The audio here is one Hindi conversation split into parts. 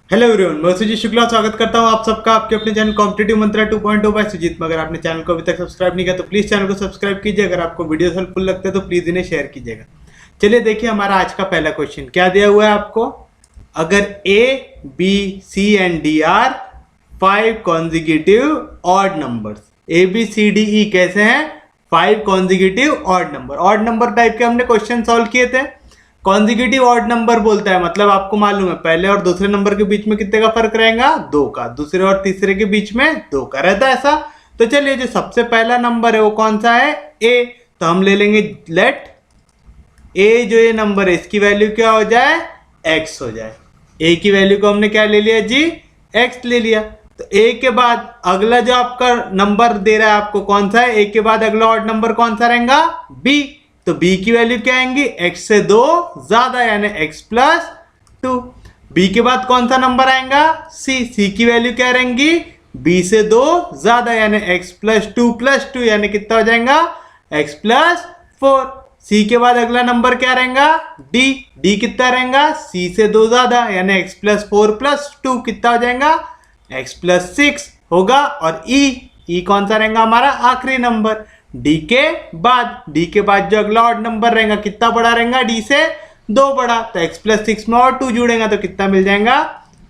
हेलो एवरीवन, मैं सुजीत शुक्ला स्वागत करता हूं आप सबका आपके अपने चैनल कॉम्पिटिटिव मंत्रा 2.0 बाय सुजीत में। अगर आपने चैनल को अभी तक सब्सक्राइब नहीं किया तो प्लीज चैनल को सब्सक्राइब कीजिए। अगर आपको वीडियो हेल्पफुल लगते हैं तो प्लीज इन्हें शेयर कीजिएगा। चलिए देखिए हमारा आज का पहला क्वेश्चन क्या दिया हुआ है आपको। अगर A B C and D are 5 consecutive odd numbers, A B C D E कैसे हैं 5 consecutive odd number. Odd number type के हमने क्वेश्चन सॉल्व किए थे। कॉन्जिक्यूटिव ऑड नंबर बोलता है मतलब आपको मालूम है पहले और दूसरे नंबर के बीच में कितने का फर्क रहेगा, 2 का। दूसरे और तीसरे के बीच में 2 का रहता है ऐसा। तो चलिए जो सबसे पहला नंबर है वो कौन सा है, ए। तो हम ले लेंगे लेट ए, जो ये नंबर है इसकी वैल्यू क्या हो जाए, एक्स हो जाए। ए की वैल्यू को हमने क्या ले लिया जी, एक्स ले लिया। तो ए के बाद अगला जो आपका नंबर दे रहा है आपको कौन सा है, ए के बाद अगला ऑड नंबर कौन सा रहेगा, बी। तो b की वैल्यू क्या आएंगी, x से 2 ज्यादा यानी x प्लस 2। b के बाद कौन सा नंबर आएगा, c की वैल्यू क्या रहेंगी, b से 2 ज्यादा यानी x प्लस 2 यानी कितना हो जाएगा, x प्लस 4। c के बाद अगला नंबर क्या रहेगा, d कितना रहेगा, c से 2 ज्यादा यानी x प्लस 4 प्लस 2 कितना हो जाएगा, x प्लस 6 होगा। और e कौन सा रहेगा हमारा आखिरी नंबर। डी के बाद जो अगला ऑड नंबर रहेगा कितना बड़ा रहेगा, डी से 2 बड़ा। तो x प्लस 6 में और 2 जुड़ेगा तो कितना मिल जाएगा,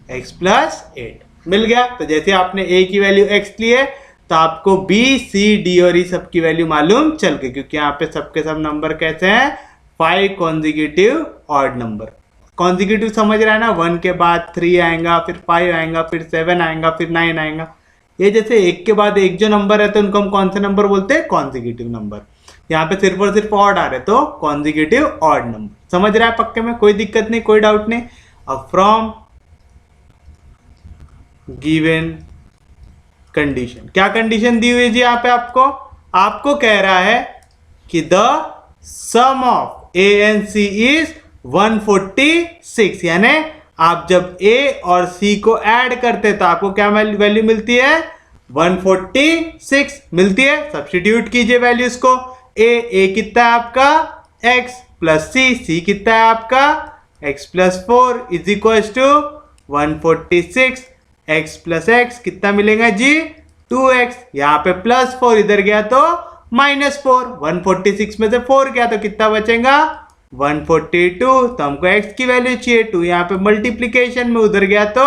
x प्लस 8 मिल गया। तो जैसे आपने a की वैल्यू x ली है तो आपको b c d और e सब की वैल्यू मालूम चल गई, क्योंकि यहाँ पे सबके सब नंबर कैसे हैं 5 कॉन्जिक्यूटिव ऑड नंबर। कॉन्जिक्यूटिव समझ रहा है ना, 1 के बाद 3 आएगा, फिर 5 आएगा, फिर 7 आएगा, फिर 9 आएगा। ये जैसे एक के बाद एक जो नंबर है तो उनको हम कौन से नंबर बोलते हैं, कॉन्जिक्यूटिव नंबर। यहाँ पे सिर्फ और सिर्फ ऑड आ रहे तो कॉन्जिक्यूटिव ऑड नंबर। समझ रहा है पक्के में, कोई दिक्कत नहीं, कोई डाउट नहीं। अब फ्रॉम गिवन कंडीशन, क्या कंडीशन दी हुई है जी यहाँ पे आपको कह रहा है कि the sum of A and C is 146, यानी आप जब a और c को ऐड करते तो आपको क्या वैल्यू मिलती है, 146 मिलती है। सब्स्टिट्यूट कीजिए वैल्यूज को, a कितना है आपका x प्लस c कितना है आपका x plus 4 is equal to 146। x plus x कितना मिलेगा जी, 2x। यहाँ पे प्लस 4 इधर गया तो माइनस 4, 146 में से 4 गया तो कितना बचेगा 142। तो हमको x की वैल्यू चाहिए 2, यहाँ पे मल्टीप्लीकेशन में उधर गया तो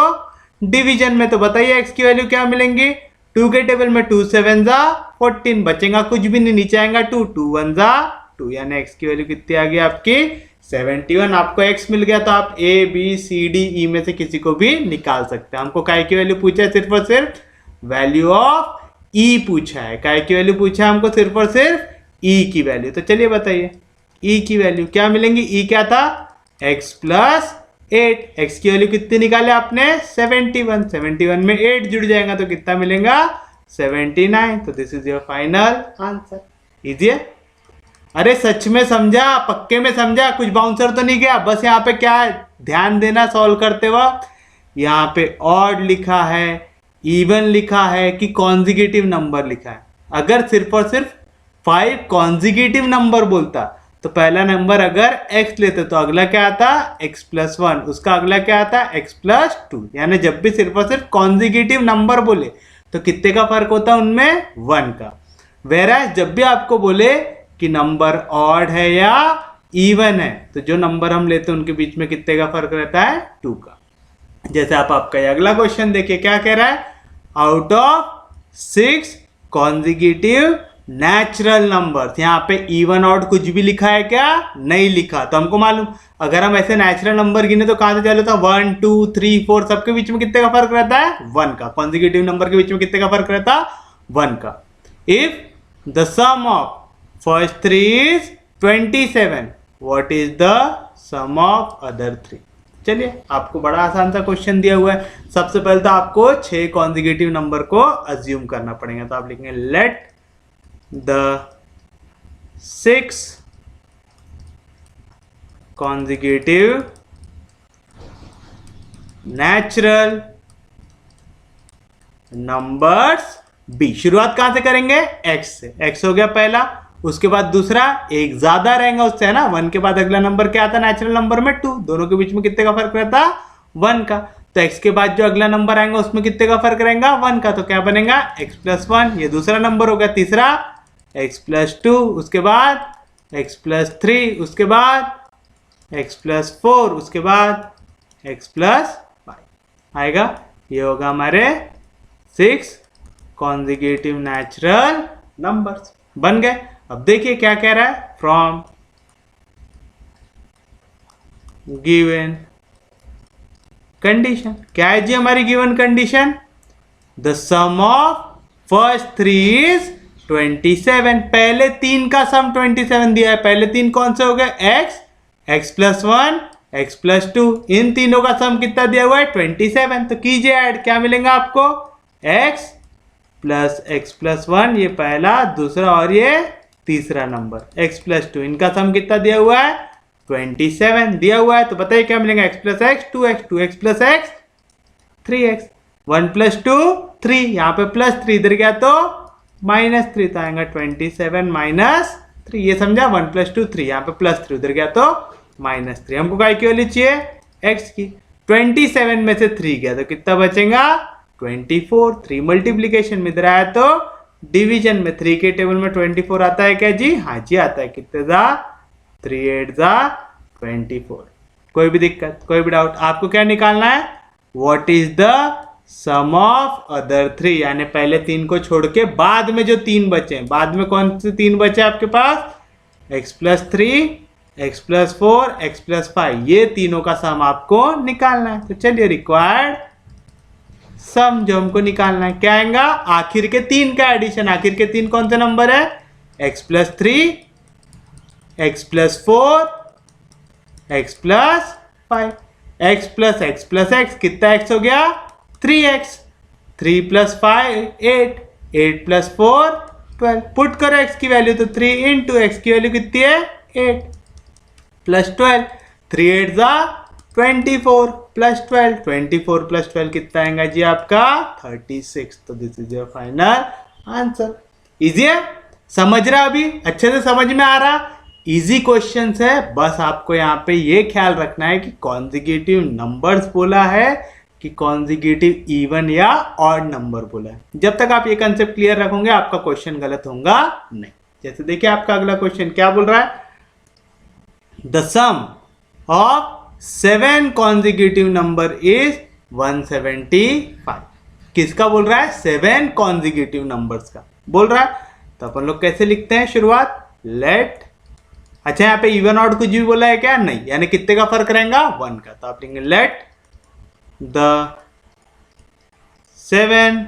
डिवीजन में। तो बताइए x की वैल्यू क्या मिलेंगी, 2 के टेबल में 2 7 जा 14, बचेगा कुछ भी नहीं, नीचे आएगा 2 2 1 जा 2, यानी x की वैल्यू कितनी आ गई आपकी 71। आपको x मिल गया तो आप a b c d e में से किसी को भी निकाल सकते हैं। हमको काय की वैल्यू पूछा है, सिर्फ और सिर्फ वैल्यू ऑफ e पूछा है। काय की वैल्यू पूछा है हमको, सिर्फ और सिर्फ e की वैल्यू। तो चलिए बताइए e की वैल्यू क्या मिलेंगी, e क्या था x प्लस 8। x की वैल्यू कितनी निकाले आपने 71 में 8 जुड़ जाएगा तो कितना मिलेगा 79। तो this is your final answer. Easy है, अरे सच में समझा, पक्के में समझा, कुछ बाउंसर तो नहीं गया। बस यहाँ पे क्या है ध्यान देना सॉल्व करते वक्त, यहाँ पे ऑड लिखा है, इवन लिखा है कि कॉन्जिक्यूटिव नंबर लिखा है। अगर सिर्फ और सिर्फ 5 कॉन्जिक्यूटिव नंबर बोलता तो पहला नंबर अगर x लेते तो अगला क्या आता x प्लस 1, उसका अगला क्या आता x प्लस 2। यानी जब भी सिर्फ और सिर्फ कॉन्जिक्यूटिव नंबर बोले तो कितने का फर्क होता है उनमें, 1 का। वेराज जब भी आपको बोले कि नंबर ऑड है या इवन है तो जो नंबर हम लेते हैं उनके बीच में कितने का फर्क रहता है, 2 का। जैसे आपका ये अगला क्वेश्चन देखिए क्या कह रहा है, out of 6 consecutive natural numbers. यहाँ पे इवन ऑड कुछ भी लिखा है क्या, नहीं लिखा। तो हमको मालूम अगर हम ऐसे नेचुरल नंबर गिने तो कहां से चालू था, 1 2 3 4 सबके बीच में कितने का फर्क रहता है, 1 का। कॉन्जिक्यूटिव नंबर के बीच में कितने का फर्क रहता है, 1 का। If the sum of first 3 is 27, what is the sum of other 3। चलिए आपको बड़ा आसान सा क्वेश्चन दिया हुआ है। सबसे पहले तो आपको 6 कॉन्जिक्यूटिव नंबर को अज्यूम करना पड़ेगा। तो आप लिखेंगे late the 6 consecutive natural numbers b। शुरुआत कहां से करेंगे, x से। x हो गया पहला, उसके बाद दूसरा एक ज्यादा रहेगा उससे, है ना। 1 के बाद अगला नंबर क्या आता है नेचुरल नंबर में, 2। दोनों के बीच में कितने का फर्क रहता है, 1 का। तो x के बाद जो अगला नंबर आएगा उसमें कितने का फर्क रहेगा, 1 का, तो क्या बनेगा x प्लस 1, ये दूसरा नंबर हो गया। तीसरा x प्लस 2, उसके बाद x प्लस 3, उसके बाद x प्लस 4, उसके बाद x प्लस 5 आएगा। ये होगा हमारे 6 कॉन्जिक्यूटिव नेचुरल नंबर्स बन गए। अब देखिए क्या कह रहा है, फ्रॉम गिवन कंडीशन। क्या है जी हमारी given condition, the sum of first 3 is 27। पहले 3 का सम 27 दिया है। पहले 3 कौन से हो गए, x प्लस 1, x प्लस 2, इन तीनों का सम कितना दिया हुआ है 27। तो कीजिए ऐड, क्या मिलेगा आपको, x प्लस x प्लस 1, ये पहला, दूसरा और ये तीसरा नंबर x प्लस 2, इनका सम कितना दिया हुआ है 27 दिया हुआ है। तो बताइए क्या मिलेगा, x plus x 2x, 2x plus x 3x, 1 plus 2 3, यहाँ पे प्लस 3 इधर गया तो माइनस 3, तो आएगा 27 माइनस 3, ये समझा, 1 प्लस 2 3, यहाँ पे प्लस 3 उधर गया तो माइनस 3। हमको काय की वैल्यू चाहिए, x की। 27 में से 3 गया तो कितना बचेगा 24। 3 मल्टीप्लीकेशन में इधर आया तो डिवीजन में, 3 के टेबल में 24 आता है क्या जी, हाँ जी आता है। कितने जा 3 8 जा 24। कोई भी दिक्कत, कोई भी डाउट, आपको क्या निकालना है, what is the sum of other 3, यानी पहले 3 को छोड़ के बाद में जो 3 बचे, बाद में कौन से 3 बचे आपके पास, x plus 3, x plus 4, x plus 5, ये तीनों का सम आपको निकालना है। तो चलिए रिक्वायर्ड सम जो हमको निकालना है क्या आएगा, आखिर के 3 का एडिशन। आखिर के 3 कौन से नंबर है, x plus 3, x plus 4, x plus 5, x plus x कितना x हो गया 3x, 3 प्लस 5 8, 8 प्लस 4 12, पुट करो x की वैल्यू तो 3 इंटू x की वैल्यू कितनी है 8 प्लस 12, 3 8 जा 24 प्लस 12, 24 प्लस 12 कितना आएगा जी आपका 36। तो this is your final answer. Easy है, समझ रहा, अभी अच्छे से समझ में आ रहा, इजी क्वेश्चंस है। बस आपको यहाँ पे ये ख्याल रखना है कि कॉन्जिक्यूटिव नंबर्स बोला है कि कॉन्जिक्यूटिव इवन या ऑड नंबर बोला है। जब तक आप ये कंसेप्ट क्लियर रखोगे आपका क्वेश्चन गलत होगा नहीं। जैसे देखिए आपका अगला क्वेश्चन क्या बोल रहा है, the sum of 7 consecutive number is 175। किसका बोल रहा है, 7 कॉन्जिक्यूटिव नंबर्स का बोल रहा है। तो अपन लोग कैसे लिखते हैं शुरुआत, लेट, अच्छा यहाँ पे इवन ऑड कुछ भी बोला है क्या, नहीं, यानी कितने का फर्क रहेगा 1 का। तो आप लिखेंगे let the 7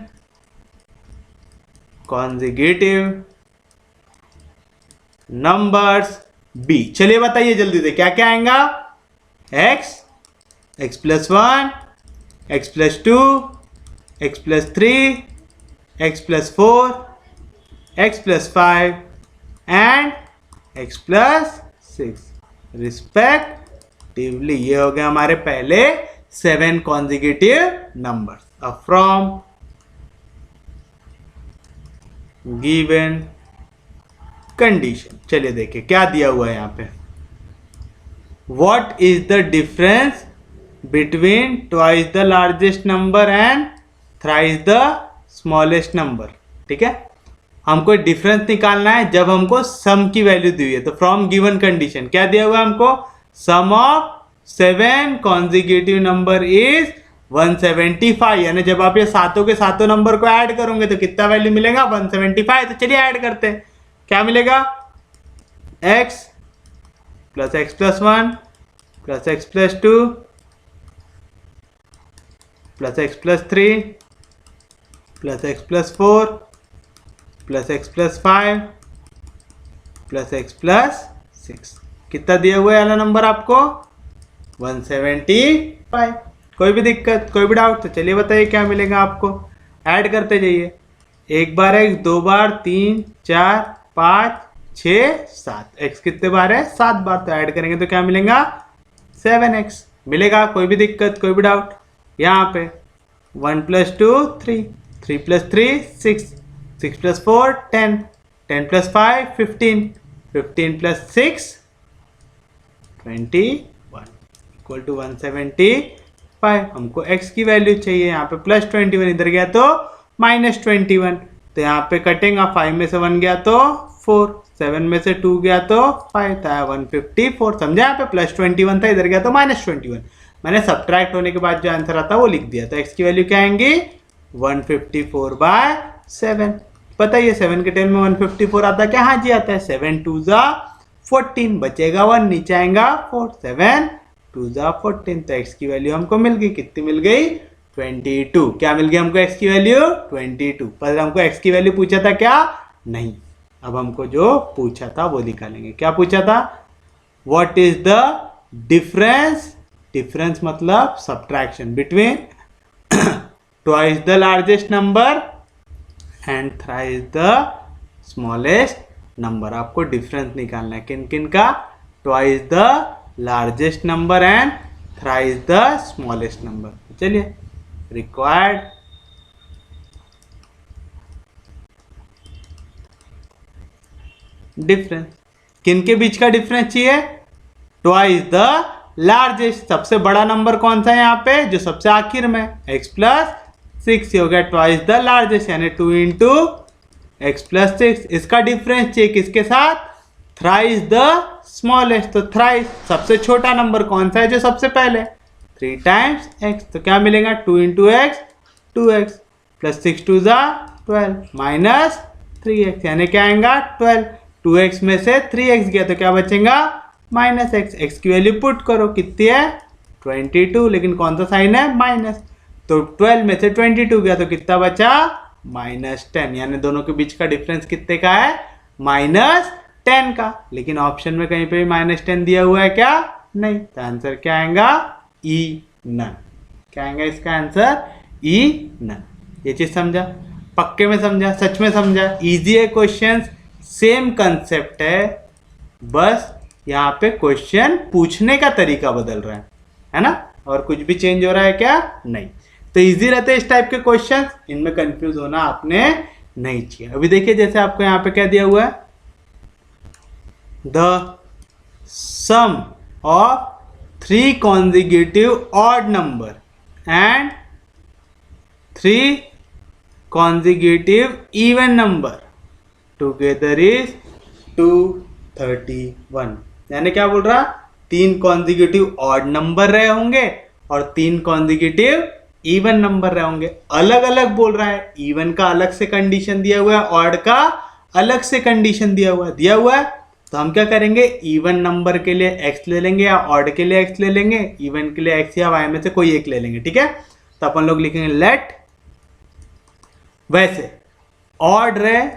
consecutive numbers be. चलिए बताइए जल्दी से क्या क्या आएगा, x plus 1, x plus 2, x plus 3, x plus 4, x plus 5 and x plus 6 respectively. ये हो गया हमारे पहले 7 कॉन्जिक्यूटिव नंबर्स। अब फ्रॉम गिवन कंडीशन, चलिए देखिए क्या दिया हुआ है यहाँ पे, what is the difference between twice the largest number and thrice the smallest number. ठीक है, हमको डिफरेंस निकालना है जब हमको सम की वैल्यू दी हुई है। तो फ्रॉम गिवन कंडीशन क्या दिया हुआ है हमको, सम ऑफ 7 कॉन्जिक्यूटिव नंबर इज 175, यानी जब आप ये सातों के सातों नंबर को ऐड करोगे तो कितना वैल्यू मिलेगा 175। तो चलिए ऐड करते हैं, क्या मिलेगा, x plus x plus 1 plus x plus 2 plus x plus 3 plus x plus 4 plus x plus 5 plus x plus 6, कितना दिया हुआ है वाला नंबर आपको 175। कोई भी दिक्कत, कोई भी डाउट, तो चलिए बताइए क्या मिलेगा आपको, ऐड करते जाइए, एक बार x, दो बार, 3 4 5 6 7, x कितने बार है 7 बार, तो ऐड करेंगे तो क्या मिलेगा 7x मिलेगा। कोई भी दिक्कत, कोई भी डाउट, यहाँ पे 1 plus 2 3, 3 plus 3 6, 6 plus 4 10, 10 plus 5 15, 15 plus 6 21 equal to 175। 5, हमको x की वैल्यू चाहिए, यहाँ पे +21 इधर गया तो -21, तो यहाँ पे कटेगा, 5 में से 1 गया तो 4, 7 में से 2 गया तो 5, था 154, समझा। यहाँ पे +21 था, इधर गया तो -21, मैंने सब्ट्रैक्ट होने के बाद जो आंसर आता वो लिख दिया। तो x की वैल्यू क्या आएंगी 154/7। पता है 7 के 10 में 154 आता है क्या? हाँ जी आता है। 7 2 जा 14, बचेगा 1, नीचे आएगा 4, 7 2 जा 14। तो x की वैल्यू हमको मिल गई, कितनी मिल गई 22। क्या मिल गई हमको x की वैल्यू 22। पर हमको x की वैल्यू पूछा था क्या? नहीं। अब हमको जो पूछा था वो निकालेंगे। क्या पूछा था? What is the difference, difference मतलब subtraction between twice the largest number and thrice the smallest number. आपको डिफरेंस निकालना है किन किन का? Twice the largest number and thrice the smallest number. चलिए, रिक्वायर्ड डिफरेंस, किन के बीच का डिफरेंस चाहिए? ट्वाइस द लार्जेस्ट, सबसे बड़ा नंबर कौन सा है यहाँ पे? जो सबसे आखिर में, x + 6 हो गया ट्वाइस द लार्जेस्ट, यानी 2 × x + 6। इसका डिफरेंस चाहिए किसके साथ? Thrice the smallest. तो थ्राइस सबसे छोटा नंबर कौन सा है? जो सबसे पहले, 3 × x। तो क्या मिलेगा 2 × x 2x + 6 2 जा 12 -3x, यानी क्या आएगा 12। 2x में से 3x गया तो क्या बचेगा -x। x की वैल्यू पुट करो, कितनी है 22, लेकिन कौन सा साइन है माइनस। तो 12 में से 22 गया तो कितना बचा -10, यानी दोनों के बीच का डिफरेंस कितने का है? -10 का। लेकिन ऑप्शन में कहीं पे भी -10 दिया हुआ है क्या? नहीं। तो आंसर क्या आएगा? E none. क्या आएगा इसका आंसर? E none. ये चीज समझा? पक्के में समझा? सच में समझा? इजी है क्वेश्चन, सेम कंसेप्ट है, बस यहाँ पे क्वेश्चन पूछने का तरीका बदल रहा है ना? और कुछ भी चेंज हो रहा है क्या? नहीं। तो इजी रहते हैं इस टाइप के क्वेश्चन, इनमें कंफ्यूज होना आपने नहीं चाहिए। अभी देखिए, जैसे आपको यहाँ पे क्या दिया हुआ है, the sum of 3 consecutive odd number and 3 consecutive even number together is 231। यानी क्या बोल रहा? 3 consecutive odd नंबर रहे होंगे और 3 consecutive इवन नंबर रहे होंगे। अलग अलग बोल रहा है, इवन का अलग से कंडीशन दिया हुआ है, ऑड का अलग से कंडीशन दिया हुआ है। तो हम क्या करेंगे, इवन नंबर के लिए x ले लेंगे या ऑड के लिए x ले लेंगे, इवन के लिए x या y में से कोई एक ले लेंगे, ठीक है। तो अपन लोग लिखेंगे लेट, वैसे ऑड रहे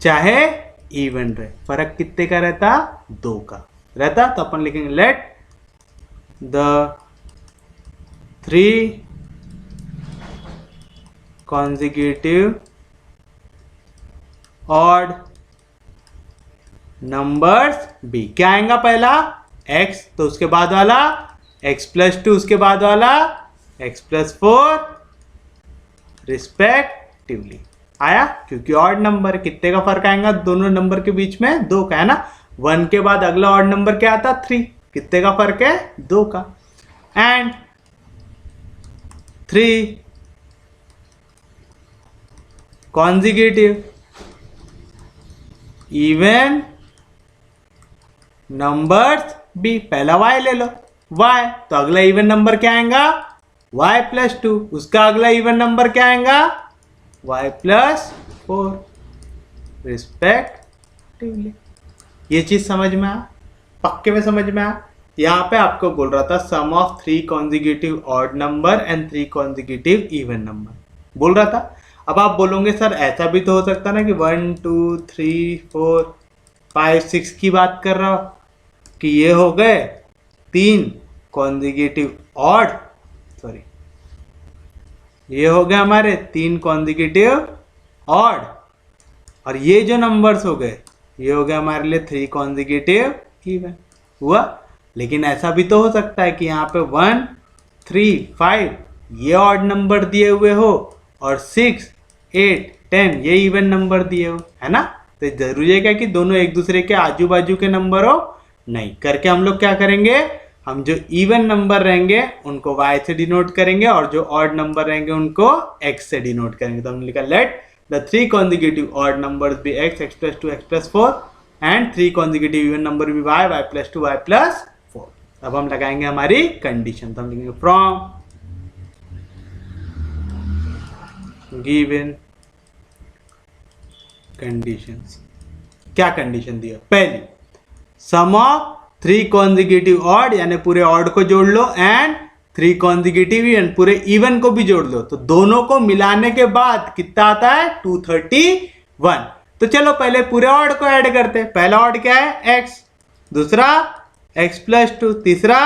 चाहे इवन रहे, फर्क कितने का रहता? 2 का रहता। तो अपन लिखेंगे let the 3 consecutive odd numbers be. क्या आएगा पहला? x, तो उसके बाद वाला x + 2, उसके बाद वाला x + 4 रिस्पेक्टिवली आया, क्योंकि ऑड नंबर कितने का फर्क आएगा दोनों नंबर के बीच में? 2 का, है ना। 1 के बाद अगला ऑड नंबर क्या आता? 3। कितने का फर्क है? 2 का। And 3 consecutive even numbers be. पहला y ले लो, y, तो अगला इवन नंबर क्या आएगा? y + 2, उसका अगला इवन नंबर क्या आएगा? y + 4 respectively. ये चीज समझ में आ? पक्के में समझ में आ? यहाँ पे आपको बोल रहा था sum of 3 consecutive odd number and 3 consecutive even number बोल रहा था। अब आप बोलोगे सर ऐसा भी तो हो सकता ना कि 1 2 3 4 5 6 की बात कर रहा हो, कि ये हो गए 3 consecutive ऑड, सॉरी ये हो गए हमारे 3 consecutive ऑड, और ये जो नंबर्स हो गए ये हो गए हमारे लिए 3 consecutive इवन हुआ। लेकिन ऐसा भी तो हो सकता है कि यहाँ पे 1 3 5 ये ऑड नंबर दिए हुए हो और 6 8 10 ये इवन नंबर दिए हो, है ना। तो जरूरी है क्या कि दोनों एक दूसरे के आजू बाजू के नंबर हो? नहीं। करके हम लोग क्या करेंगे, हम जो इवन नंबर रहेंगे उनको y से डिनोट करेंगे और जो ऑड नंबर रहेंगे उनको x से डिनोट करेंगे। तो हमने लिखा let the 3 consecutive odd numbers be x, x plus 2, x plus 4 and 3 consecutive even number be y, y plus 2, y plus 4। अब हम लगाएंगे हमारी कंडीशन। तो हम लिखेंगे फ्रॉम गिवन कंडीशंस। क्या कंडीशन दिया? पहली, सम ऑफ 3 कॉन्जिक्यूटिव ऑड यानी पूरे ऑड को जोड़ लो एंड 3 कॉन्जिक्यूटिव इवन पूरे इवन को भी जोड़ लो। तो दोनों को मिलाने के बाद कितना आता है? 231। तो चलो पहले पूरे ऑड को ऐड करते हैं। पहला ऑड क्या है? x, दूसरा x plus 2, तीसरा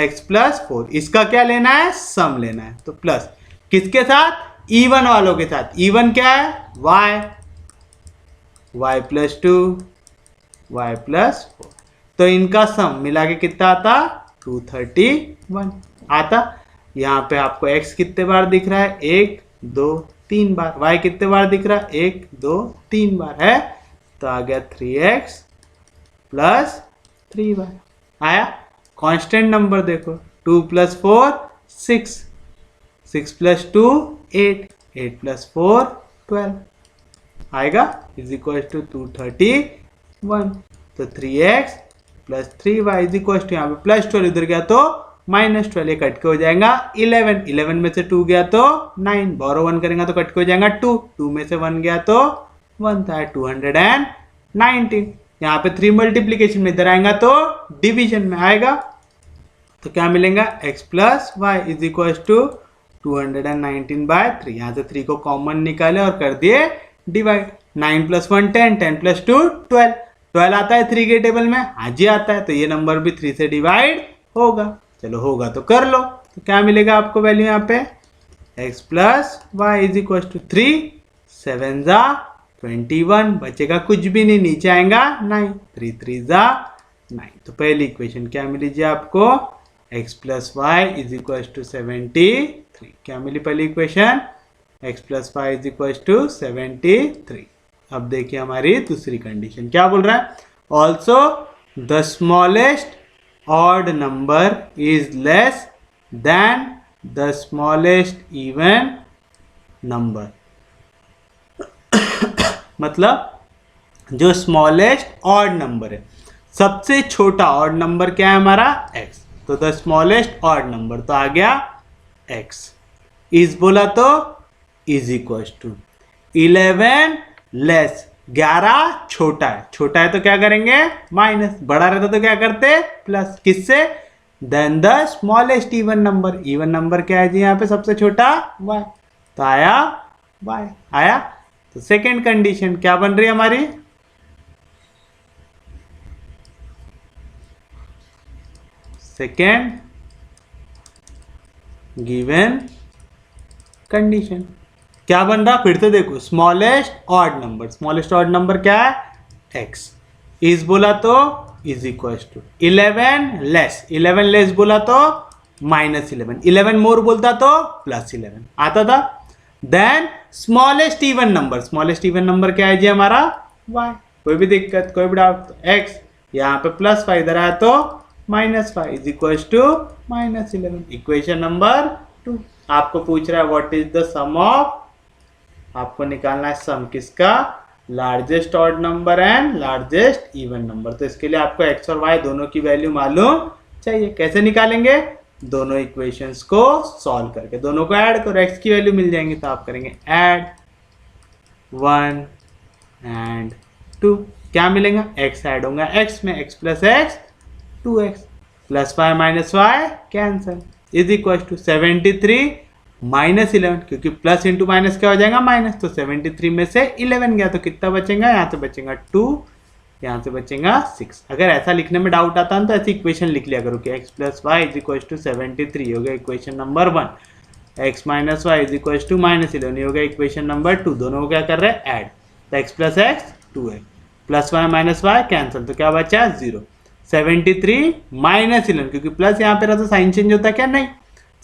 x plus 4। इसका क्या लेना है? सम लेना है। तो प्लस किसके साथ? इवन वालों के साथ। इवन क्या है? y, y plus 2, y plus 4। तो इनका सम मिला के कितना आता? 231 आता। यहाँ पे आपको x कितने बार दिख रहा है? 1, 2, 3 बार। y कितने बार दिख रहा है? 1, 2, 3 बार है। तो आ गया 3x प्लस 3y आया। कांस्टेंट नंबर देखो, 2 plus 4 6, 6 plus 2 8, 8 plus 4 12 आएगा इज इक्वल टू 231। तो 3x plus 3y is equal to, यहाँ पे प्लस 12 इधर गया तो माइनस 12, ये कट के हो जाएगा 11, 11 में से 2 गया तो 9, बोरो 1 करेंगे तो कट के हो जाएगा 2, 2 में से 1 गया तो 1 था 219। यहाँ पे 3 मल्टीप्लीकेशन में इधर आएगा तो डिवीजन में आएगा। तो क्या मिलेगा? x plus Y is equal to 219/3। यहाँ से 3 को कॉमन निकाले और कर दिए डिवाइड। 9 plus 1 10, 10 plus 2 12, 12 आता है 3 के टेबल में। हाँ जी आता है। तो ये नंबर भी 3 से डिवाइड होगा। चलो होगा तो कर लो। तो क्या मिलेगा आपको वैल्यू यहाँ पे? x plus Y is equal to 3, 7 जा 21, बचेगा कुछ भी नहीं, नीचे आएगा 9, 3 3 जा 9। तो पहली इक्वेशन क्या मिली जी आपको? x plus Y is equal to 73। क्या मिली पहली equation? x plus Y is equal to 73। अब देखिए हमारी दूसरी कंडीशन क्या बोल रहा है? Also the smallest odd number is less than the smallest even number. मतलब जो स्मॉलेस्ट ऑड नंबर है, सबसे छोटा ऑड नंबर क्या है हमारा? x। तो द स्मॉलेस्ट ऑड नंबर तो आ गया x। इज बोला तो इज इक्वल टू 11 लेस, 11 छोटा है। छोटा है तो क्या करेंगे? माइनस। बड़ा रहता तो क्या करते? प्लस। किससे? Then the smallest even number. Even number क्या है जी यहाँ पे? सबसे छोटा y। तो आया y आया। तो सेकेंड कंडीशन क्या बन रही है हमारी? सेकेंड गिवन कंडीशन क्या बन रहा? फिर से देखो, smallest odd number. Smallest odd number क्या है? x। इज बोला तो is equal to 11 less, 11 less बोला तो माइनस 11, 11 मोर बोलता तो प्लस 11 आता था। Then smallest even number. Smallest even number क्या है जी हमारा? y। कोई भी दिक्कत, कोई भी डाउट? तो x, यहाँ पे प्लस 5 इधर आया तो minus 5 is equal to minus 11। Equation number 2। आपको पूछ रहा है what is the sum of, आपको निकालना है सम किसका? Largest odd number and largest even number. तो इसके लिए आपको x और y दोनों की वैल्यू मालूम चाहिए। कैसे निकालेंगे? दोनों इक्वेशंस को सॉल्व करके, दोनों को ऐड करो, x की वैल्यू मिल जाएंगी। तो आप करेंगे ऐड 1 एंड 2, क्या मिलेगा? x ऐड होगा x में, x plus x 2x plus y minus y cancel is equal to 73 minus 11, क्योंकि प्लस इंटू माइनस क्या हो जाएगा? माइनस। तो 73 में से 11 गया तो कितना बचेगा? यहाँ से बचेगा 2, यहाँ से बचेगा 6। अगर ऐसा लिखने में डाउट आता है तो ऐसी इक्वेशन लिख लिया करो कि x plus Y is equal to 73 हो गया equation number 1, x minus Y is equal to minus 11 हो गया इक्वेशन नंबर 2। दोनों को क्या कर रहे हैं? ऐड। तो x plus X 2x plus Y minus Y cancel, तो क्या बचा? 0। 73 माइनस 11, क्योंकि प्लस यहाँ पे रहा तो साइन चेंज होता है क्या? नहीं।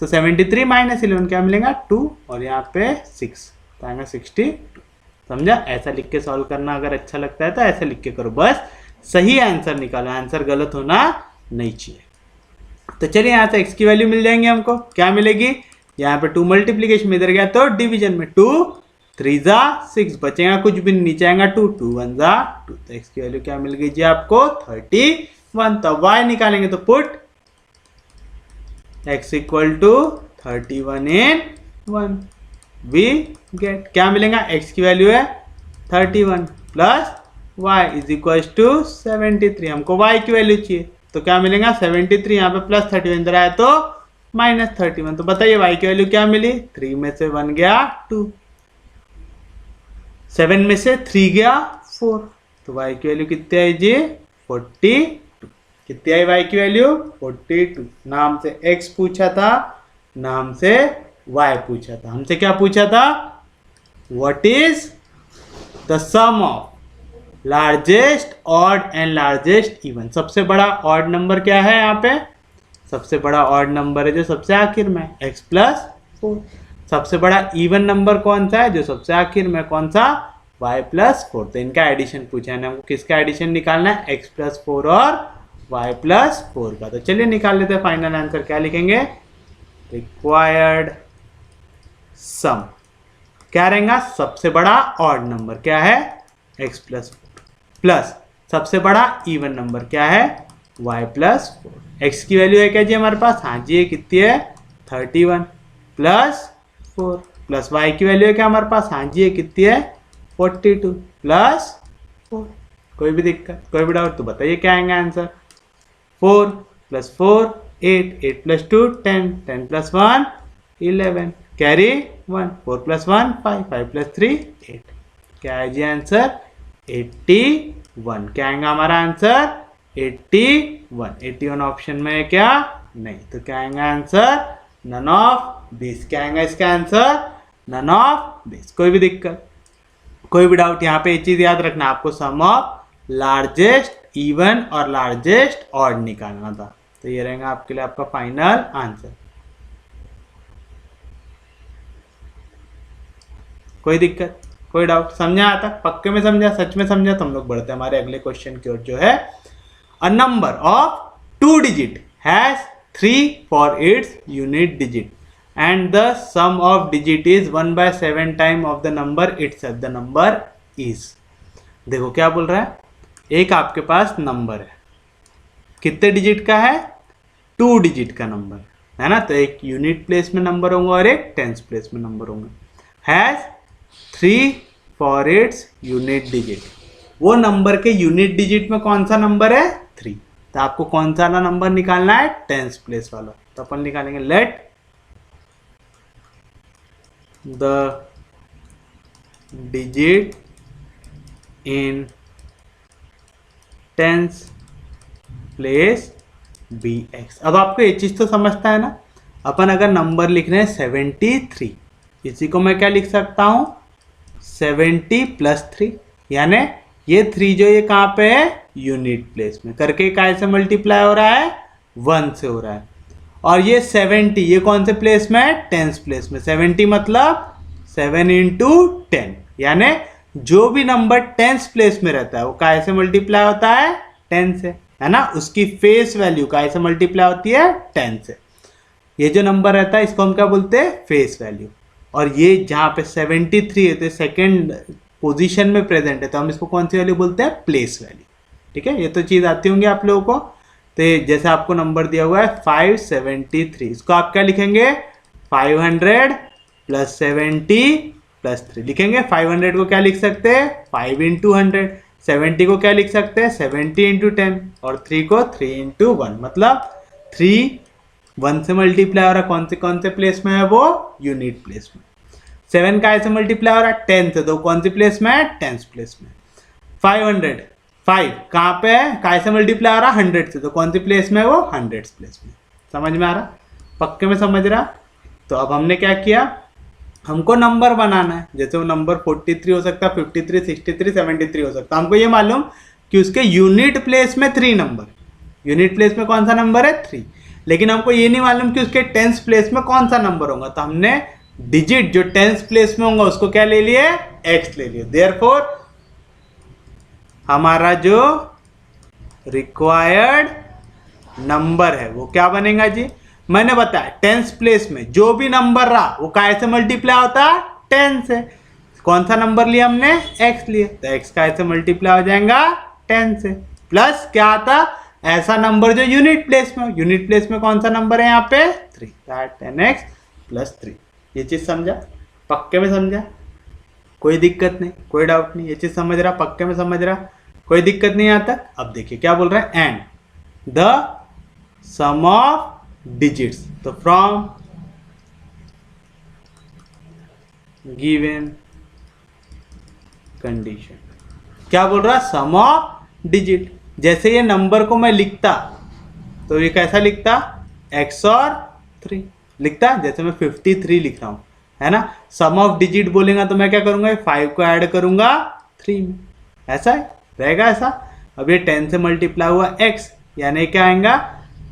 तो 73 माइनस 11 क्या मिलेगा? 2, और यहाँ पे 6 तो आएगा 62। समझा? ऐसा लिख के सॉल्व करना अगर अच्छा लगता है तो ऐसा लिख के करो, बस सही आंसर निकालो, आंसर गलत होना नहीं चाहिए। तो चलिए यहाँ से x की वैल्यू मिल जाएंगे हमको, क्या मिलेगी, यहाँ पे 2 मल्टीप्लीकेशन में इधर गया तो डिवीजन में 2 3 जा 6, बचेगा कुछ भी नीचे आएगा 2 2 1 जा 2, तो x की वैल्यू क्या मिल गई जी आपको 31। तो y निकालेंगे तो put x equal to 31 in 1, we get क्या मिलेगा, x की वैल्यू है 31 plus y is equal to 73, हमको y की वैल्यू चाहिए तो क्या मिलेगा 73, यहाँ पे प्लस 31 इधर आया तो माइनस 31, तो बताइए y की वैल्यू क्या मिली, 3 में से 1 गया 2, 7 में से 3 गया 4, तो y की वैल्यू कितनी आई जी 42, कितनी आई y की वैल्यू 42। नाम से x पूछा था, नाम से y पूछा था, हमसे क्या पूछा था, what is the sum of largest odd and largest even, सबसे बड़ा ऑड नंबर क्या है, यहाँ पे सबसे बड़ा ऑड नंबर है जो सबसे आखिर में x प्लस 4, सबसे बड़ा इवन नंबर कौन सा है जो सबसे आखिर में, कौन सा, y प्लस 4, तो इनका एडिशन पूछा है ना हमको, किसका एडिशन निकालना है, x प्लस 4 और y प्लस 4 का। तो चलिए निकाल लेते हैं फाइनल आंसर, क्या लिखेंगे, रिक्वायर्ड सम क्या रहेगा, सबसे बड़ा ऑड नंबर क्या है x प्लस 4 प्लस सबसे बड़ा इवन नंबर क्या है y प्लस 4, x की वैल्यू है क्या जी हमारे पास, हाँ जी ये कितनी है 31 प्लस 4, प्लस y की वैल्यू है क्या हमारे पास, हाँ जी ये कितनी है 42 प्लस 4, कोई भी दिक्कत कोई भी डाउट तो बताइए क्या आएगा answer, 4 plus 4 8, 8 plus 2 10, 10 plus 1 11, carry 1, 4 plus 1 5, 5 plus 3 8, क्या है जी आंसर 81, क्या आएगा हमारा आंसर 81, 81 ऑप्शन में है क्या, नहीं, तो क्या आएगा आंसर नन ऑफ दिस, क्या आएगा इसका आंसर नन ऑफ दिस, कोई भी दिक्कत कोई भी डाउट, यहाँ पे एक चीज याद रखना आपको, सम ऑफ लार्जेस्ट इवन और लार्जेस्ट ऑड निकालना था, तो ये रहेगा आपके लिए आपका फाइनल आंसर, कोई दिक्कत कोई डाउट, समझा आता, पक्के में समझा, सच में समझा, तो हम लोग बढ़ते हैं हमारे अगले क्वेश्चन की ओर जो है, a number of 2 digit has 3 four its unit digit and the sum of digit is 1/7 time of the number itself, the number is, देखो क्या बोल रहा है, एक आपके पास नंबर है, कितने डिजिट का है 2 डिजिट का नंबर है ना, तो एक यूनिट प्लेस में नंबर होंगे और एक टेंस प्लेस में नंबर होंगे, has 3 four its unit digit, वो नंबर के यूनिट डिजिट में कौन सा नंबर है 3, तो आपको कौन सा वाला नंबर निकालना है टेंस प्लेस वाला, तो अपन निकालेंगे let the digit in tens place be X. अब आपको ये चीज तो समझता है ना, अपन अगर नंबर लिख रहे हैं 73, इसी को मैं क्या लिख सकता हूं 70 प्लस 3, यानी ये 3 जो ये कहाँ पे है यूनिट प्लेस में, करके काय से मल्टीप्लाई हो रहा है 1 से हो रहा है, और ये 70 ये कौन से प्लेस में है टेंस प्लेस में, 70 मतलब 7 इंटू 10, यानी जो भी नंबर टेंस प्लेस में रहता है वो काय से मल्टीप्लाई होता है 10 से, है ना, उसकी फेस वैल्यू काय से मल्टीप्लाई होती है 10 से, ये जो नंबर रहता है इसको हम क्या बोलते हैं फेस वैल्यू, और ये जहाँ पे 73 है तो सेकेंड पोजीशन में प्रेजेंट है तो हम इसको कौन सी वैल्यू बोलते हैं प्लेस वैल्यू, ठीक है, ये तो चीज़ आती होंगी आप लोगों को, तो जैसे आपको नंबर दिया हुआ है 573, इसको आप क्या लिखेंगे 500 प्लस 70 प्लस 3 लिखेंगे, 500 को क्या लिख सकते हैं 5 इंटू 100, 70 को क्या लिख सकते हैं 70 इंटू 10 और 3 को 3 इंटू 1, मतलब 3 1 से मल्टीप्लाई हो रहा है, कौन से प्लेस में है वो यूनिट प्लेस में, 7 का ऐसे मल्टीप्लाई हो रहा है 10 से, तो कौन सी प्लेस में है टेंस प्लेस में, 5 कहाँ पे है काय से मल्टीप्लाई हो रहा है 100 से, तो कौन सी प्लेस में है वो 100 प्लेस में, समझ में आ रहा, पक्के में समझ रहा, तो अब हमने क्या किया, हमको नंबर बनाना है, जैसे वो नंबर 43 हो सकता है, 53, 63, 73 हो सकता है, हमको ये मालूम कि उसके यूनिट प्लेस में 3 नंबर, यूनिट प्लेस में कौन सा नंबर है 3, लेकिन हमको ये नहीं मालूम कि उसके टेंस प्लेस में कौन सा नंबर होगा, तो हमने डिजिट जो टेंस प्लेस में होगा उसको क्या ले लिए x ले लिए, देयरफॉर हमारा जो रिक्वायर्ड नंबर है वो क्या बनेगा जी, मैंने बताया टेंस प्लेस में जो भी नंबर रहा वो कैसे मल्टीप्लाई होता है, 10 से। कौन सा नंबर लिया हमने, x लिए, तो x कैसे मल्टीप्लाई हो जाएगा 10 से। प्लस क्या आता, ऐसा नंबर जो यूनिट प्लेस में, यूनिट प्लेस में कौन सा नंबर है यहाँ पे 3, 10x + 3। ये चीज समझा, पक्के में समझा, कोई दिक्कत नहीं, कोई डाउट नहीं, ये चीज समझ रहा, पक्के में समझ रहा, कोई दिक्कत नहीं आता। अब देखिए क्या बोल रहा है, and the sum of digits, तो फ्रॉम गिवन कंडीशन, क्या बोल रहा, सम ऑफ डिजिट। जैसे ये नंबर को मैं लिखता तो ये कैसा लिखता, x और 3 लिखता, जैसे मैं 53 लिख रहा हूं, है ना। सम ऑफ डिजिट बोलेगा तो मैं क्या करूंगा, 5 को ऐड करूंगा 3 में, ऐसा है, रहेगा ऐसा। अब ये 10 से मल्टीप्लाई हुआ x, यानी क्या आएगा,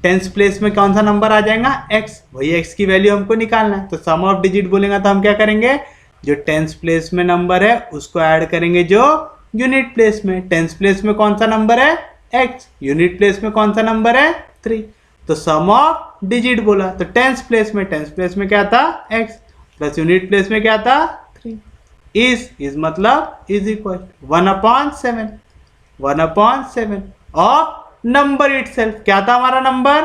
टेंस प्लेस में कौन सा नंबर आ जाएगा, x, वही x की वैल्यू हमको निकालना है। तो सम ऑफ डिजिट बोलेगा तो हम क्या करेंगे, जो टेंस प्लेस में नंबर है उसको ऐड करेंगे जो यूनिट प्लेस में। टेंस प्लेस में कौन सा नंबर है, x, यूनिट प्लेस में कौन सा नंबर है 3। तो सम ऑफ डिजिट बोला तो टेंस प्लेस में क्या था, x, प्लस यूनिट प्लेस में क्या था 3। इज मतलब is equal 1/7, 1/7 of number itself. क्या था हमारा नंबर,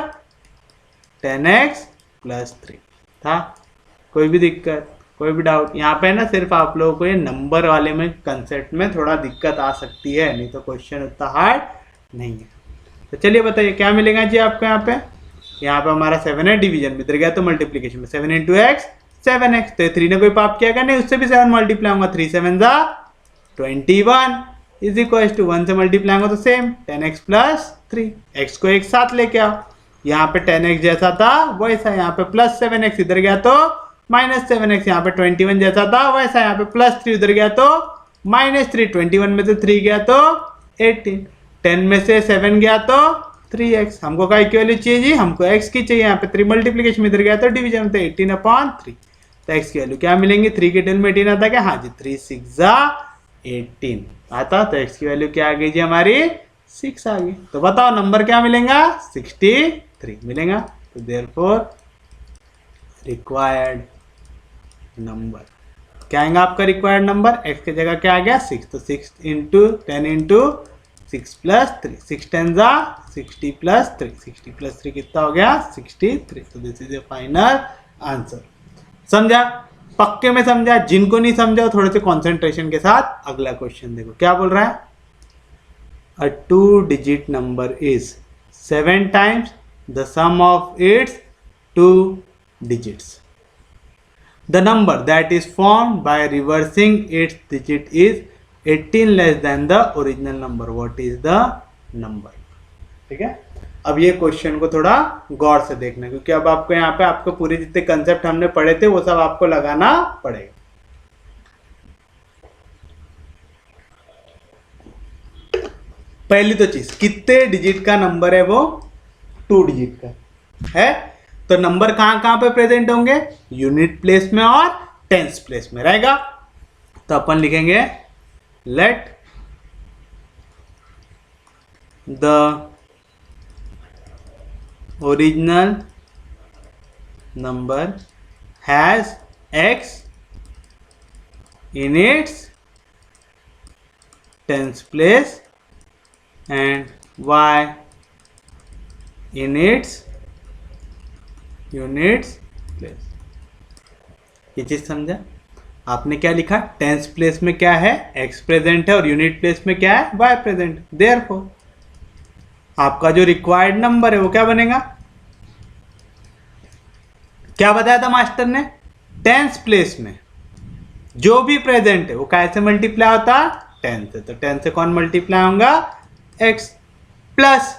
10x + 3 था। कोई भी दिक्कत, कोई भी डाउट यहाँ पे ना, सिर्फ आप लोगों को ये नंबर वाले में कंसेप्ट में थोड़ा दिक्कत आ सकती है, नहीं तो क्वेश्चन उतना हार्ड नहीं है। तो चलिए बताइए क्या मिलेगा जी आपको यहाँ पे। यहाँ पे हमारा 7 है, डिवीजन में इधर गया तो मल्टीप्लीकेशन में 7 × x 7x, तो 3 ने कोई पाप किया क्या, नहीं, उससे भी 7 मल्टीप्लाई होगा, 3 7 21 इज इक्वल टू 1 से मल्टीप्लाई होगा तो सेम 10x + 3, x को एक साथ लेके आओ, यहाँ पे 10x जैसा था वैसा, यहाँ पे +7x इधर गया तो -7x, यहाँ पे 21 जैसा था वैसा, यहाँ पे +3 उधर गया तो -3, 21 में से 3 गया तो 18, 10 में से 7 गया तो 3x। हमको क्या की वैल्यू चाहिए जी, हमको x की चाहिए, यहाँ पे 3 मल्टीप्लीकेशन में इधर गया तो डिवीजन में, तो 18/3, तो x की वैल्यू क्या मिलेंगी, 3 के टेल में 18 आता क्या, हाँ जी, 3 6 18 आता, तो x की वैल्यू क्या आ गई जी हमारी 6 आ गई। तो बताओ नंबर क्या मिलेगा, 63 मिलेगा। तो देयरफॉर रिक्वायर्ड नंबर क्या आएगा आपका, रिक्वायर्ड नंबर x की जगह क्या आ गया 6, तो 6 × 10 × 6 + 3, 6 10 60 + 3, 60 + 3 कितना हो गया 63। तो this is A final answer. समझा, पक्के में समझा, जिनको नहीं समझा थोड़े से कंसंट्रेशन के साथ अगला क्वेश्चन देखो क्या बोल रहा है। A 2-digit number is 7 times the sum of its 2 digits. The number that is formed by reversing its digit is 18 less than the original number. What is the number? ठीक है, अब ये क्वेश्चन को थोड़ा गौर से देखना, क्योंकि अब आपको यहाँ पे आपको पूरे जितने कंसेप्ट हमने पढ़े थे वो सब आपको लगाना पड़ेगा। पहली तो चीज, कितने डिजिट का नंबर है, वो 2 डिजिट का है। तो नंबर कहां कहां पे प्रेजेंट होंगे, यूनिट प्लेस में और टेंस प्लेस में रहेगा। तो अपन लिखेंगे let the original number has x in its tens place and y in its units place। ये चीज समझा, आपने क्या लिखा, टेंस प्लेस में क्या है x प्रेजेंट है और यूनिट प्लेस में क्या है y प्रेजेंट। देयरफॉर आपका जो रिक्वायर्ड नंबर है वो क्या बनेगा, क्या बताया था मास्टर ने, टेंस प्लेस में जो भी प्रेजेंट है वो कैसे मल्टीप्लाई होता है 10 से। तो 10 से कौन मल्टीप्लाई होगा x, प्लस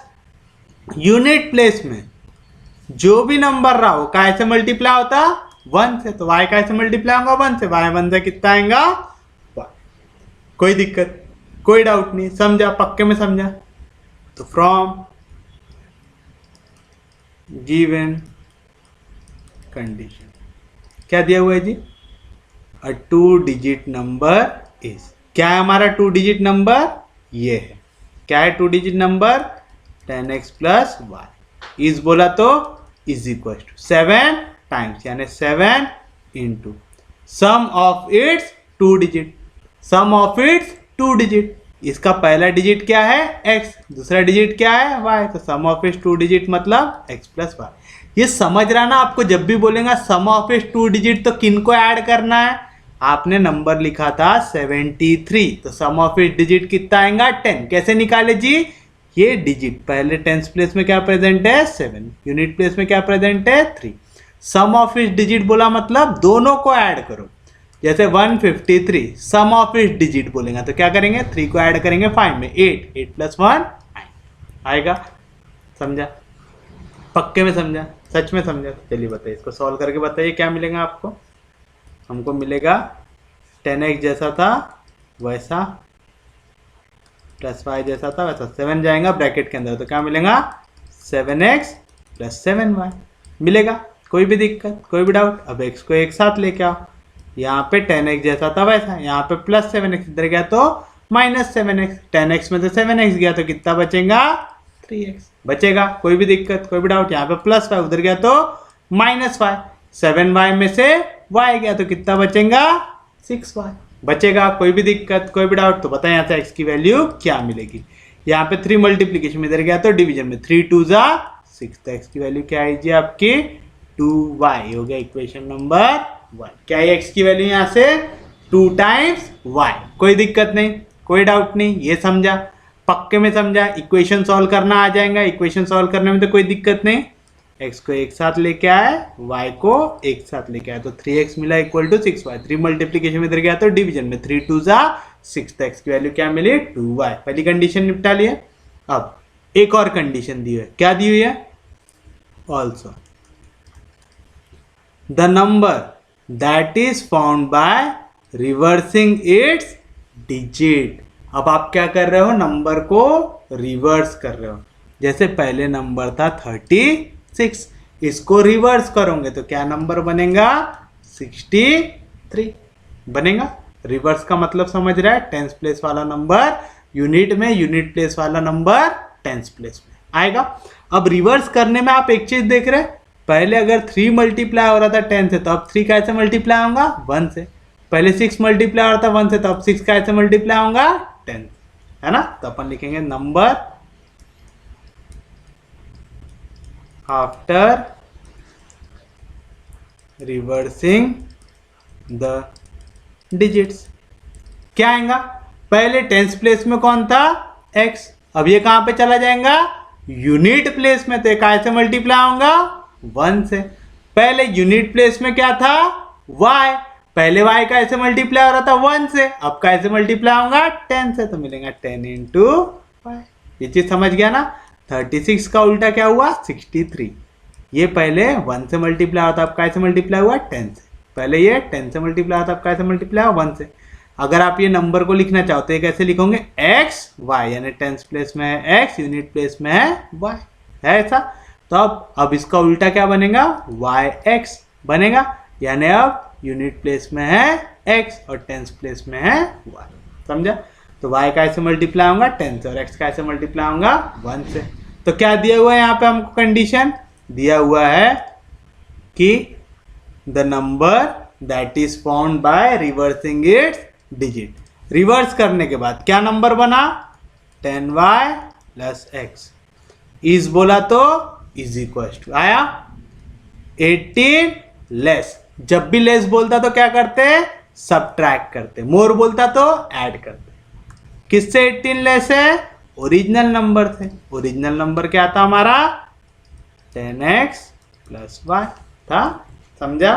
यूनिट प्लेस में जो भी नंबर रहा वो कैसे मल्टीप्लाई होता 1 से। तो y कैसे मल्टीप्लाई होगा 1 से, y 1 से कितना आएगा 1। कोई दिक्कत, कोई डाउट नहीं, समझा, पक्के में समझा। तो फ्रॉम गिवन कंडीशन क्या दिया हुआ है जी, अ 2 डिजिट नंबर इज, क्या है हमारा 2 डिजिट नंबर, ये है क्या है 2 digit number 10x + y। Is बोला तो इज इक्वल टू 7 टाइम्स, यानी 7 into sum of its 2 digit, sum of its 2 digit. इसका पहला डिजिट क्या है x, दूसरा डिजिट क्या है y, तो सम ऑफ इट्स 2 डिजिट मतलब x प्लस वाई। ये समझ रहा ना आपको, जब भी बोलेगा सम ऑफ इट्स 2 डिजिट तो किन को ऐड करना है, आपने नंबर लिखा था 73, तो सम ऑफ इट्स डिजिट कितना आएगा 10। कैसे निकाले जी, ये डिजिट पहले टेंस प्लेस में क्या प्रेजेंट है 7, यूनिट प्लेस में क्या प्रेजेंट है 3। सम ऑफ इट्स डिजिट बोला मतलब दोनों को ऐड करो, जैसे 153 सम ऑफ इट्स डिजिट बोलेंगे तो क्या करेंगे 3 को ऐड करेंगे 5 में, 8 प्लस 1 आएगा। समझा, पक्के में समझा, सच में समझा। चलिए बताइए, इसको सॉल्व करके बताइए क्या मिलेगा आपको। हमको मिलेगा 10x जैसा था वैसा प्लस y जैसा था वैसा, 7 जाएगा ब्रैकेट के अंदर तो क्या मिलेगा 7x प्लस 7y मिलेगा। कोई भी दिक्कत, कोई भी डाउट। अब x को एक साथ लेके आओ, यहाँ पे 10x जैसा था वैसा, यहाँ पे प्लस 7x, इधर गया तो माइनस 7x, 10x में तो 7x गया तो कितना बचेगा 3x बचेगा। कोई भी दिक्कत, कोई भी डाउट। यहाँ पे प्लस y, उधर गया तो माइनस y, 7y में से y गया तो कितना बचेगा 6y बचेगा। कोई भी दिक्कत, कोई भी डाउट, तो बताएं यहाँ से x की वैल्यू क्या मिलेगी। यहाँ पे 3 मल्टीप्लीकेशन में, इधर गया तो डिवीजन में, 3 2 जा 6, तो x की वैल्यू क्या आएगी आपकी 2y हो गया इक्वेशन नंबर 1। क्या है x की वैल्यू यहाँ से 2 टाइम्स y। कोई दिक्कत नहीं, कोई डाउट नहीं, ये समझा, पक्के में समझा। इक्वेशन सॉल्व करना आ जाएगा, इक्वेशन सॉल्व करने में तो कोई दिक्कत नहीं। x को एक साथ लेके आए, y को एक साथ लेके आए तो 3x मिला इक्वल टू 6y। 3 मल्टीप्लीकेशन में इधर गया तो डिवीजन में, 3 2 जा 6, तो x की वैल्यू क्या मिली 2y। पहली कंडीशन निपटा लिया। अब एक और कंडीशन दी हुई है, क्या दी हुई है, also the number that is found by reversing it's digit. अब आप क्या कर रहे हो, नंबर को रिवर्स कर रहे हो। जैसे पहले नंबर था 36, इसको रिवर्स करोगे तो क्या नंबर बनेगा 63 बनेगा। रिवर्स का मतलब समझ रहा है, टेंस प्लेस वाला नंबर यूनिट में, यूनिट प्लेस वाला नंबर टेंस प्लेस में आएगा। अब रिवर्स करने में आप एक चीज देख रहे हैं, पहले अगर 3 मल्टीप्लाई हो रहा था 10 से तो अब 3 कैसे मल्टीप्लाई होगा 1 से। पहले 6 मल्टीप्लाई हो रहा था 1 से तो अब 6 कैसे मल्टीप्लाई होगा 10, है ना। तो अपन लिखेंगे number after reversing the digits. क्या आएगा, पहले टेंस प्लेस में कौन था x, अब ये कहां पे चला जाएगा यूनिट प्लेस में, तो ये कैसे मल्टीप्लाई होगा 1 से। पहले यूनिट प्लेस में क्या था y, पहले y का ऐसे मल्टीप्लाई हो रहा था 1 से, अब का ऐसे मल्टीप्लाई होगा 10 से, तो मिलेगा 10 इंटू y। ये चीज समझ गया ना। 36 का उल्टा क्या हुआ 63, ये पहले 1 से मल्टीप्लाई होता, अब कैसे मल्टीप्लाई हुआ 10 से। पहले ये 10 से मल्टीप्लाई होता, अब कैसे मल्टीप्लाई हुआ 1 से। अगर आप ये नंबर को लिखना चाहो तो ये कैसे लिखोगे x y, यानी टेंस प्लेस में है x, यूनिट प्लेस में है y, है ऐसा। तो अब इसका उल्टा क्या बनेगा yx बनेगा, यानी अब यूनिट प्लेस में है x और टेंस प्लेस में है y। समझा। तो y का ऐसे मल्टीप्लाई होगा 10 से और x का ऐसे मल्टीप्लाई होगा 1 से। तो क्या दिया हुआ है यहाँ पे हमको, कंडीशन दिया हुआ है कि the number that is found by reversing it's digit. Reverse करने के बाद क्या नंबर बना 10y प्लस x, इज बोला तो इज इक्वल टू आया 18 लेस। जब भी लेस बोलता तो क्या करते, सबट्रैक्ट करते, मोर बोलता तो ऐड करते। किससे 18 लेस है, ओरिजिनल नंबर से। ओरिजिनल नंबर क्या था हमारा 10x प्लस y था। समझा।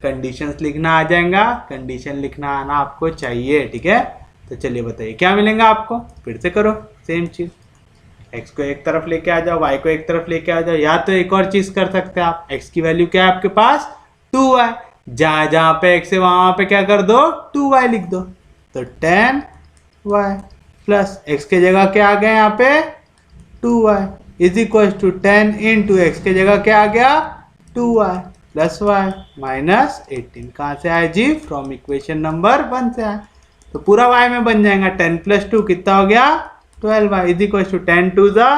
कंडीशंस लिखना आ जाएगा, कंडीशन लिखना आना आपको चाहिए, ठीक है। तो चलिए बताइए क्या मिलेगा आपको, फिर से करो सेम चीज। x को एक तरफ लेके आ जाओ, y को एक तरफ लेके आ जाओ, या तो एक और चीज कर सकते हैं आप। x की वैल्यू क्या है आपके पास 2y, जहां जहां पे x है वहां पे क्या कर दो 2y लिख दो, तो 10y प्लस x के जगह क्या आ गया यहाँ पे 2y is equal to 10 into x के जगह क्या आ गया 2y प्लस y माइनस 18। कहाँ से आए जी, फ्रॉम इक्वेशन नंबर 1 से आए। तो पूरा y में बन जाएगा 10 प्लस 2 कितना हो गया 12y इज इक्वल टू 10 2 जा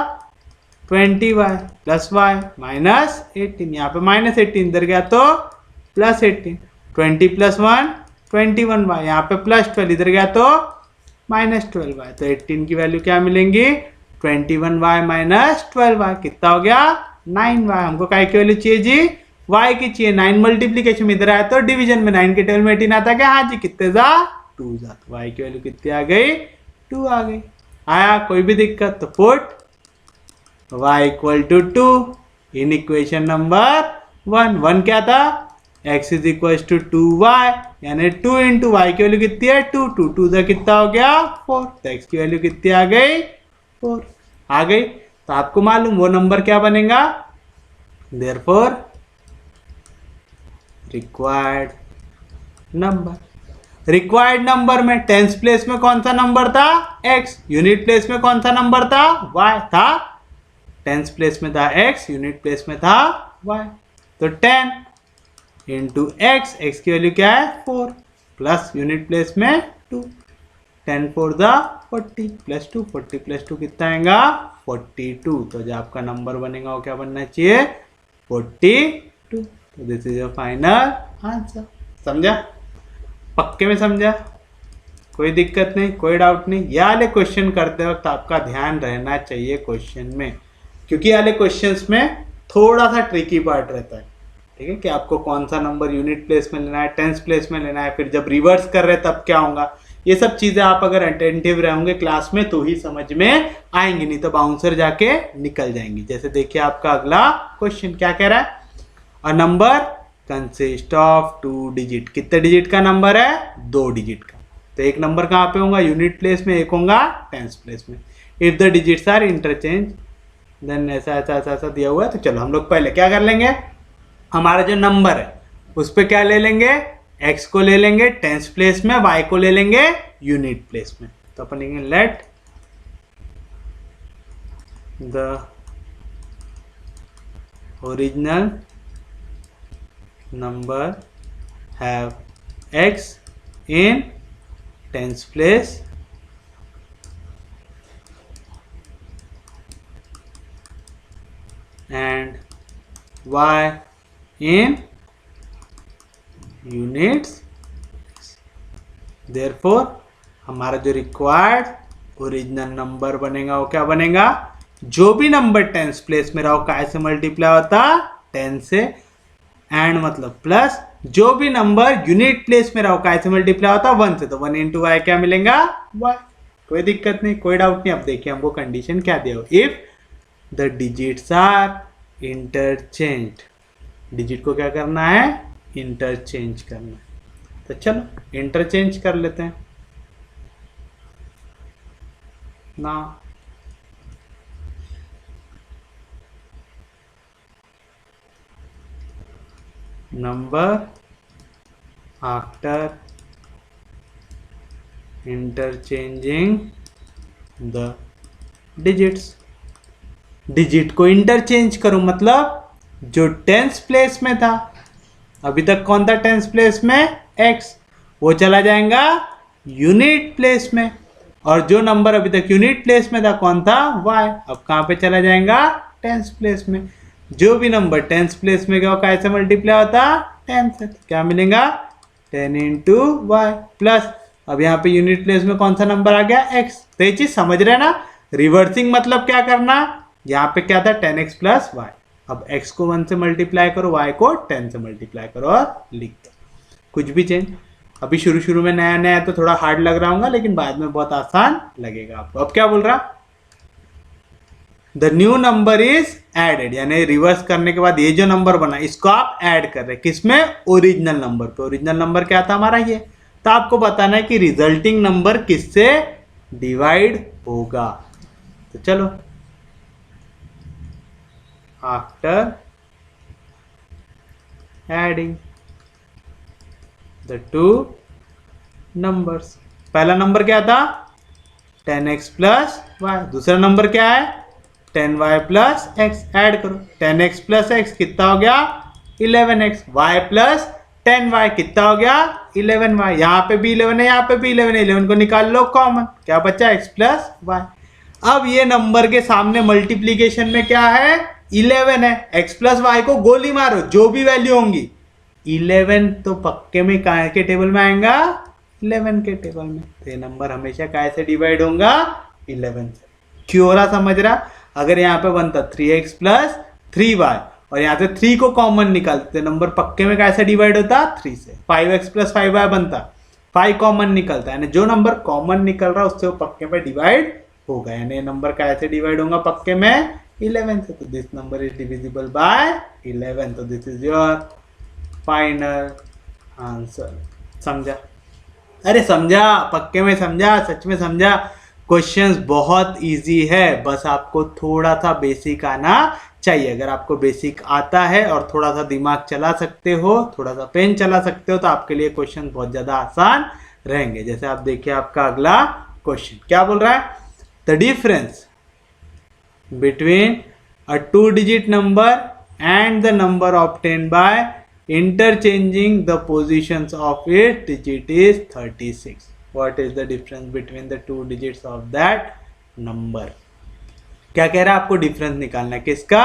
20y प्लस y माइनस 18, यहाँ पे माइनस 18 इधर गया तो प्लस 18, 20 प्लस 1 21y, यहाँ पे प्लस 12 इधर गया तो माइनस 12y, तो 18 की वैल्यू क्या मिलेंगी 21y माइनस 12y, कितना हो गया 9y। हमको काय की वैल्यू चाहिए जी, y की चाहिए। 9 मल्टीप्लीकेशन में इधर आया तो डिवीजन में 9 के टेबल में 18 आता क्या, हाँ जी, कितने जा 2 जा, तो y की वैल्यू कितनी आ गई 2 आ गई। आया कोई भी दिक्कत तो put y equal to 2 in equation number 1 क्या था, x is equal to 2y, यानी 2 इंटू वाई की वैल्यू कितनी है 2, 2 2 से कितना हो गया 4, तो x की वैल्यू कितनी आ गई 4 आ गई। तो आपको मालूम वो नंबर क्या बनेगा, देयरफॉर रिक्वायर्ड नंबर में टेंस प्लेस में कौन सा नंबर था x, यूनिट प्लेस में कौन सा नंबर था y था, टेंस प्लेस में था x, यूनिट प्लेस में था y, तो 10 इंटू x की वैल्यू क्या है 4 प्लस यूनिट प्लेस में 2, 10 4 द 40 प्लस 2, 40 प्लस 2 कितना आएगा 42, तो जो आपका नंबर बनेगा वो क्या बनना चाहिए 42। तो this is your final answer. समझा, पक्के में समझा, कोई दिक्कत नहीं, कोई डाउट नहीं। ये वाले क्वेश्चन करते वक्त आपका ध्यान रहना चाहिए क्वेश्चन में, क्योंकि वाले क्वेश्चंस में थोड़ा सा ट्रिकी पार्ट रहता है, ठीक है, कि आपको कौन सा नंबर यूनिट प्लेस में लेना है, टेंस प्लेस में लेना है, फिर जब रिवर्स कर रहे तब क्या होगा। ये सब चीज़ें आप अगर अटेंटिव रहेंगे क्लास में तो ही समझ में आएंगी, नहीं तो बाउंसर जाके निकल जाएंगी। जैसे देखिए आपका अगला क्वेश्चन क्या कह रहा है, a number consist of 2 digit, कितने डिजिट का नंबर है 2 डिजिट का, तो एक नंबर कहाँ पे होगा यूनिट प्लेस में, एक होगा टेंस प्लेस में। If the digits are interchange then ऐसा ऐसा ऐसा ऐसा दिया हुआ है। तो चलो हम लोग पहले क्या कर लेंगे, हमारा जो नंबर है उस पर क्या ले लेंगे, x को ले लेंगे टेंस प्लेस में, y को ले लेंगे यूनिट प्लेस में। तो अपन लिखेंगे let the original number have x in tens place and y in units, therefore हमारा जो रिक्वायर्ड ओरिजिनल नंबर बनेगा वो क्या बनेगा, जो भी नंबर टेंस प्लेस में रहो काय से मल्टीप्लाई होता 10 से, एंड मतलब प्लस जो भी नंबर यूनिट प्लेस में रहो काय से मल्टीप्लाई होता 1 से, तो 1 इंटू वाई क्या मिलेगा y। कोई दिक्कत नहीं, कोई डाउट नहीं। अब देखिए हमको कंडीशन क्या दिया, if the digits are interchange, digit को क्या करना है इंटरचेंज करना है, तो चलो इंटरचेंज कर लेते हैं ना। Number after interchanging the digits, digit को इंटरचेंज करूं मतलब जो टेंस प्लेस में था, अभी तक कौन था टेंस प्लेस में x, वो चला जाएगा यूनिट प्लेस में, और जो नंबर अभी तक यूनिट प्लेस में था कौन था y, अब कहां पे चला जाएगा टेंस प्लेस में। जो भी नंबर टेंस प्लेस में गया कैसे मल्टीप्लाई होता 10 से, तो क्या मिलेगा 10 इंटू वाई प्लस, अब यहाँ पे यूनिट प्लेस में कौन सा नंबर आ गया x। तो ये चीज समझ रहे हैं ना, रिवर्सिंग मतलब क्या करना, यहाँ पे क्या था 10x प्लस वाई, अब x को 1 से मल्टीप्लाई करो, y को 10 से मल्टीप्लाई करो और लिख दो, कुछ भी चेंज। अभी शुरू शुरू में नया नया तो थोड़ा हार्ड लग रहा होगा, लेकिन बाद में बहुत आसान लगेगा आपको। अब क्या बोल रहा, the new number is added, यानी रिवर्स करने के बाद ये जो नंबर बना इसको आप ऐड कर रहे हैं किसमें, ओरिजिनल नंबर पे। ओरिजिनल नंबर क्या था हमारा ये, तो आपको बताना है कि रिजल्टिंग नंबर किससे डिवाइड होगा। तो चलो after adding the two numbers, पहला नंबर क्या था 10x प्लस वाई, दूसरा नंबर क्या है 10y प्लस x, ऐड करो 10x प्लस x कितना हो गया 11x, y प्लस 10y कितना हो गया 11y, यहाँ पे भी 11 है यहाँ पे भी 11 है, 11 को निकाल लो कॉमन, क्या बचा x प्लस वाई। अब ये नंबर के सामने मल्टीप्लीकेशन में क्या है, 11 है। x प्लस वाई को गोली मारो, जो भी वैल्यू होंगी 11 तो पक्के में काय के टेबल में आएगा, 11 के टेबल में। तो ये नंबर हमेशा काय से डिवाइड होगा, 11 से। क्यों हो रहा समझ रहा? अगर यहाँ पे बनता 3x प्लस 3y और यहाँ से 3 को कॉमन निकालते, नंबर पक्के में कैसे डिवाइड होता, 3 से। 5x प्लस 5y बनता, 5 कॉमन निकलता है, यानी जो नंबर कॉमन निकल रहा है उससे वो पक्के में डिवाइड होगा, यानी नंबर कैसे डिवाइड होगा पक्के में, 11 से। तो this number is divisible by 11। तो this is your final answer. समझा? अरे समझा, पक्के में समझा, सच में समझा। क्वेश्चंस बहुत इजी है, बस आपको थोड़ा सा बेसिक आना चाहिए। अगर आपको बेसिक आता है और थोड़ा सा दिमाग चला सकते हो, थोड़ा सा पेन चला सकते हो, तो आपके लिए क्वेश्चन बहुत ज़्यादा आसान रहेंगे। जैसे आप देखिए आपका अगला क्वेश्चन क्या बोल रहा है, the difference between a 2 digit number and the number obtained by interchanging the positions of its digit is 36. What is the difference between the 2 digits of that number? क्या कह रहा है, आपको डिफरेंस निकालना है किसका,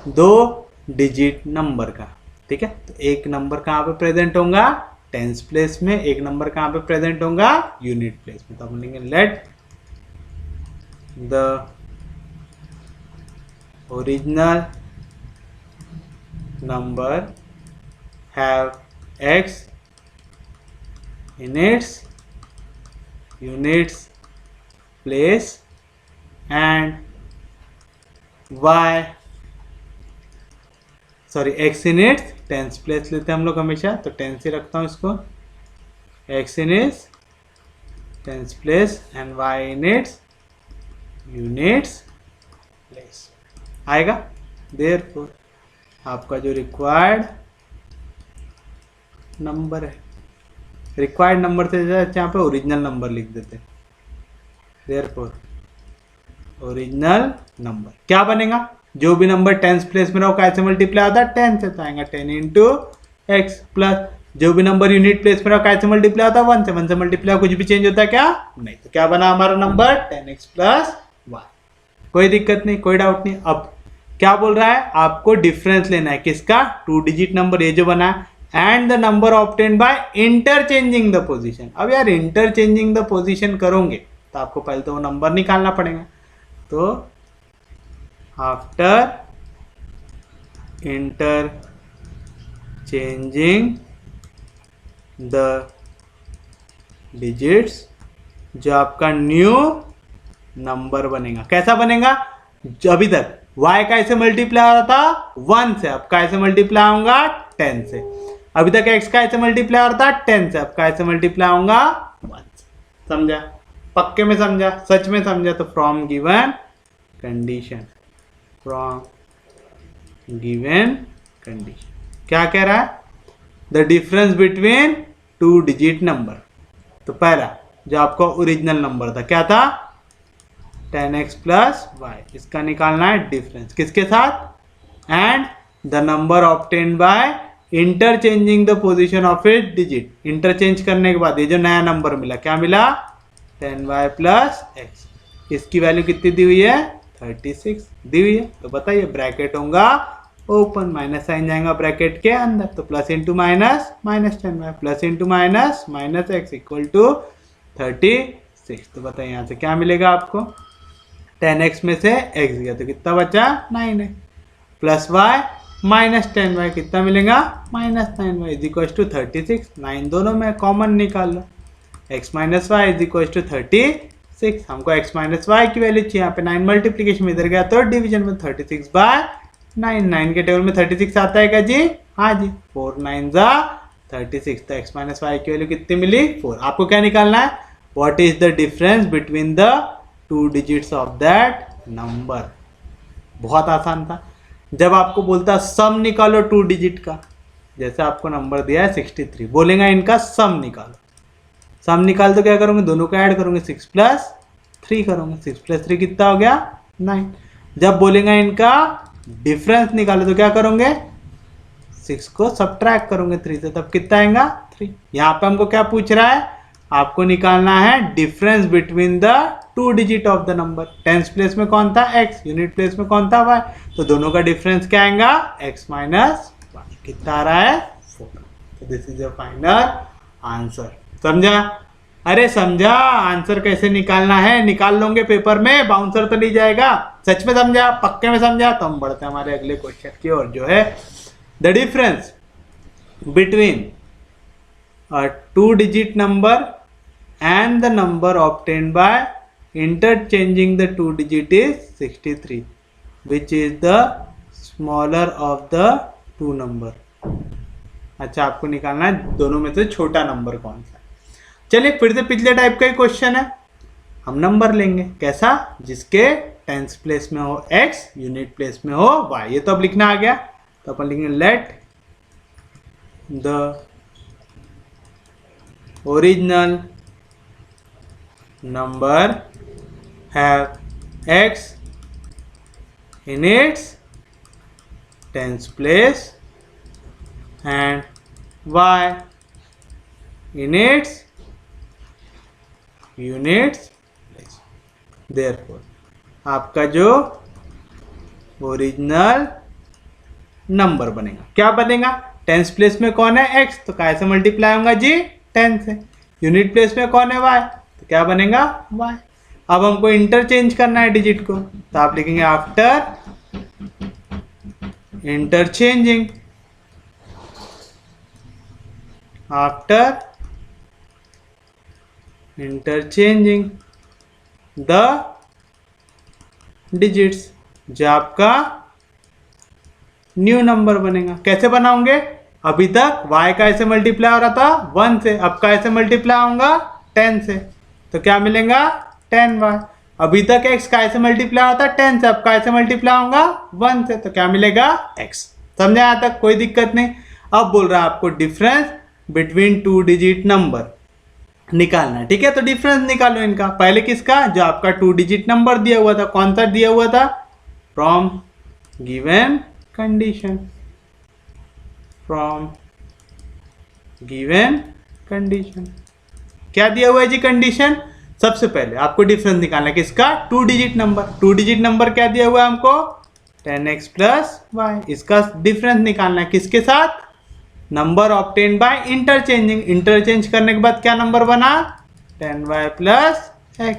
2 डिजिट नंबर का। ठीक है, तो एक नंबर कहाँ पे प्रेजेंट होगा, टेंस प्लेस में, एक नंबर कहाँ पे प्रेजेंट होगा, यूनिट प्लेस में। तो हम लिखेंगे let the original number have x in its units place and x in its tens place लेते हैं हम लोग हमेशा, तो टेंस ही रखता हूँ इसको, x in its tense place and y in its units place आएगा। देयरफॉर आपका जो रिक्वायर्ड नंबर है, रिक्वायर्ड नंबर से यहाँ पे ओरिजिनल नंबर लिख देते हैं। देयरफॉर ओरिजिनल नंबर क्या बनेगा, जो भी नंबर टेंस प्लेस में रहो कैसे मल्टीप्लाई होता है, 10 से, तो आएगा 10 इंटू एक्स, प्लस जो भी नंबर यूनिट प्लेस में रहो कैसे मल्टीप्लाई होता है, 1 से। 1 से मल्टीप्लाई कुछ भी चेंज होता है क्या, नहीं। तो क्या बना हमारा नंबर, 10x प्लस 1। कोई दिक्कत नहीं, कोई डाउट नहीं। अब क्या बोल रहा है, आपको डिफरेंस लेना है किसका, 2 डिजिट नंबर ये जो बना है, and the number obtained by interchanging the position. अब यार इंटरचेंजिंग द पोजीशन करोगे तो आपको पहले तो वो नंबर निकालना पड़ेगा। तो आफ्टर इंटरचेंजिंग द डिजिट्स, जो आपका न्यू नंबर बनेगा, कैसा बनेगा, अभी तक y कैसे मल्टीप्लाई हो रहा था, 1 से, अब कैसे मल्टीप्लाई होगा, 10 से। अभी तक x कैसे मल्टीप्लाई हो रहा था, 10 से, अब कैसे मल्टीप्लाई होगा, 1 से। समझा, पक्के में समझा, सच में समझा। तो from given condition, from given condition क्या कह रहा है, the difference between 2 digit number. तो पहला जो आपका ओरिजिनल नंबर था क्या था, 10x प्लस y, इसका निकालना है डिफरेंस किसके साथ, and the number obtained by interchanging the position of it digit. Interchange करने के बाद ये जो नया नंबर मिला क्या मिला, 10y प्लस x, इसकी वैल्यू कितनी दी हुई है, 36 दी हुई है। तो बताइए ब्रैकेट होगा ओपन, माइनस साइन जाएगा ब्रैकेट के अंदर, तो plus into minus, minus 10y plus into minus, minus x equal to 36। तो बताइए यहाँ से क्या मिलेगा आपको, 10x में से x गया तो कितना बचा, 9x, plus y minus 10y कितना मिलेगा, minus 9y is equal to 36। 9 दोनों में कॉमन निकाल लो, x minus Y is equal to 36। हमको x माइनस वाई की वैल्यू चाहिए, यहाँ पे 9 मल्टीप्लीकेशन में इधर गया तो डिवीजन में 36 बाय 9। 9 के टेबल में 36 आता है क्या जी, हाँ जी, 4 9 जा 36। तो x माइनस वाई की वैल्यू कितनी मिली, 4। आपको क्या निकालना है, what is the difference between the 2 digits of that number. बहुत आसान था। जब आपको बोलता सम निकालो 2 डिजिट का, जैसे आपको नंबर दिया है 63, बोलेगा इनका सम निकालो। सम निकाल तो क्या करोगे, दोनों को ऐड करोगे, 6 प्लस 3 करोगे, 6 प्लस 3 कितना हो गया, 9। जब बोलेगा इनका डिफरेंस निकालो तो क्या करोगे, 6 को सब्ट्रैक्ट करोगे 3 से, तब कितना आएगा, 3। यहाँ पे हमको क्या पूछ रहा है, आपको निकालना है difference between the 2 digit of the number. Tense place में कौन था x, यूनिट प्लेस में कौन था y, तो दोनों का डिफरेंस क्या आएगा x माइनस y। कितना आ रहा है 4। तो this is the final answer. समझा? अरे समझा आंसर कैसे निकालना है? निकाल लोगे पेपर में, बाउंसर तो नहीं जाएगा। सच में समझा, पक्के में समझा? तो हम बढ़ते हैं हमारे अगले क्वेश्चन की ओर, जो है the difference between a 2-digit number and the number obtained by interchanging the 2 digit is 63, which is the smaller of the 2 number। अच्छा, आपको निकालना है दोनों में से छोटा नंबर कौन सा है। चलिए फिर से पिछले टाइप का ही क्वेश्चन है, हम नंबर लेंगे कैसा, जिसके टेंस प्लेस में हो x, यूनिट प्लेस में हो y। ये तो अब लिखना आ गया, तो अपन लिखेंगे let the original number have x in its tens place and y in its units place। therefore आपका जो ओरिजिनल नंबर बनेगा क्या बनेगा? टेंस प्लेस में कौन है x, तो कैसे मल्टीप्लाई होगा जी 10 से। यूनिट प्लेस में कौन है y, तो क्या बनेगा y। अब हमको इंटरचेंज करना है डिजिट को, तो आप लिखेंगे after interchanging, after interchanging the digits, जो आपका न्यू नंबर बनेगा। कैसे बनाओगे? अभी तक y का ऐसे मल्टीप्लाई हो रहा था 1 से, अब का ऐसे मल्टीप्लाई होगा 10 से, तो क्या मिलेगा 10y। अभी तक x का ऐसे मल्टीप्लाई होता 10 से, अब का ऐसे मल्टीप्लाई होगा 1 से, तो क्या मिलेगा x। समझा यहाँ तक? कोई दिक्कत नहीं। अब बोल रहा है आपको डिफरेंस बिटवीन 2 डिजिट नंबर निकालना है, ठीक है? तो डिफरेंस निकालो इनका। पहले किसका? जो आपका 2 डिजिट नंबर दिया हुआ था, कौन सा दिया हुआ था? From given condition, from given condition. क्या दिया हुआ है जी कंडीशन? सबसे पहले आपको डिफरेंस निकालना है किसका? 2 डिजिट नंबर। 2 डिजिट नंबर क्या दिया हुआ है हमको? 10x plus y। इसका डिफरेंस निकालना है किसके साथ? Number obtain by interchanging. Interchange करने के बाद क्या नंबर बना? 10y प्लस x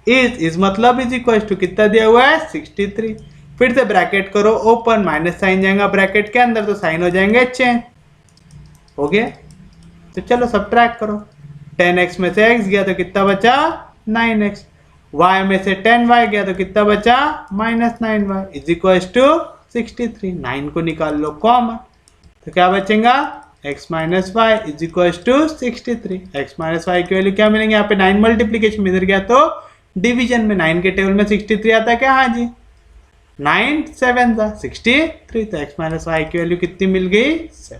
इज मतलब इज इक्वल टू कितना दिया हुआ है? 63। फिर से ब्रैकेट करो ओपन, माइनस साइन जाएगा ब्रैकेट के अंदर, तो साइन हो जाएंगे चेंज। हो गया? तो चलो सब्ट्रैक्ट करो। 10x में से x गया तो कितना बचा? 9x। y में से 10y गया तो कितना बचा? -9y is equal to 63। 9 को निकाल लो कॉमन, तो क्या बचेगा? x minus Y is equal to 63। x minus Y की वैल्यू क्या मिलेंगे? यहाँ पे 9 मल्टीप्लीकेशन में इधर गया तो डिवीजन में 9 के टेबल में 63 आता है क्या? हाँ जी, 9 7 था 63, तो x माइनस वाई की वैल्यू कितनी मिल गई? 7।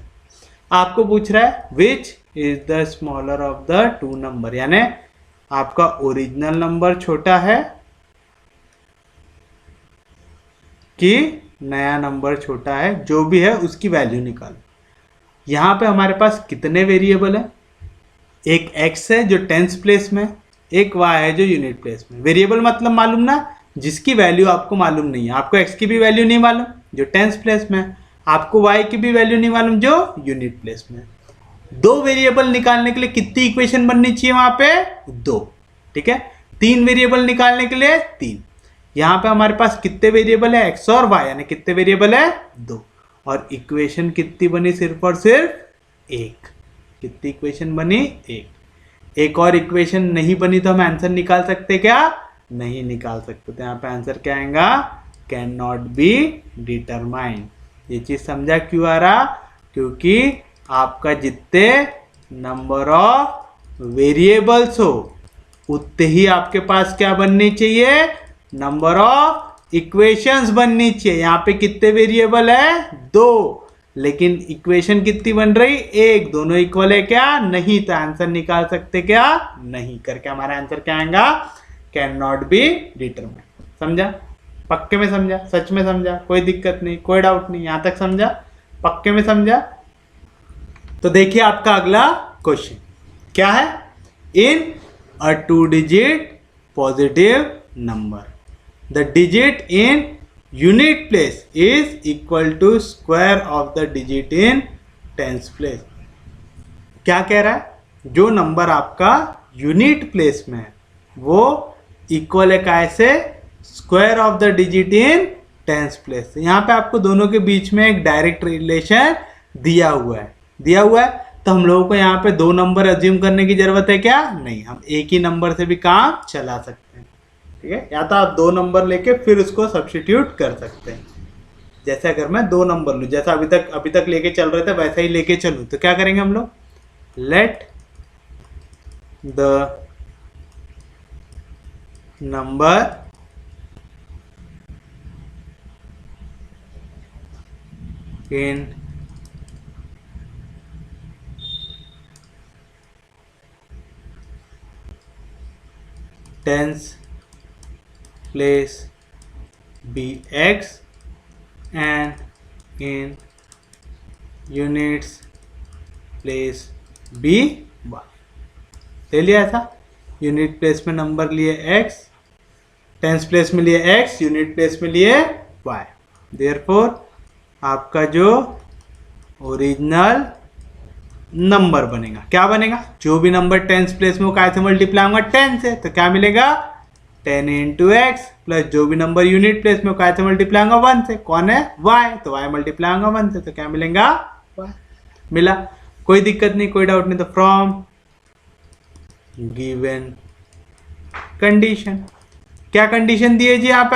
आपको पूछ रहा है which is the smaller of the 2 number, यानी आपका ओरिजिनल नंबर छोटा है कि नया नंबर छोटा है, जो भी है उसकी वैल्यू निकालो। यहाँ पे हमारे पास कितने वेरिएबल है? एक x है जो टेंस प्लेस में, एक y है जो यूनिट प्लेस में। वेरिएबल मतलब मालूम ना, जिसकी वैल्यू आपको मालूम नहीं है। आपको x की भी वैल्यू नहीं मालूम जो टेंस प्लेस में, आपको y की भी वैल्यू नहीं मालूम जो यूनिट प्लेस में। 2 वेरिएबल निकालने के लिए कितनी इक्वेशन बननी चाहिए? वहां पे 2, ठीक है। 3 वेरिएबल निकालने के लिए 3। यहाँ पे हमारे पास कितने वेरिएबल है? x और y, यानी कितने वेरिएबल है? 2। और इक्वेशन कितनी बनी? सिर्फ और सिर्फ 1। कितनी इक्वेशन बनी? 1। एक और इक्वेशन नहीं बनी तो हम आंसर निकाल सकते क्या? नहीं निकाल सकते। तो यहाँ पे आंसर क्या आएगा? Can not be determined. ये चीज समझा क्यों आ रहा? क्योंकि आपका जितने नंबर ऑफ वेरिएबल्स हो उतने ही आपके पास क्या बननी चाहिए? नंबर ऑफ इक्वेशंस बननी चाहिए। यहाँ पे कितने वेरिएबल है? 2, लेकिन इक्वेशन कितनी बन रही? 1। दोनों इक्वल है क्या? नहीं। तो आंसर निकाल सकते क्या? नहीं। करके हमारा आंसर क्या आएगा? Can not be determined. समझा? पक्के में समझा? सच में समझा? कोई दिक्कत नहीं, कोई डाउट नहीं? यहां तक समझा? पक्के में समझा? तो देखिए आपका अगला क्वेश्चन क्या है। in a 2-digit positive number. The digit in unit place is equal to square of the digit in tens place. क्या कह रहा है? जो नंबर आपका यूनिट प्लेस में है वो इक्वल है कैसे? Square of the digit in tens place. यहाँ पे आपको दोनों के बीच में एक डायरेक्ट रिलेशन दिया हुआ है. तो हम लोगों को यहाँ पे दो नंबर अज्यूम करने की जरूरत है क्या? नहीं, हम एक ही नंबर से भी काम चला सकते हैं. ठीक है, या तो आप दो नंबर लेके फिर उसको सब्स्टिट्यूट कर सकते हैं. जैसे अगर मैं दो नंबर लूँ, जैसा अभी तक लेके चल रहे थे वैसा ही लेके चलूँ, तो क्या करेंगे हम लोग? Let the number in tens place be x and in units place be y. ले लिया ऐसा? यूनिट प्लेस में नंबर लिए x, टेंस प्लेस में लिए x, यूनिट प्लेस में लिए y. देयरफॉर आपका जो ओरिजिनल नंबर बनेगा क्या बनेगा? जो भी नंबर टेंस प्लेस में वो कैसे मल्टीप्लाई होगा? 10 से. तो क्या मिलेगा? 10 इंटू एक्स प्लस जो भी नंबर यूनिट प्लेस में वो कैसे मल्टीप्लाई होगा? 1 से. कौन है? y. तो y मल्टीप्लाई होगा 1 से. तो क्या मिलेगा? y. मिला. कोई दिक्कत नहीं, कोई डाउट नहीं. तो फ्रॉम गिवन कंडीशन. क्या कंडीशन दी है जी यहाँ पे?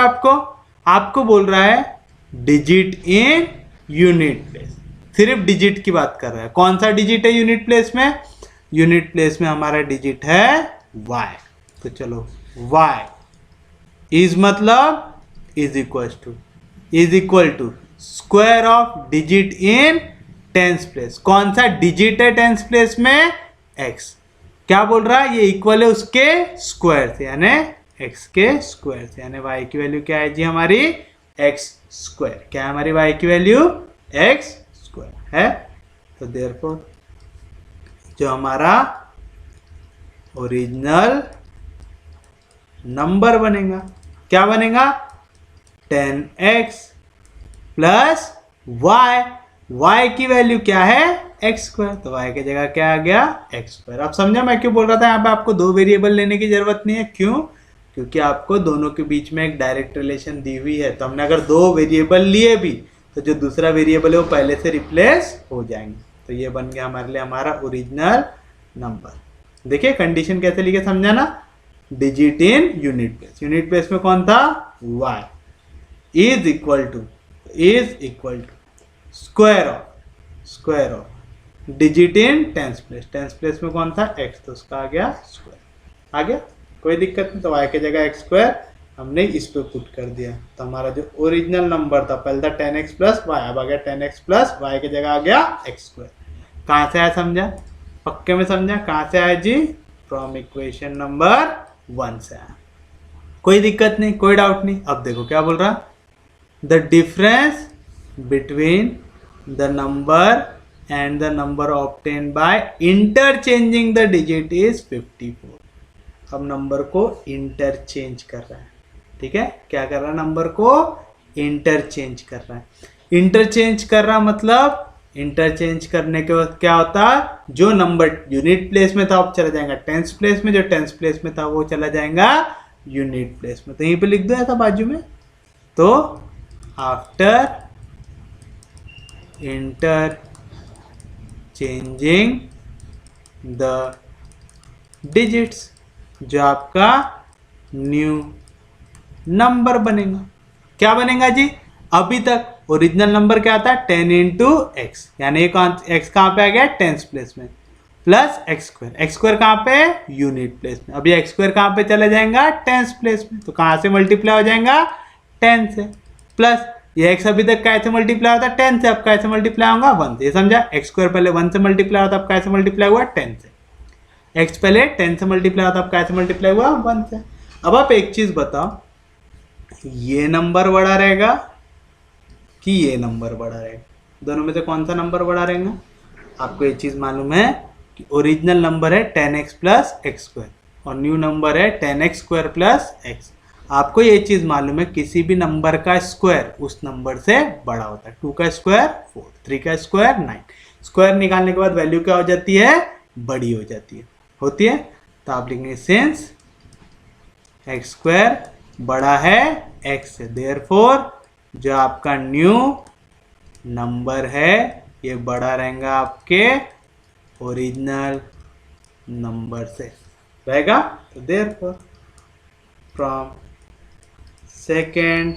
आपको बोल रहा है डिजिट इन यूनिट प्लेस. सिर्फ डिजिट की बात कर रहा है. कौन सा डिजिट है यूनिट प्लेस में? यूनिट प्लेस में हमारा डिजिट है y. तो चलो y इज मतलब is equal to square of digit in tens place. कौन सा डिजिट है टेंस प्लेस में? x. क्या बोल रहा है? ये इक्वल है उसके स्क्वायर से, यानी x के स्क्वायर से. यानी y की वैल्यू क्या है जी हमारी? x square. क्या है हमारी y की वैल्यू? x स्क्वायर है. तो देयरफॉर जो हमारा ओरिजिनल नंबर बनेगा क्या बनेगा? 10x प्लस y की वैल्यू क्या है? x square. तो y की जगह क्या आ गया? x square. आप समझा मैं क्यों बोल रहा था यहाँ पे आपको दो वेरिएबल लेने की जरूरत नहीं है? क्यों? क्योंकि आपको दोनों के बीच में एक डायरेक्ट रिलेशन दी हुई है. तो हमने अगर दो वेरिएबल लिए भी तो जो दूसरा वेरिएबल है वो पहले से रिप्लेस हो जाएंगे. तो ये बन गया हमारे लिए हमारा ओरिजिनल नंबर. देखिए कंडीशन कैसे लिखे, समझा ना? Digit in unit place. Unit place में कौन था? y is equal to square of digit in tens place में कौन था? x. तो उसका आ गया स्क्वायर. आ गया, कोई दिक्कत नहीं. तो y की जगह x स्क्वायर हमने इस पे पुट कर दिया. तो हमारा जो ओरिजिनल नंबर था पहले था 10x प्लस y, अब आ गया 10x प्लस y की जगह आ गया x स्क्वायर. कहाँ से आया समझा? पक्के में समझा? कहाँ से आया जी? फ्रॉम इक्वेशन नंबर 1 से आया. कोई दिक्कत नहीं, कोई डाउट नहीं. अब देखो क्या बोल रहा? The difference between the number and the number obtain by interchanging the digit is 54. अब नंबर को इंटरचेंज कर रहा है. ठीक है, क्या कर रहा है? नंबर को इंटरचेंज कर रहा है. इंटरचेंज कर रहा मतलब इंटरचेंज करने के बाद क्या होता? जो नंबर यूनिट प्लेस में था वो चला जाएगा टेंस प्लेस में, जो टेंस प्लेस में था वो चला जाएगा यूनिट प्लेस में. तो यहीं पे लिख दो ऐसा बाजू में. तो आफ्टर इंटरचेंजिंग द डिजिट्स जो आपका न्यू नंबर बनेगा. क्या बनेगा जी? अभी तक ओरिजिनल नंबर क्या था? 10 इंटू एक्स, यानी एक्स कहाँ पे आ गया? टेंस प्लेस में, plus x square. X square कहाँ पे? यूनिट प्लेस में. अभी एक्स स्क्वायर कहाँ पे चला जाएगा? टेंस प्लेस में. तो कहाँ से मल्टीप्लाई हो जाएगा? 10 से. प्लस ये एक्स अभी तक कैसे मल्टीप्लाई होता? 10 से. अब कैसे मल्टीप्लाई होगा? 1 से. ये समझा? एक्स स्क्वायर पहले 1 से मल्टीप्लाई होता, अब कैसे मल्टीप्लाई हुआ? 10 से. एक्स पहले 10 से मल्टीप्लाई होता, अब कैसे मल्टीप्लाई हुआ? 1 से. अब आप एक चीज बताओ, ये नंबर बड़ा रहेगा कि ये नंबर बड़ा रहेगा? दोनों में से कौन सा नंबर बड़ा रहेगा? आपको एक चीज मालूम है, कि ओरिजिनल नंबर है 10x प्लस एक्स स्क्वायर और न्यू नंबर है 10x स्क्वायर प्लस एक्स। आपको ये चीज़ मालूम है किसी भी नंबर का स्क्वायर उस नंबर से बड़ा होता है। 2 का स्क्वायर 4, 3 का स्क्वायर 9। स्क्वायर निकालने के बाद वैल्यू क्या हो जाती है? बड़ी हो जाती है, होती है। तो आप लिखेंगे सिंस एक्स स्क्वायर बड़ा है एक्स से, देयरफॉर जो आपका न्यू नंबर है ये बड़ा रहेगा आपके ओरिजिनल नंबर से रहेगा। तो therefore from second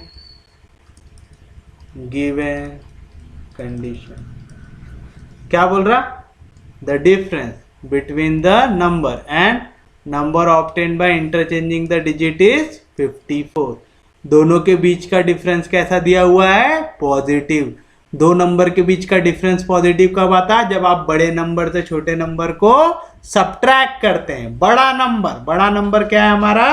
given condition क्या बोल रहा? The difference between the number and number obtained by interchanging the digit is 54। दोनों के बीच का डिफरेंस कैसा दिया हुआ है? पॉजिटिव। दो नंबर के बीच का डिफरेंस पॉजिटिव कब आता है? जब आप बड़े नंबर से छोटे नंबर को सब्ट्रैक्ट करते हैं। बड़ा नंबर क्या है हमारा?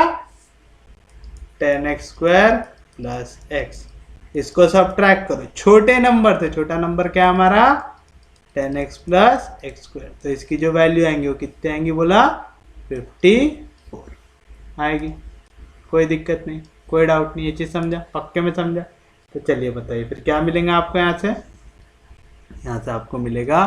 10x square plus x. इसको सब्ट्रैक्ट करो छोटे नंबर से, छोटा नंबर क्या है हमारा? 10x plus x square. तो इसकी जो वैल्यू आएंगी वो कितने आएंगी बोला? 54 आएगी। कोई दिक्कत नहीं, कोई डाउट नहीं, ये चीज़ समझा? पक्के में समझा? तो चलिए बताइए फिर क्या मिलेगा आपको यहाँ से? यहाँ से आपको मिलेगा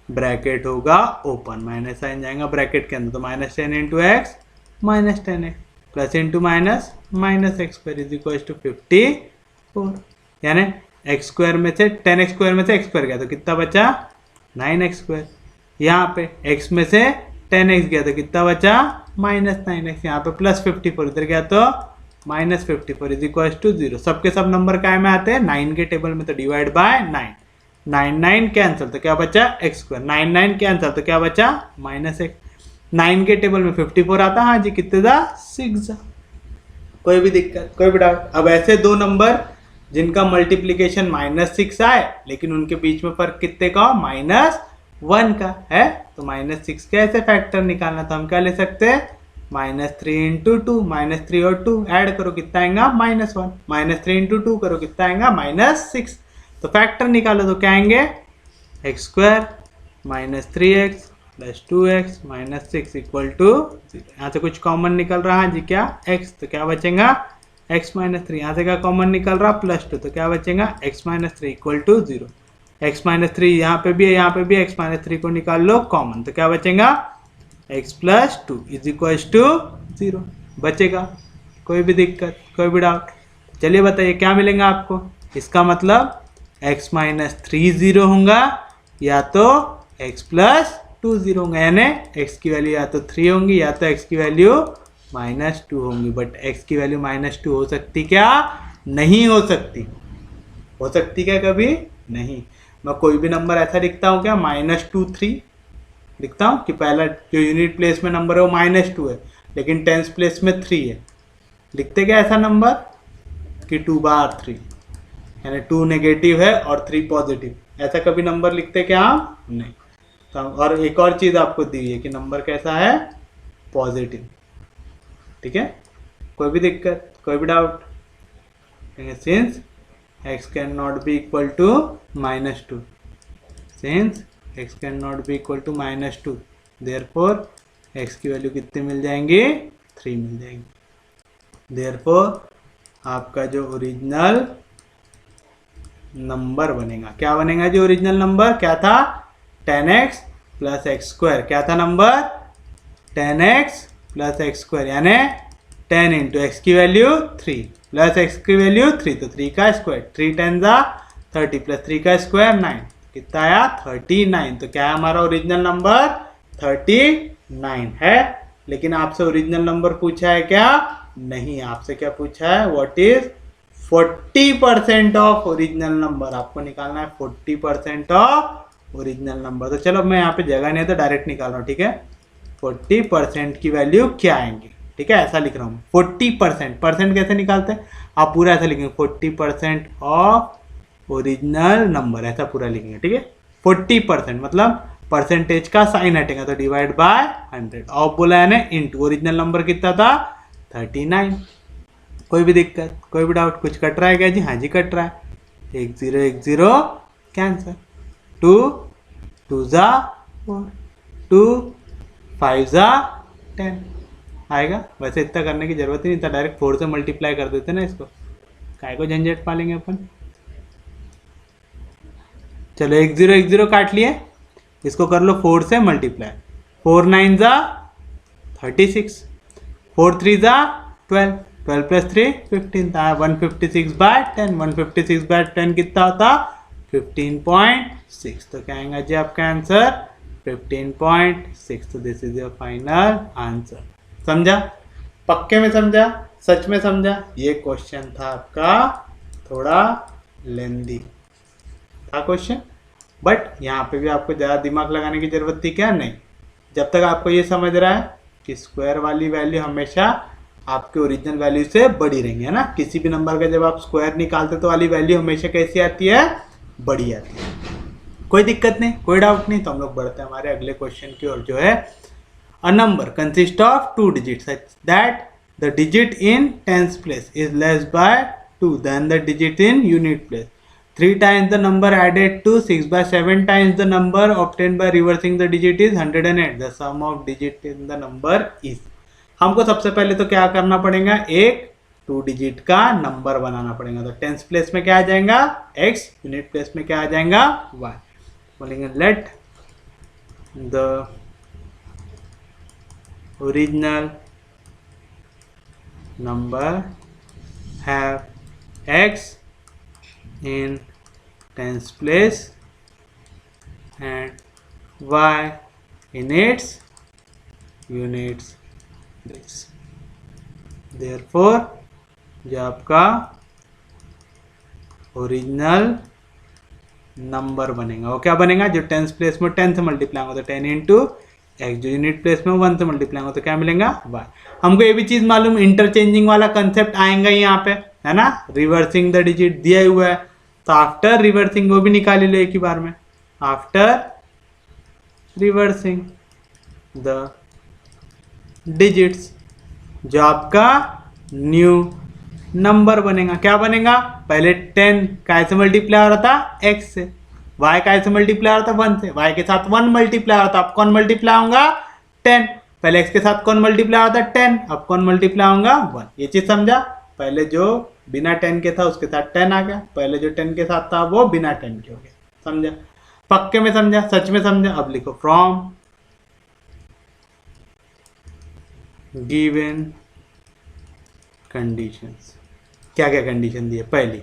ब्रैकेट होगा ओपन, माइनस साइन जाएगा ब्रैकेट के अंदर, तो minus 10 into X minus 10x plus into minus minus X square is equal to 54। यानी एक्स स्क्वायर में से 10x स्क्वायर में से एक्स स्क्वायर गया तो कितना बचा? 9x square. यहाँ पे x में से 10x गया तो कितना बचा? Minus 9x। यहाँ पे प्लस 54 इधर गया तो माइनस 54 इज इक्वल टू 0। सबके सब नंबर काय में आते हैं? 9 के टेबल में, तो डिवाइड बाय 9। 9 कैंसिल तो क्या बचा? X square. 9 कैंसिल तो क्या बचा? Minus x. 9 के टेबल में 54 आता, हाँ जी कितने था? 6। कोई भी दिक्कत, कोई भी डाउट? अब ऐसे दो नंबर जिनका मल्टीप्लीकेशन -6 आए लेकिन उनके बीच में फर्क कितने का हो? -1 का है। तो -6 का ऐसे फैक्टर निकालना, तो हम क्या ले सकते हैं? -3 इंटू 2, -3 और 2 ऐड करो कितना आएगा? -1। -3 इंटू 2 करो कितना आएगा? -6। तो फैक्टर निकालो तो क्या आएंगे? X square -3x plus 2x minus 6 equal to 0। यहाँ से कुछ कॉमन निकल रहा है जी, क्या? x, तो क्या बचेगा? x minus 3। यहाँ से क्या कॉमन निकल रहा? +2, तो क्या बचेगा? x minus 3 equal to 0। x minus 3 यहाँ पे भी है, यहाँ पे भी x माइनस 3 को निकाल लो कॉमन, तो क्या बचेगा? x plus 2 is equal to 0 बचेगा। कोई भी दिक्कत, कोई भी डाउट? चलिए बताइए क्या मिलेगा आपको? इसका मतलब x माइनस 3 0 होगा या तो x प्लस 2 0 होगा, यानी x की वैल्यू या तो 3 होंगी या तो x की वैल्यू -2 होंगी। बट x की वैल्यू -2 हो सकती क्या? नहीं हो सकती। हो सकती क्या कभी? नहीं। मैं कोई भी नंबर ऐसा लिखता हूँ क्या? -2 3 लिखता हूँ कि पहला जो यूनिट प्लेस में नंबर है वो -2 है लेकिन टेंस प्लेस में 3 है। लिखते क्या ऐसा नंबर कि 2 बार 3, यानी 2 नेगेटिव है और 3 पॉजिटिव, ऐसा कभी नंबर लिखते क्या आप? नहीं। तो और एक और चीज़ आपको दी है कि नंबर कैसा है? पॉजिटिव। ठीक है? कोई भी दिक्कत, कोई भी doubt? Since x can not be equal to -2, since x can not be equal to -2, therefore x की वैल्यू कितनी मिल जाएंगी? 3 मिल जाएंगी। देयरफॉर आपका जो ओरिजिनल नंबर बनेगा, क्या बनेगा जी ओरिजिनल नंबर? क्या था? 10x plus x square. क्या था number? 10x plus x square, यानी 10 इंटू एक्स की वैल्यू 3 प्लस एक्स की वैल्यू 3, तो 3 का स्क्वायर, 3 10 30 प्लस 3 का स्क्वायर 9, कितना आया? 39। तो क्या है हमारा ओरिजिनल नंबर? 39 है। लेकिन आपसे ओरिजिनल नंबर पूछा है क्या? नहीं। आपसे क्या पूछा है? What is 40% of original number. आपको निकालना है 40% ऑफ ओरिजिनल नंबर। तो चलो मैं यहाँ पे जगह नहीं है तो डायरेक्ट निकाल रहा हूँ। ठीक है? 40% की वैल्यू क्या आएंगी? ठीक है, ऐसा लिख रहा हूँ 40%। परसेंट कैसे निकालते हैं? आप पूरा ऐसा लिखेंगे 40% ऑफ ओरिजिनल नंबर, ऐसा पूरा लिखेंगे। ठीक है? 40% मतलब परसेंटेज का साइन हटेगा तो डिवाइड बाय 100। ऑफ बोला है ना, इंटू ओरिजिनल नंबर कितना था? 39। कोई भी दिक्कत, कोई भी डाउट? कुछ कट रहा है क्या जी? हाँ जी कट रहा है। 1 0 1 0 कैंसर, 2 2 4, 2 5 जा 10 आएगा। वैसे इतना करने की जरूरत ही नहीं था, डायरेक्ट 4 से मल्टीप्लाई कर देते ना इसको, काय को झंझट पालेंगे अपन। चलो 1 0 1 0 काट लिए, इसको कर लो 4 से मल्टीप्लाई। 4 9 जा 36, 4 3 जा 12, 12 प्लस 3 15 था। 156/10, 156/10 कितना होता 15.6। तो क्या आएगा जी आपका आंसर 15.6। तो this is your final answer. समझा? पक्के में समझा? सच में समझा? ये क्वेश्चन था आपका थोड़ा लेंदी था क्वेश्चन, बट यहाँ पे भी आपको ज़्यादा दिमाग लगाने की जरूरत थी क्या? नहीं। जब तक आपको ये समझ रहा है कि स्क्वायर वाली वैल्यू हमेशा आपके ओरिजिनल वैल्यू से बड़ी रहेंगी, है ना। किसी भी नंबर का जब आप स्क्वायर निकालते तो वाली वैल्यू हमेशा कैसी आती है? बड़ी आती है। कोई दिक्कत नहीं, कोई डाउट नहीं। तो हम लोग बढ़ते हैं हमारे अगले क्वेश्चन की ओर, जो है a number consist of 2 digit such that the digit in tens place is less by 2 then the digit in unit place. 3 times the number added to 6/7 times the number obtained by reversing the digit is 108. The sum of digit in the number is। हमको सबसे पहले तो क्या करना पड़ेगा? एक 2 डिजिट का नंबर बनाना पड़ेगा। तो टेंस प्लेस में क्या आ जाएगा? x, यूनिट प्लेस में क्या आ जाएगा? y। बोलेंगे late the original number have x in tens place and y in its units place। therefore जो आपका ओरिजिनल नंबर बनेगा वो क्या बनेगा? जो टेंस प्लेस में 10 से मल्टीप्लाई होगा तो 10 इंटू x, जो यूनिट प्लेस में 1 से मल्टीप्लाई होगा तो क्या मिलेगा? y। हमको ये भी चीज़ मालूम, इंटरचेंजिंग वाला कंसेप्ट आएगा यहाँ पे, है ना। रिवर्सिंग द डिजिट दिया हुआ है, तो आफ्टर रिवर्सिंग वो भी निकाल लो एक ही बार में। आफ्टर रिवर्सिंग द डिजिट्स जो आपका न्यू नंबर बनेगा, क्या बनेगा? पहले 10 काय से मल्टीप्लाई हो रहा था? x से। y काय से मल्टीप्लाई हो रहा था? 1 से। y के साथ 1 मल्टीप्लाई हो रहा था, अब कौन मल्टीप्लाई होगा? 10। पहले x के साथ कौन मल्टीप्लाई होता है? 10, अब कौन मल्टीप्लाई होगा? 1। ये चीज समझा? पहले जो बिना 10 के था उसके साथ 10 आ गया, पहले जो 10 के साथ था वो बिना 10 के हो गया। समझा? पक्के में समझा? सच में समझा? अब लिखो फ्रॉम गिवन कंडीशंस। क्या क्या कंडीशन दी है? पहली,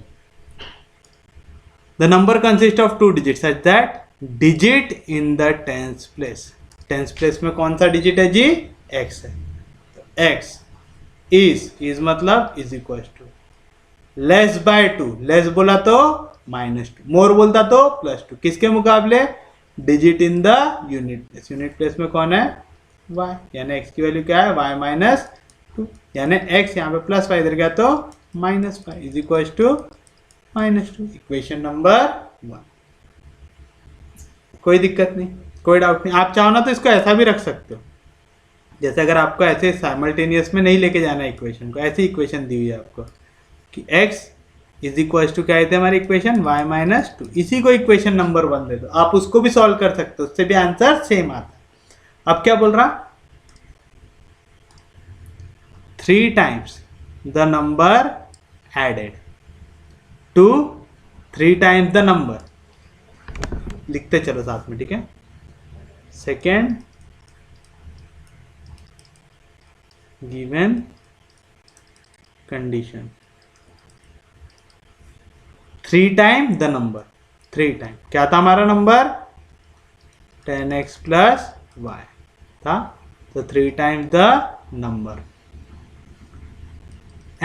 the number consist of 2 digit such that digit in the tens place. Tense place में कौन सा डिजिट है जी? x है। तो x इज मतलब is equal to less by 2। Less बोला तो -2, मोर बोलता तो +2। किसके मुकाबले? Digit in the unit place. Unit place में कौन है? y, यानी x की वैल्यू क्या है? y -2, यानी x यहाँ पे +5 इधर गया तो -5 is equal to -2। Equation number 1। कोई दिक्कत नहीं, कोई डाउट नहीं। आप चाहो ना तो इसको ऐसा भी रख सकते हो, जैसे अगर आपको ऐसे साइमल्टेनियस में नहीं लेके जाना है इक्वेशन को, ऐसी इक्वेशन दी हुई है आपको कि x इज इक्वल टू क्या है हमारी इक्वेशन? y -2। इसी को इक्वेशन नंबर 1 दे दो, आप उसको भी सॉल्व कर सकते हो, उससे भी आंसर सेम आता है। अब क्या बोल रहा? 3 times the number added to 3 times the number. लिखते चलो साथ में, ठीक है। Second given condition 3 time the number. 3 time क्या था हमारा नंबर? 10x प्लस y था, तो 3 times the number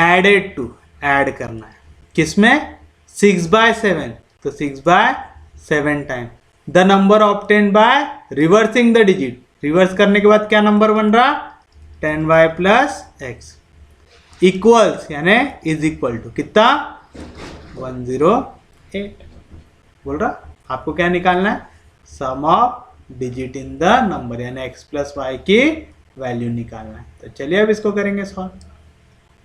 added to, add करना है किसमें? 6/7, तो 6/7 time the number obtain by reversing the digit. Reverse करने के बाद क्या नंबर बन रहा? 10y प्लस x इक्वल्स यानी इज इक्वल टू कितना? 108। बोल रहा आपको क्या निकालना है? Sum of digit in the number, यानी x प्लस वाई की वैल्यू निकालना है। तो चलिए अब इसको करेंगे सॉल्व,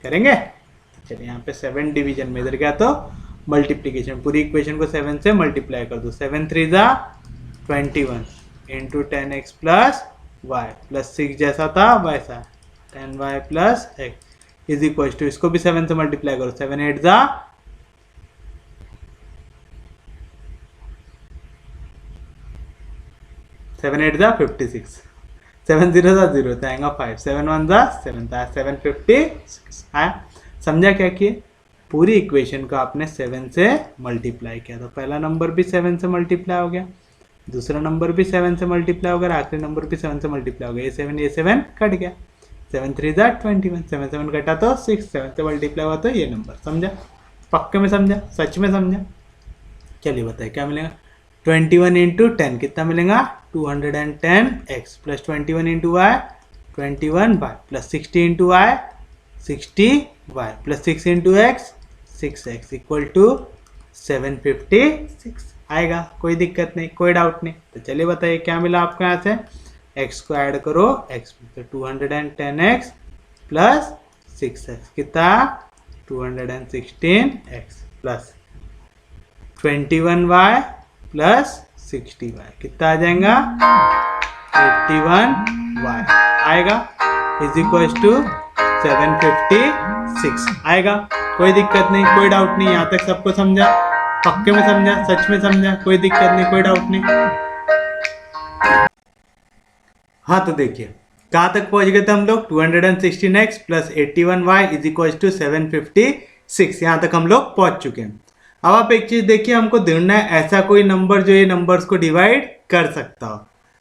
करेंगे। तो चलिए यहाँ पे 7 डिवीजन में इधर गया तो मल्टीप्लीकेशन, पूरी इक्वेशन को 7 से मल्टीप्लाई कर दो। 7 3 जा 21, into 10x plus Y plus 6 जैसा था वैसा 10y plus x is equal to, इसको भी 7 से मल्टीप्लाई करो, 7 8 जा 7 8 जा 56, 7 0 जा 0 तो आएगा 5, 7 1 जा 7 था 756 है। समझा क्या किए? पूरी इक्वेशन को आपने 7 से मल्टीप्लाई किया, तो पहला नंबर भी 7 से मल्टीप्लाई हो गया, दूसरा नंबर भी 7 से मल्टीप्लाई हो गया, आखिरी नंबर भी 7 से मल्टीप्लाई हो गया, ये 7 कट गया, 7 3 जा 21, 7 7 कटा तो 6, 7 से मल्टीप्लाई हुआ तो ये नंबर। समझा? पक्के में समझा? सच में समझा? चलिए बताइए क्या मिलेगा? 21 इंटू 10 कितना मिलेगा? 210x plus 21 into Y 21y plus 60 into Y 60y plus 6 into X 6x equal to 756 आएगा। कोई दिक्कत नहीं, कोई डाउट नहीं। तो चलिए बताइए क्या मिला आपको यहाँ से? x को ऐड करो, x तो 210x प्लस 6x कितना? 216x plus 21y plus 60y कितना आ जाएगा? 81y आएगा इज इक्वल टू 756 आएगा। कोई दिक्कत नहीं, कोई डाउट नहीं। यहाँ तक सबको समझा? पक्के में समझा? सच में समझा? कोई दिक्कत नहीं, कोई डाउट नहीं। हाँ तो देखिए कहाँ तक पहुंच गए थे हम लोग? 216x plus 81y is equal to 756, यहाँ तक हम लोग पहुंच चुके हैं। अब आप एक चीज देखिए, हमको ढूंढना है ऐसा कोई नंबर जो ये नंबर्स को डिवाइड कर सकता हो।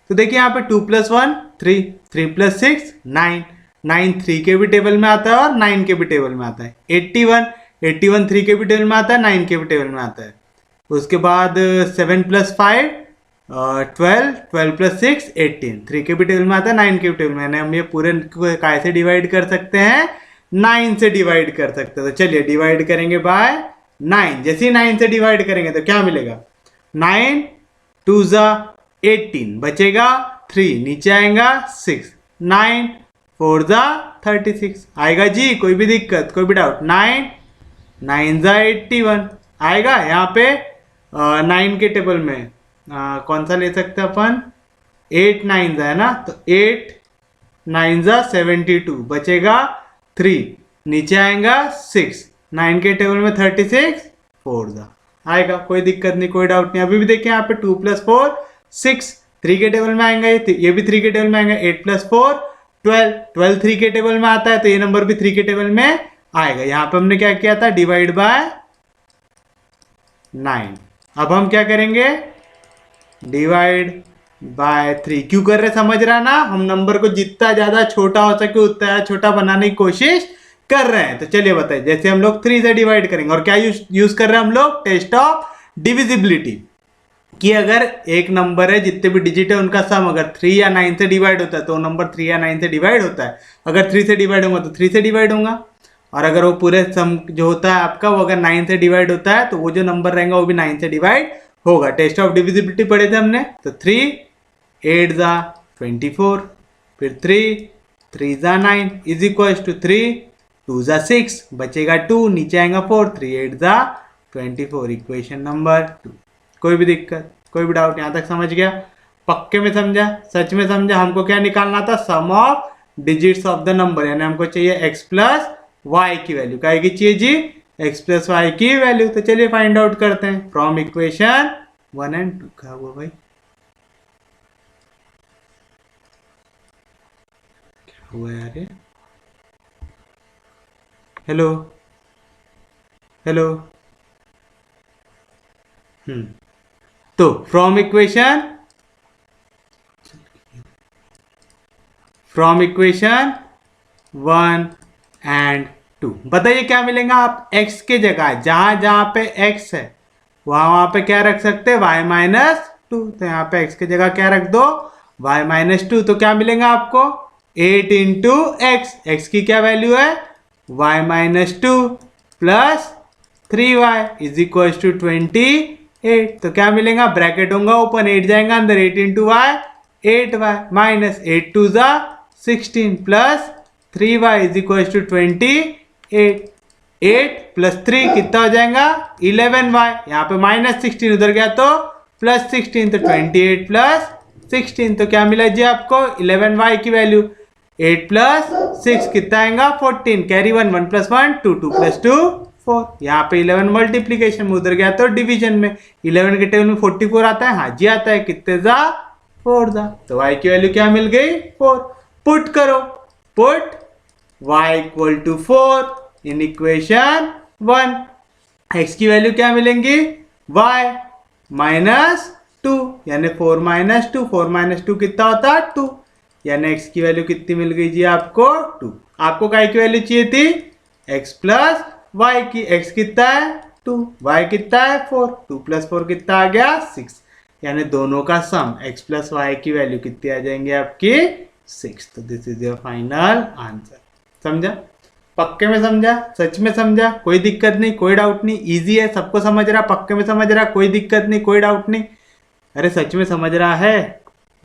तो देखिए यहाँ पे 2 + 1 3, 3 + 6 9, 9 3 के भी टेबल में आता है और 9 के भी टेबल में आता है। 81 3 के भी टेबल में आता है, 9 के भी टेबल में आता है। उसके बाद 7 + 5 12, 12 + 6 18, 3 के भी टेबल में आता है, 9 के भी टेबल में। यानी हम ये पूरे को कैसे डिवाइड कर सकते हैं? 9 से डिवाइड कर सकते हैं। तो चलिए डिवाइड करेंगे बाय 9। जैसे ही 9 से डिवाइड करेंगे तो क्या मिलेगा? 9 2 जा 18 बचेगा 3, नीचे आएगा 6, 9 4 जा 36 आएगा जी। कोई भी दिक्कत, कोई भी डाउट? 9 9 जा 81 आएगा। यहाँ पे 9 के टेबल में कौन सा ले सकते हैं अपन? 8 9 जा है ना, तो 8 9 जा 72 बचेगा 3, नीचे आएगा 6, 9 के टेबल में 36 4 जा आएगा। कोई दिक्कत नहीं, कोई डाउट नहीं। अभी भी देखिए यहाँ पे 2 + 4 6, 3 के टेबल में आएंगे, ये भी 3 के टेबल में आएंगे। 8 + 4 12, 12 3 के टेबल में आता है, तो ये नंबर भी 3 के टेबल में आएगा। यहाँ पे हमने क्या किया था? Divide by 9। अब हम क्या करेंगे? डिवाइड बाय 3 क्यों कर रहे? समझ रहा ना? हम नंबर को जितना ज्यादा छोटा हो सके उतना छोटा बनाने की कोशिश कर रहे हैं। तो चलिए बताइए, जैसे हम लोग 3 से डिवाइड करेंगे, और क्या यूज कर रहे हैं हम लोग? टेस्ट ऑफ डिविजिबिलिटी, कि अगर एक नंबर है जितने भी डिजिट है उनका सम अगर 3 या 9 से डिवाइड होता है तो वो नंबर 3 या 9 से डिवाइड होता है। अगर 3 से डिवाइड होगा तो 3 से डिवाइड होगा, और अगर वो पूरे सम जो होता है आपका वो अगर 9 से डिवाइड होता है तो वो जो नंबर रहेगा वो भी 9 से डिवाइड होगा। टेस्ट ऑफ डिविजिबिलिटी पढ़े थे हमने। तो 3 8 जा 24, फिर 3 जा 9 इज इक्वल टू 3 2 जा 6 बचेगा 2, नीचे आएगा 4, 3 8 जा 24 इक्वेशन नंबर 2। कोई भी दिक्कत, कोई भी डाउट? यहाँ तक समझ गया? पक्के में समझा? सच में समझा? हमको क्या निकालना था? Sum of digits of the number, यानी हमको चाहिए x + y की वैल्यू। क्या की चाहिए जी? x + y की वैल्यू। तो चलिए फाइंड आउट करते हैं फ्रॉम इक्वेशन 1 और 2। क्या हुआ भाई? क्या हुआ यार? ये हेलो हेलो तो फ्रॉम इक्वेशन 1 और 2 बताइए क्या मिलेगा? आप x के जगह जहां जहां पे x है वहां पे क्या रख सकते हैं? y - 2। तो यहाँ पे x के जगह क्या रख दो? y - 2। तो क्या मिलेगा आपको? 8 इंटू x की क्या वैल्यू है? y - 2 plus 3y is equal to 28। तो क्या मिलेगा? ब्रैकेट होगा ओपन, 8 जाएगा अंदर, 8 इंटू वाई 8y माइनस 8 2 जा 16 plus 3y is equal to 28। 8 + 3 कितना हो जाएगा? 11y। यहाँ पे -16 उधर गया तो +16, तो 28 + 16। तो क्या मिला जी आपको 11y की वैल्यू 8 प्लस 6 कितना आएगा 14, कैरी 1 1 प्लस 1 2 2 प्लस 2 4। यहाँ पे 11 मल्टीप्लीकेशन में, उधर गया तो डिवीजन में। 11 के टेबल में 44 आता है, हाँ जी आता है, कितने जा 4 जा। तो y की वैल्यू क्या मिल गई 4। पुट करो, put y equal to 4 in equation 1। x की वैल्यू क्या मिलेंगी y माइनस 2, यानी 4 माइनस 2, 4 माइनस 2 कितना होता है 2, यानी x की वैल्यू कितनी मिल गई जी आपको 2। आपको काय की वैल्यू चाहिए थी x प्लस y की। x कितना है 2, y कितना है 4, 2 प्लस 4 कितना आ गया 6, यानी दोनों का सम x प्लस y की वैल्यू कितनी आ जाएंगे आपकी 6। तो this is your final answer. समझा, पक्के में समझा, सच में समझा, कोई दिक्कत नहीं, कोई डाउट नहीं, इजी है, सबको समझ रहा, पक्के में समझ रहा, कोई दिक्कत नहीं, कोई डाउट नहीं। अरे सच में समझ रहा है,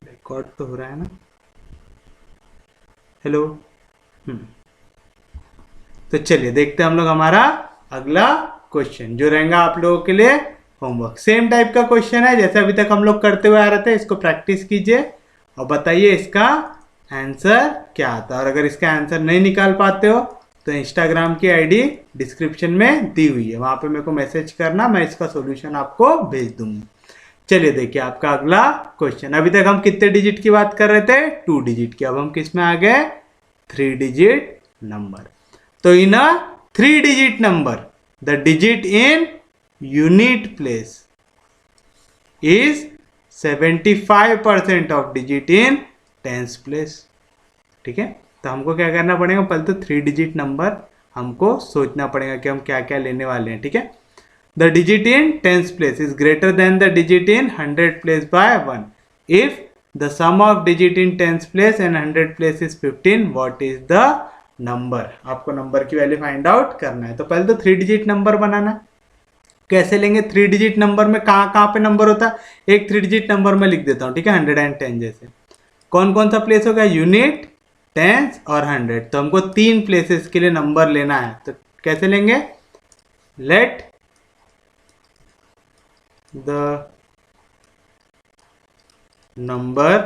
रिकॉर्ड तो हो रहा है ना, हेलो। तो चलिए देखते हैं हम लोग हमारा अगला क्वेश्चन, जो रहेगा आप लोगों के लिए होमवर्क। सेम टाइप का क्वेश्चन है जैसे अभी तक हम लोग करते हुए आ रहे थे। इसको प्रैक्टिस कीजिए और बताइए इसका आंसर क्या आता है। और अगर इसका आंसर नहीं निकाल पाते हो तो इंस्टाग्राम की आईडी डिस्क्रिप्शन में दी हुई है, वहां पे मेरे को मैसेज करना, मैं इसका सॉल्यूशन आपको भेज दूंगा। चलिए देखिए आपका अगला क्वेश्चन। अभी तक हम कितने डिजिट की बात कर रहे थे 2 डिजिट की, अब हम किस में आ गए 3 डिजिट नंबर। तो इन अ 3 digit number the digit in unit place is 75% of digit in tens place. ठीक है, तो हमको क्या करना पड़ेगा, पहले तो 3 डिजिट नंबर हमको सोचना पड़ेगा कि हम क्या क्या लेने वाले हैं। ठीक है, the digit in tens place is greater than the digit in 100 place by 1 if the sum of digit in tens place and 100 place is 15, what is the number. आपको नंबर की वैल्यू फाइंड आउट करना है। तो पहले तो 3 डिजिट नंबर बनाना है। कैसे लेंगे 3 डिजिट नंबर में, कहाँ पे नंबर होता है, एक 3 डिजिट नंबर में लिख देता हूँ। ठीक है, 110 जैसे कौन कौन सा प्लेस होगा, यूनिट, टेंस और 100। तो हमको 3 प्लेसेस के लिए नंबर लेना है। तो कैसे लेंगे, let the number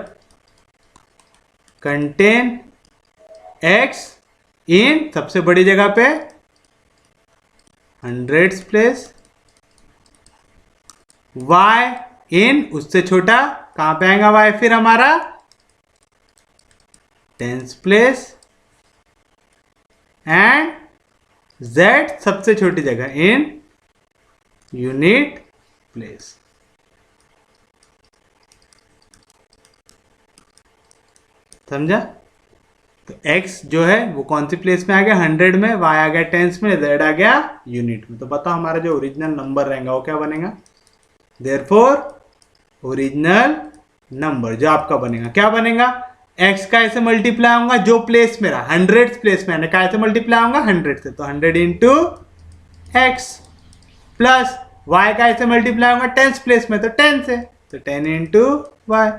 contain x इन सबसे बड़ी जगह पे 100 प्लेस, y इन उससे छोटा, कहां पे आएगा y फिर हमारा टेंस प्लेस, एंड z सबसे छोटी जगह इन यूनिट प्लेस। समझा, तो x जो है वो कौन सी प्लेस में आ गया 100 में, y आ गया टेंस में, z आ गया यूनिट में। तो बताओ हमारा जो ओरिजिनल नंबर रहेगा वो क्या बनेगा, देयरफॉर ओरिजिनल नंबर जो आपका बनेगा क्या बनेगा, x का ऐसे मल्टीप्लाई होगा जो प्लेस मेरा 100 प्लेस में है, कैसे मल्टीप्लाई होगा 100 से, तो 100 इंटू x प्लस y का ऐसे मल्टीप्लाई होगा 10 प्लेस में तो 10 से, तो 10 into y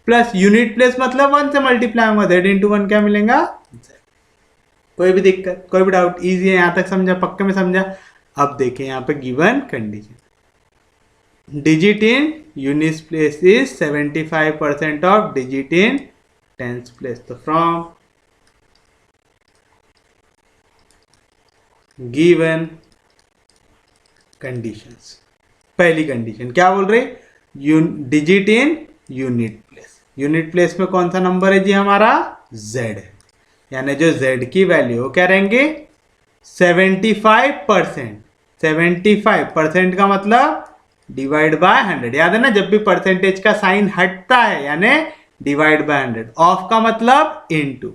plus unit place मतलब 1 से मल्टीप्लाई होगा, z इंटू 1 क्या मिलेगा z। कोई भी दिक्कत, कोई भी डाउट, इजी है, यहां तक समझा, पक्के में समझा। अब देखें यहाँ पे given condition, digit in unit place is 75% of digit in tens place. तो फ्रॉम गिवन कंडीशंस, पहली कंडीशन क्या बोल रही, digit in unit place. Unit place में कौन सा नंबर है जी हमारा z है, यानी जो z की वैल्यू क्या रहेंगे 75%। 75% का मतलब डिवाइड बाय 100, याद है ना, जब भी परसेंटेज का साइन हटता है यानी डिवाइड बाय 100, ऑफ का मतलब into,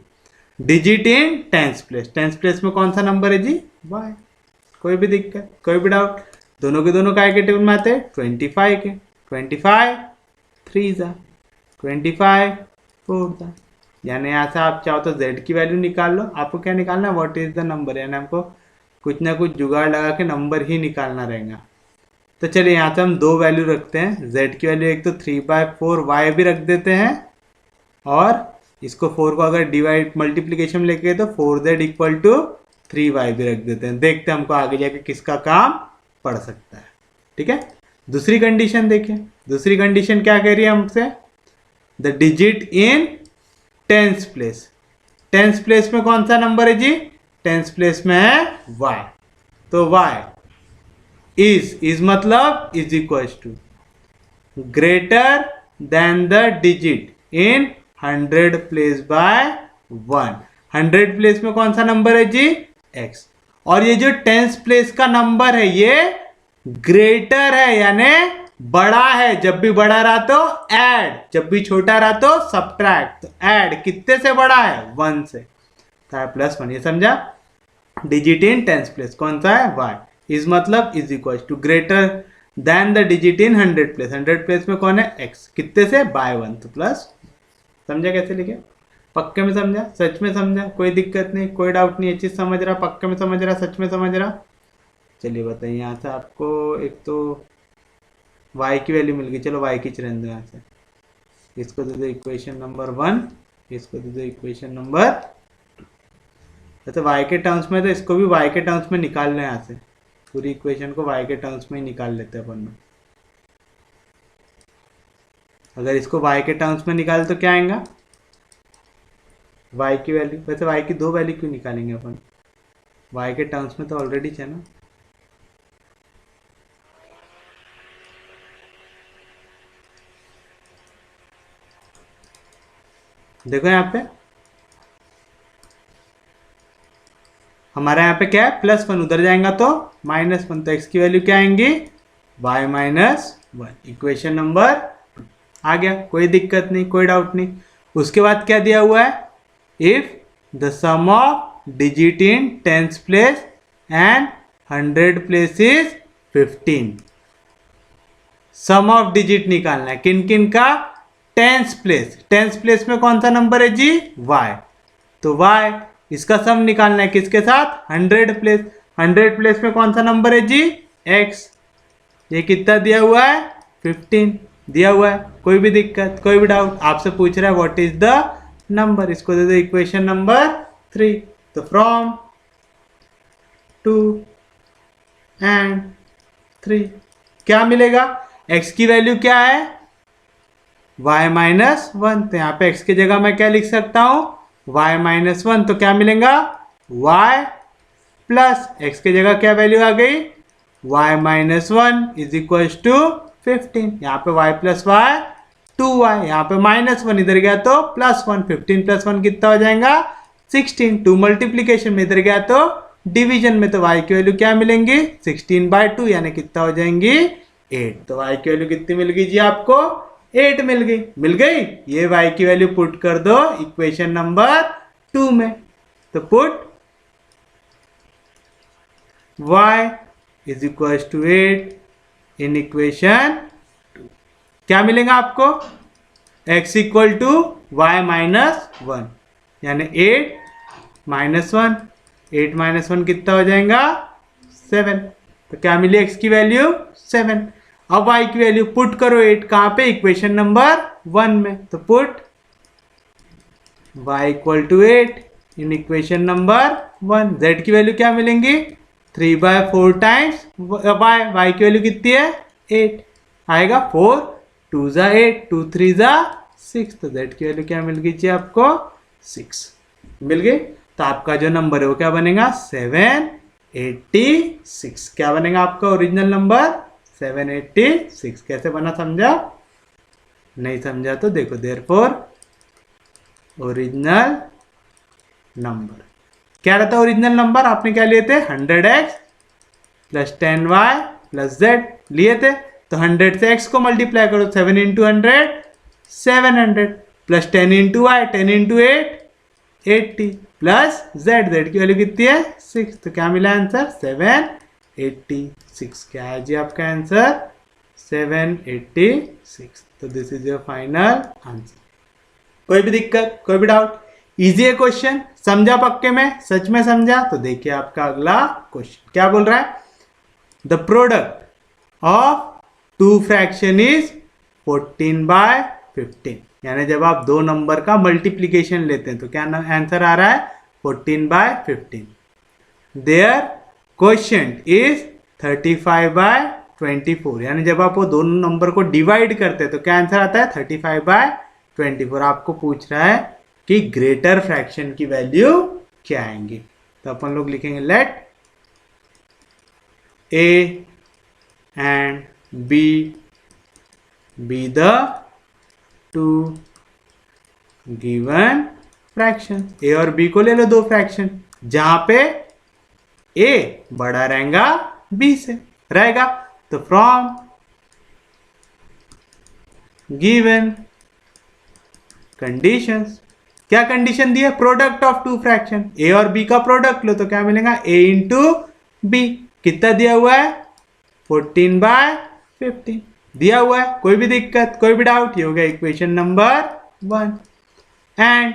digit in tens place, tense place में कौन सा नंबर है जी y। कोई भी दिक्कत, कोई भी डाउट, दोनों के दोनों काय के टेबल में आते हैं 25 के, 25 3 जा 25 4 जा, यानी यहाँ से आप चाहो तो z की वैल्यू निकाल लो। आपको क्या निकालना है, व्हाट इज द नंबर, यानी हमको कुछ ना कुछ जुगाड़ लगा के नंबर ही निकालना रहेगा। तो चलिए यहाँ से हम 2 वैल्यू रखते हैं, z की वैल्यू एक तो 3/4 y भी रख देते हैं, और इसको 4 को अगर डिवाइड मल्टीप्लीकेशन में लेके तो 4z इक्वल टू 3y भी रख देते हैं। देखते हैं हमको आगे जाके किसका काम पड़ सकता है। ठीक है, दूसरी कंडीशन देखिए, दूसरी कंडीशन क्या कह रही है हमसे, the digit in tens place. Tense place में कौन सा नंबर है जी? टेंस प्लेस में है y। तो y इज मतलब is equal to greater than the digit in 100 place by 1। 100 place में कौन सा नंबर है जी? x। और ये जो टेंस प्लेस का नंबर है ये ग्रेटर है यानी बड़ा है। जब भी बड़ा रहा तो ऐड, जब भी छोटा रहा तो सब्ट्रैक्ट। तो ऐड कितने से बड़ा है? 1 से, तो +1। ये समझा? डिजिट इन टेंस प्लेस कौन सा है? y। इज मतलब is equal to greater than the digit in 100 place. 100 place में कौन है? x। कितने से? बाय 1, तो प्लस। समझा कैसे लिखे? पक्के में समझा? सच में समझा? कोई दिक्कत नहीं, कोई डाउट नहीं? ये चीज समझ रहा? पक्के में समझ रहा? सच में समझ रहा? चलिए बताइए। यहाँ से आपको एक तो y की वैल्यू मिल गई। चलो y की रहने दो। यहाँ से इसको दे दो इक्वेशन नंबर 1, इसको दे दो इक्वेशन नंबर 2। वैसे y के टर्म्स में तो इसको भी y के टर्म्स में निकाल लें। यहाँ से पूरी इक्वेशन को y के टर्म्स में ही निकाल लेते हैं अपन में। अगर इसको y के टर्म्स में निकाले तो क्या आएगा? y की वैल्यू। वैसे y की 2 वैल्यू क्यों निकालेंगे अपन? y के टर्म्स में तो ऑलरेडी है ना। देखो यहाँ पे हमारा यहाँ पे क्या है? +1। उधर जाएगा तो -1। तो x की वैल्यू क्या आएंगी? y -1। इक्वेशन नंबर 2 आ गया। कोई दिक्कत नहीं, कोई डाउट नहीं। उसके बाद क्या दिया हुआ है? If the sum of digit in tens place and 100 place is 15। Sum of digit निकालना है। किन किन का? Tens place. टेंस प्लेस में कौन सा नंबर है जी? y। तो y इसका सम निकालना है किसके साथ? 100 प्लेस। 100 प्लेस में कौन सा नंबर है जी? x। ये कितना दिया हुआ है? 15 दिया हुआ है। कोई भी दिक्कत, कोई भी डाउट? आपसे पूछ रहा है व्हाट इज द नंबर। इसको दे दो इक्वेशन नंबर 3। तो फ्रॉम 2 एंड 3 क्या मिलेगा? x की वैल्यू क्या है? y -1। तो यहाँ पे x की जगह मैं क्या लिख सकता हूँ? y -1। तो क्या मिलेगा? y प्लस x की जगह क्या वैल्यू आ गई? y -1 is equal to 15। यहाँ पे y प्लस y 2y। यहाँ पे -1 इधर गया तो +1। 15 + 1 कितना हो जाएगा? 16। 2 मल्टीप्लीकेशन में इधर गया तो डिवीजन में, तो y की वैल्यू क्या मिलेंगी? 16/2 यानी कितना हो जाएंगी? 8। तो y की वैल्यू कितनी मिल गई जी आपको? 8 मिल गई। मिल गई। ये y की वैल्यू पुट कर दो इक्वेशन नंबर 2 में। तो put y is equal to 8 in equation 2। क्या मिलेगा आपको? x इक्वल टू y -1 यानी 8 -1। 8 -1 कितना हो जाएगा? 7। तो क्या मिली x की वैल्यू? 7। अब y की वैल्यू पुट करो 8 कहां पे? इक्वेशन नंबर 1 में। तो put y equal to 8 in equation number 1। z की वैल्यू क्या मिलेंगी? 3/4 टाइम्स y की वैल्यू कितनी है? 8 आएगा। 4 2 ज़ा 8, 2 3 ज़ा 6। तो z की वैल्यू क्या मिल गई जी आपको? 6 मिल गई। तो आपका जो नंबर है वो क्या बनेगा? 786। क्या बनेगा आपका ओरिजिनल नंबर? 786। कैसे बना? समझा? नहीं समझा तो देखो, देयरफॉर ओरिजिनल नंबर क्या रहता है? ओरिजिनल नंबर आपने क्या लिए थे? 100x + 10y + z लिए थे। तो 100 से x को मल्टीप्लाई करो। 7 × 100 700 + 10 × y 10 × 8 80 प्लस z। की वैल्यू कितनी है? 6। तो क्या मिला आंसर? 786। क्या है जी आपका आंसर? 786। तो this is your final answer. कोई भी दिक्कत, कोई भी डाउट? इजी है क्वेश्चन। समझा पक्के में? सच में समझा? तो देखिए आपका अगला क्वेश्चन क्या बोल रहा है? The product of 2 fraction is 14/15। यानी जब आप दो नंबर का मल्टीप्लीकेशन लेते हैं तो क्या आंसर आ रहा है? 14/15। Their quotient is 35/24। यानी जब आप वो दोनों नंबर को डिवाइड करते हैं तो क्या आंसर आता है? 35/24। 24। आपको पूछ रहा है कि ग्रेटर फ्रैक्शन की वैल्यू क्या आएंगी, तो अपन लोग लिखेंगे let A and B be the two given fraction. A और बी को ले लो दो फ्रैक्शन, जहां पे ए बड़ा रहेगा बी से रहेगा, तो फ्रॉम गिवन कंडीशंस, क्या कंडीशन दी है, product of to fraction, A और बी का प्रोडक्ट लो तो क्या मिलेगा, ए इंटू बी, कितना दिया हुआ है 14/15 दिया हुआ है। कोई भी दिक्कत, कोई भी डाउट, ये हो गया equation number 1। And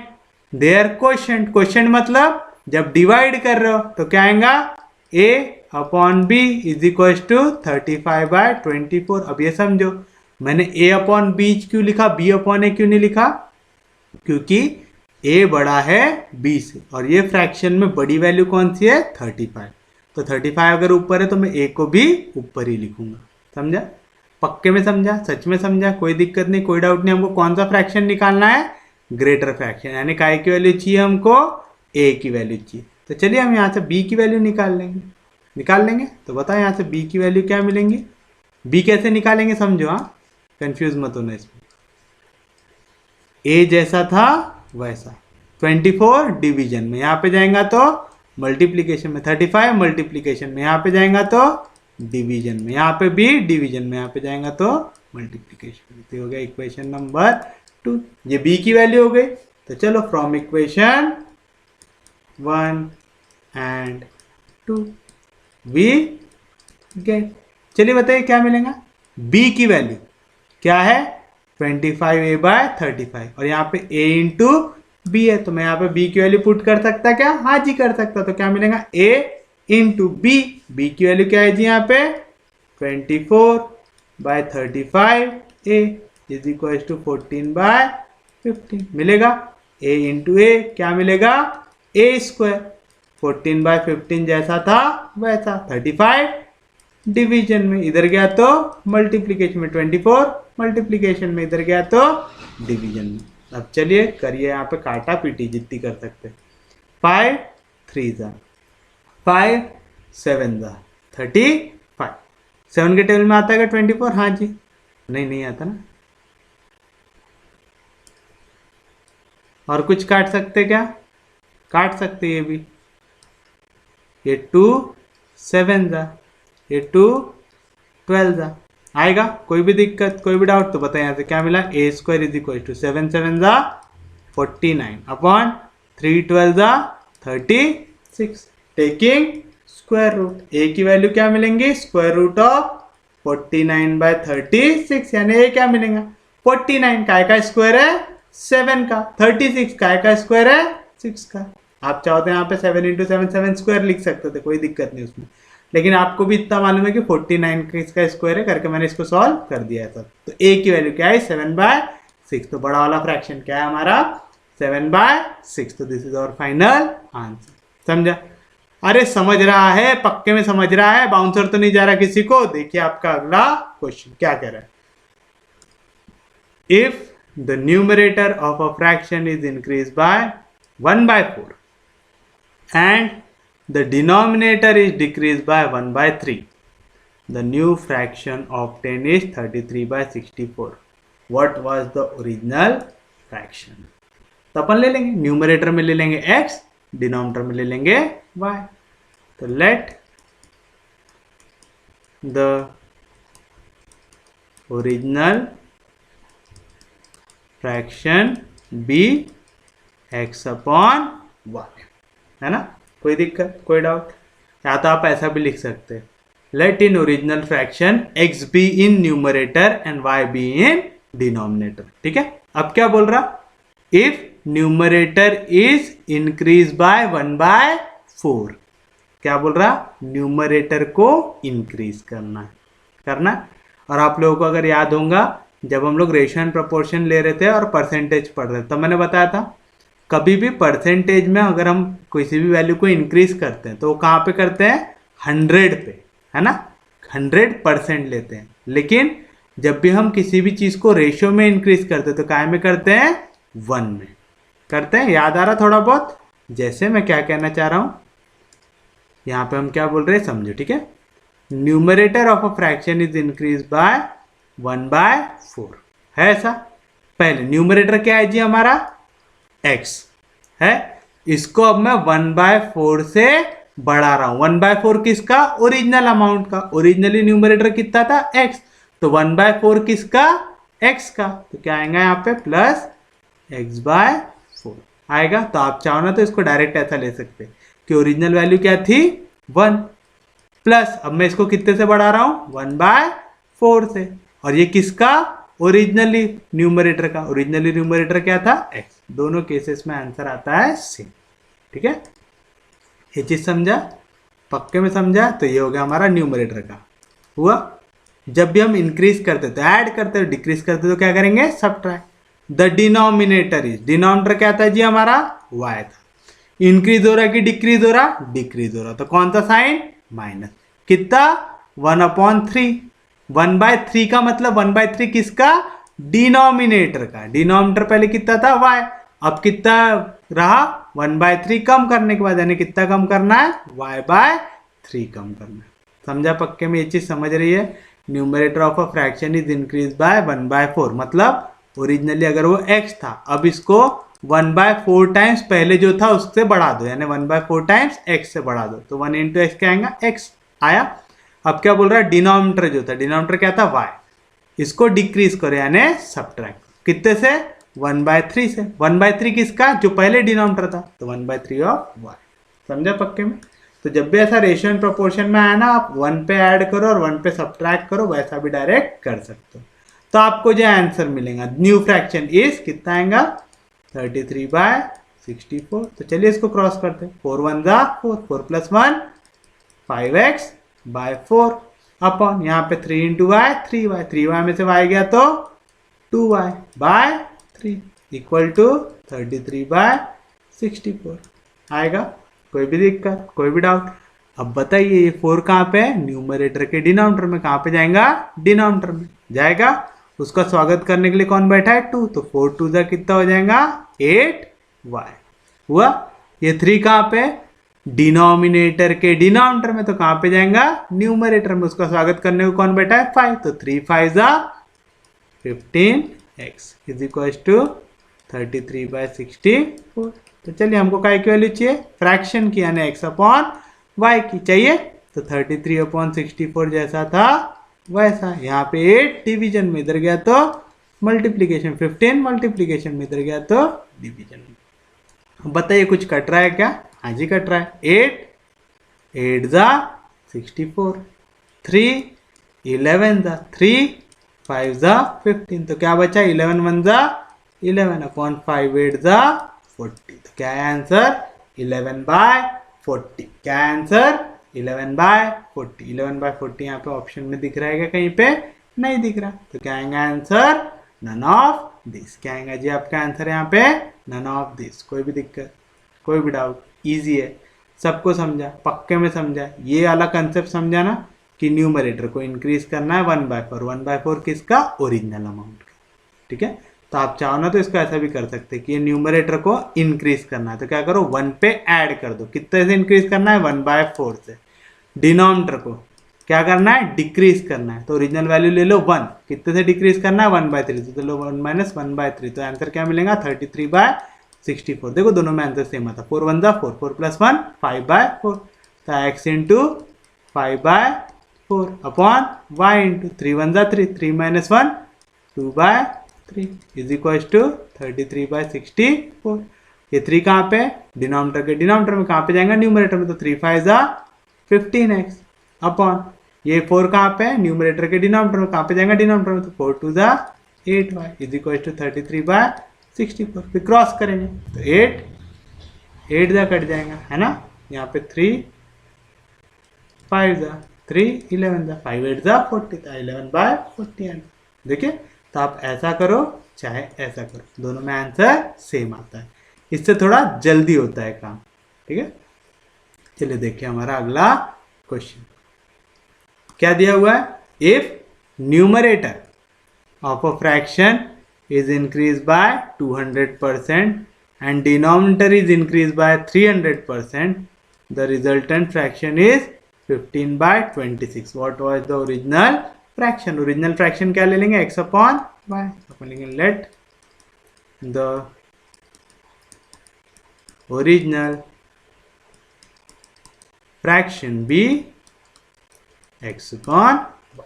their question मतलब जब डिवाइड कर रहे हो तो क्या आएगा, a upon B is equal to 35/24। अब ये समझो, मैंने a अपॉन बी क्यों लिखा, b अपॉन ए क्यों नहीं लिखा, क्योंकि a बड़ा है b से, और ये फ्रैक्शन में बड़ी वैल्यू कौन सी है 35, तो 35 अगर ऊपर है तो मैं a को भी ऊपर ही लिखूंगा। समझा, पक्के में समझा, सच में समझा, कोई दिक्कत नहीं, कोई डाउट नहीं। हमको कौन सा फ्रैक्शन निकालना है, ग्रेटर फ्रैक्शन, यानी काय की वैल्यू चाहिए हमको, a की वैल्यू चाहिए। तो चलिए हम यहाँ से b की वैल्यू निकाल लेंगे। तो बताओ यहाँ से b की वैल्यू क्या मिलेंगी, b कैसे निकालेंगे समझो, हाँ कंफ्यूज मत होना इसमें। a जैसा था वैसा 24 डिवीजन में, यहाँ पे जाएगा तो मल्टीप्लीकेशन में, 35 मल्टीप्लीकेशन में, यहाँ पे जाएगा तो डिवीजन में, यहाँ पे भी डिवीजन में, यहाँ पे जाएगा तो मल्टीप्लीकेशन में। तो हो गया इक्वेशन नंबर 2, ये b की वैल्यू हो गई। तो चलो from equation 1 and 2 we get, चलिए बताइए क्या मिलेगा, b की वैल्यू क्या है 25a/35, और यहाँ पे a इंटू बी है, तो मैं यहाँ पे b की वैल्यू पुट कर सकता क्या, हाँ जी कर सकता। तो क्या मिलेगा a इंटू बी, b की वैल्यू क्या है जी यहाँ पे 24/35a इज इक्वल टू 14/15 मिलेगा। a इंटू ए क्या मिलेगा, a स्क्वायर, 14/15 जैसा था वैसा, 35 डिवीजन में, इधर गया तो मल्टीप्लीकेशन में, 24 मल्टीप्लीकेशन में, इधर गया तो डिवीजन में। अब चलिए करिए यहाँ पे काटा पीटी जितनी कर सकते। 5 3 जा 5 7 जा 35, 7 के टेबल में आता है 24, हाँ जी, नहीं आता ना। और कुछ काट सकते क्या, काट सकते ये भी, ये 2 7 जा, ये 2 12 जा, आएगा, कोई भी दिक्कत, कोई भी डाउट तो बताए। यहाँ से क्या मिला, a square is equal to 7 7 जा 49 अपॉन 3 12 जा 36, टेकिंग स्क्वायर रूट, a की वैल्यू क्या मिलेंगी, स्क्वायर रूट ऑफ 49/36, यानी a क्या मिलेगा 49, का स्क्वायर है 7 का, 36 का स्क्वायर है 6 का। आप चाहो तो यहाँ पे 7 इंटू 7 स्क्वायर लिख सकते थे, कोई दिक्कत नहीं उसमें, लेकिन आपको भी इतना मालूम है कि 49 का इसका स्क्वायर है, करके मैंने इसको सॉल्व कर दिया है सब। तो a की वैल्यू क्या है 7/6, तो बड़ा वाला फ्रैक्शन क्या है हमारा 7/6, तो this is our final answer. समझा, अरे समझ रहा है, पक्के में समझ रहा है, बाउंसर तो नहीं जा रहा किसी को। देखिए आपका अगला क्वेश्चन क्या कह रहा है, if the numerator of a fraction is increase by 1/4 and the denominator is decreased by 1/3, the new fraction obtained is 33/64, what was the original fraction। तो अपन ले लेंगे, न्यूमरेटर में ले लेंगे x, डिनोमिनेटर में ले लेंगे y। तो let the original fraction be x upon y, है ना, कोई दिक्कत, कोई डाउट। या तो आप ऐसा भी लिख सकते हैं, let in original fraction x be in numerator and y be in denominator. ठीक है, अब क्या बोल रहा, if numerator is increase by 1/4, क्या बोल रहा, न्यूमरेटर को इंक्रीज करना। और आप लोगों को अगर याद होगा, जब हम लोग रेशियो एंड प्रोपोर्शन ले रहे थे और परसेंटेज पढ़ रहे थे, तो मैंने बताया था कभी भी परसेंटेज में अगर हम किसी भी वैल्यू को इंक्रीज करते हैं तो वो कहाँ पे करते हैं 100 पे, है ना, 100% लेते हैं। लेकिन जब भी हम किसी भी चीज को रेशियो में इंक्रीज करते हैं तो काय में करते हैं, 1 में करते हैं। याद आ रहा थोड़ा बहुत? जैसे मैं क्या कहना चाह रहा हूं, यहां पे हम क्या बोल रहे हैं समझो, ठीक है। Numerator of a fraction is increase by 1/4 है ऐसा। पहले न्यूमरेटर क्या है जी हमारा, x है, इसको अब मैं 1/4 से बढ़ा रहा हूं। 1/4 किसका, ओरिजिनल अमाउंट का। ओरिजिनली न्यूमरेटर कितना था, x, तो 1/4 किसका, x का, तो क्या आएगा यहाँ पे प्लस x/4 आएगा। तो आप चाहो ना तो इसको डायरेक्ट ऐसा ले सकते कि ओरिजिनल वैल्यू क्या थी, 1, प्लस अब मैं इसको कितने से बढ़ा रहा हूं, 1/4 से। और ये किसका, ओरिजिनली न्यूमरेटर का। ओरिजिनली न्यूमरेटर क्या था, x। दोनों केसेस में आंसर आता है सेम, ठीक है। ये चीज समझा, पक्के में समझा। तो ये हो गया हमारा न्यूमरेटर का हुआ। जब भी हम इंक्रीज करते तो ऐड करते, डिक्रीज करते तो क्या करेंगे, subtract. The denominator is, denominator क्या था जी हमारा, y था। इंक्रीज हो रहा है कि डिक्रीज हो रहा, डिक्रीज हो रहा, तो कौन सा साइन, माइनस। कितना, 1/3। 1/3 का मतलब 1/3 किसका, डिनोमिनेटर का। डिनोमिनेटर पहले कितना था, y, अब कितना रहा, 1/3 कम करने के बाद, यानी कितना कम करना है, y/3 कम करना है। समझा पक्के में, ये चीज समझ रही है। Numerator of a fraction is increase by 1/4, मतलब ओरिजिनली अगर वो x था, अब इसको 1/4 टाइम्स पहले जो था उससे बढ़ा दो, यानी 1/4 टाइम्स x से बढ़ा दो, तो 1 × x क्या आएगा, x आया। अब क्या बोल रहा है, डिनोमिनेटर जो था, डिनोमिनेटर क्या था, y, इसको डिक्रीज करो यानी सब्ट्रैक्ट। कितने से, 1/3 से। 1/3 किसका, जो पहले डिनोमिनेटर था, तो 1/3 ऑफ y। समझा पक्के में। तो जब भी ऐसा रेशियो एंड प्रोपोर्शन में आया ना, आप 1 पे ऐड करो और 1 पे सब्ट्रैक्ट करो, वैसा भी डायरेक्ट कर सकते हो। तो आपको जो आंसर मिलेगा, न्यू फ्रैक्शन इज कितना आएगा, 33/64। तो चलिए इसको क्रॉस करते हैं। 4 1 जा 4, 4 + 1 5x/4 अपॉन यहाँ पे 3 × y 3y, 3y में से y गया तो 2y/3 इक्वल टू 33/64 आएगा। कोई भी दिक्कत, कोई भी डाउट? अब बताइए ये 4 कहाँ पे है, न्यूमरेटर के डिनोमिनेटर में। कहाँ पे जाएगा, डिनोमिनेटर में जाएगा। उसका स्वागत करने के लिए कौन बैठा है, 2, तो 4 2 जा कितना हो जाएगा, 8y हुआ। ये 3 कहाँ पे, डिनोमिनेटर के डिनोमिनेटर में, तो कहाँ पे जाएगा, न्यूमरेटर में। उसका स्वागत करने को कौन बैठा है, 5, तो 3 5 जा 15x इज इक्वल टू 33/64। तो चलिए हमको काय की वैल्यू चाहिए, फ्रैक्शन की, यानी x/y की चाहिए। तो 33/64 जैसा था वैसा। यहाँ पे 8 डिवीजन में, इधर गया तो मल्टीप्लीकेशन, 15 मल्टीप्लीकेशन में, इधर गया तो डिवीजन में। बताइए कुछ कट रहा है क्या, हाँ जी कट रहा है। 8 8 जा 64, 3 11 जा 3 5 जा 15, तो क्या बचा, 11 1 जा 11 अपॉन 5 8 जा 40। तो क्या है आंसर, 11/40। क्या है आंसर, 11/40। 11/40 यहाँ पे ऑप्शन में दिख रहा है क्या, कहीं पे नहीं दिख रहा, तो क्या आएगा आंसर, नन ऑफ दिस। क्या आएगा जी आपका आंसर यहाँ पे, नन ऑफ दिस। कोई भी दिक्कत, कोई भी डाउट, इजी है, सबको समझा, पक्के में समझा। ये वाला कंसेप्ट समझा ना कि न्यूमरेटर को इंक्रीज करना है 1/4। 1/4 किसका, ओरिजिनल अमाउंट का, ठीक है। तो आप चाहो ना तो इसको ऐसा भी कर सकते हैं कि ये न्यूमरेटर को इंक्रीज करना है, तो क्या करो, 1 पे ऐड कर दो। कितने से इंक्रीज करना है, 1/4 से। डिनोमिनेटर को क्या करना है, डिक्रीज करना है, तो ओरिजिनल वैल्यू ले लो 1, कितने से डिक्रीज करना है, 1/3, तो लो 1 - 1/3, तो आंसर क्या मिलेगा, 33/64। देखो दोनों में आंसर सेम आता, 4 1 जा 4, 4 + 1 5/4, तो x × 5/4 अपॉन y × 3 1 जा 3, 3 - 1 2/3 इज इक्वल टू 33/64। ये 3 कहाँ पे, डिनोमिनेटर के डिनोमिनेटर में, कहाँ पे जाएगा, न्यूमरेटर में, तो 3 5 जा 15x अपॉन ये 4 कहाँ पे, न्यूमरेटर के डिनोमिनेटर में, कहाँ पे जाएगा, डिनोमिनेटर में, तो 4 2 जा 8y इज इक्वल टू 33/64। फिर क्रॉस करेंगे तो 8 8 जा कट जाएगा, है ना। यहाँ पे 3 5 जा 3 11 जा 5 8 जा 40, तो 11/40। देखिए, तो आप ऐसा करो चाहे ऐसा करो, दोनों में आंसर सेम आता है। इससे थोड़ा जल्दी होता है काम, ठीक है। चलिए देखिए हमारा अगला क्वेश्चन क्या दिया हुआ है, if numerator of a fraction is increased by 200% and denominator is increased by 300%, the resultant fraction is 15/26. What was the original fraction? Original fraction क्या ले लेंगे? x upon y. अपन लेंगे let the original fraction be x upon y.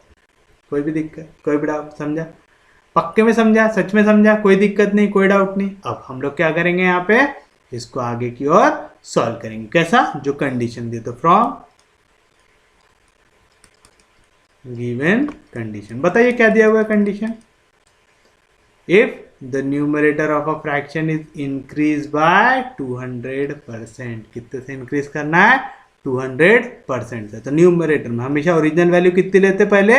कोई भी दिक्कत, कोई भी डाउट? समझा? पक्के में समझा? सच में समझा? कोई दिक्कत नहीं, कोई डाउट नहीं? अब हम लोग क्या करेंगे यहाँ पे, इसको आगे की ओर सॉल्व करेंगे. कैसा? जो कंडीशन दी तो फ्रॉम गिवन कंडीशन. बताइए क्या दिया हुआ है condition. If the numerator of a fraction is increase bye 200%. कितने से इंक्रीज करना है? 200% से. तो न्यूमरेटर में हमेशा ओरिजिनल वैल्यू कितनी लेते? पहले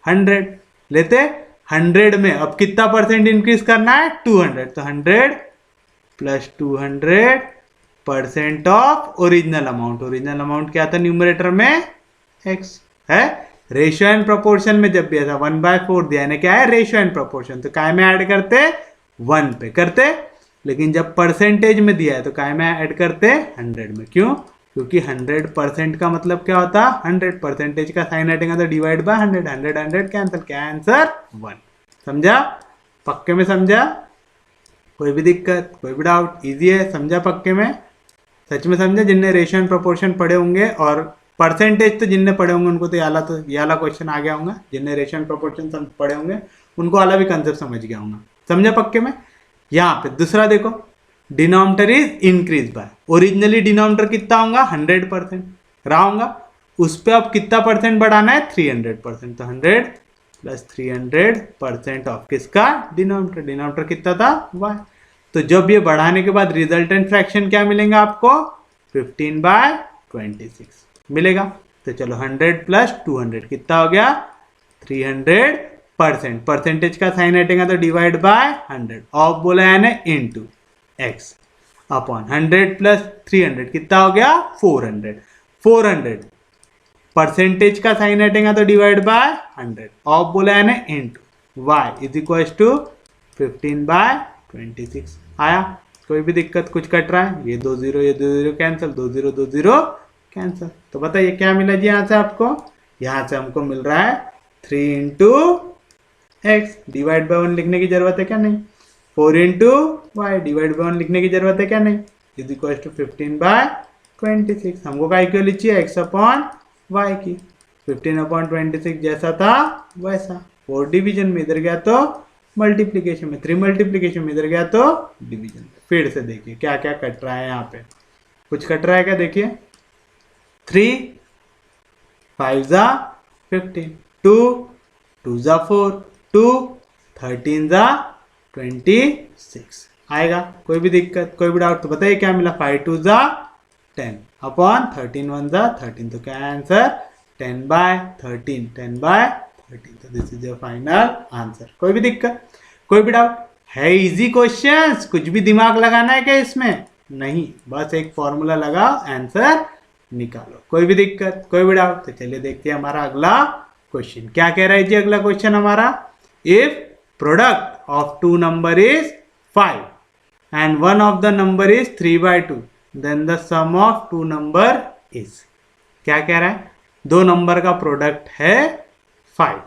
100 लेते. 100 में अब कितना परसेंट इंक्रीज करना है? 200. तो 100 plus 200% of original amount. Original amount क्या था न्यूमरेटर में? x है. रेशियो एंड प्रोपोर्शन में जब भी ऐसा 1/4 दिया है, क्या है? Ratio and proportion. तो काय में ऐड करते? 1 पे करते. लेकिन जब परसेंटेज में दिया है तो काय में ऐड करते? 100 में. क्यों? क्योंकि 100% का मतलब क्या होता? 100 परसेंटेज का साइन हटेगा तो डिवाइड बाय 100. 100 कैंसिल. क्या आंसर? 1. समझा? पक्के में समझा? कोई भी दिक्कत, कोई भी डाउट? इजी है. समझा? पक्के में, सच में समझा? जिनने रेशियो एंड प्रोपोर्शन पढ़े होंगे और परसेंटेज तो जिनने पढ़े होंगे उनको तो ये वाला क्वेश्चन आ गया होगा. जिनने रेशियो एंड प्रोपोर्शन पढ़े होंगे उनको वाला भी कंसेप्ट समझ गया होगा. समझा पक्के में? यहाँ पे दूसरा देखो, denominator is increase bye. Originally denominator कितना होगा? 100% रहा होगा. उस पर अब कितना परसेंट बढ़ाना है? 300%. तो 100 प्लस 300% ऑफ किसका? डिनोमिनेटर. डिनोमिनेटर कितना था? y. तो जब ये बढ़ाने के बाद रिजल्टेंट फ्रैक्शन क्या मिलेगा आपको? 15/26 मिलेगा. तो चलो 100 प्लस 200 कितना हो गया? 300%. परसेंटेज का साइन हटेगा तो डिवाइड बाय 100. ऑफ बोला है ना इनटू x अपॉन 100 प्लस 300 कितना हो गया? 400. 400 परसेंटेज का साइन हटेगा तो डिवाइड बाय 100. ऑफ बोला है ना into y is equal to 15/26. आया? कोई भी दिक्कत? कुछ कट रहा है? ये 2 0 ये 2 0 कैंसिल. 2 0 2 0 कैंसिल. तो बताइए क्या मिला जी यहाँ से आपको? यहाँ से हमको मिल रहा है 3 इंटू एक्स. डिवाइड बाय 1 लिखने की जरूरत है क्या? नहीं. 4 इंटू वाई. डिवाइड बाय 1 लिखने की जरूरत है क्या? नहीं. Is equal to 15/26. हमको क्या इक्वल चाहिए? एक्स अपॉन वाई की. 15/26 जैसा था वैसा. 4 डिवीजन में इधर गया तो मल्टीप्लीकेशन में. 3 मल्टीप्लीकेशन में इधर गया तो डिवीजन में. फिर से देखिए क्या क्या कट रहा है यहाँ पे. कुछ कट रहा है क्या? देखिए 3 5 जा 15. 2 2 जा 4. 2 13 जा 26 आएगा. कोई भी दिक्कत, कोई भी डाउट? तो बताइए क्या मिला? 5 2 जा 10 अपॉन 13 1 जा 13. तो क्या आंसर? 10/13. 10/13. तो this is your final answer. कोई भी दिक्कत, कोई भी डाउट है? Easy questions. कुछ भी दिमाग लगाना है क्या इसमें? नहीं. बस एक फॉर्मूला लगाओ, आंसर निकालो. कोई भी दिक्कत, कोई भी डाउट? तो चलिए देखते हैं हमारा अगला क्वेश्चन. क्या कह रहा है जी अगला क्वेश्चन हमारा? If product of 2 number is 5 and one of the number is 3/2, then the sum of 2 number is. क्या कह रहा है? 2 नंबर का प्रोडक्ट है 5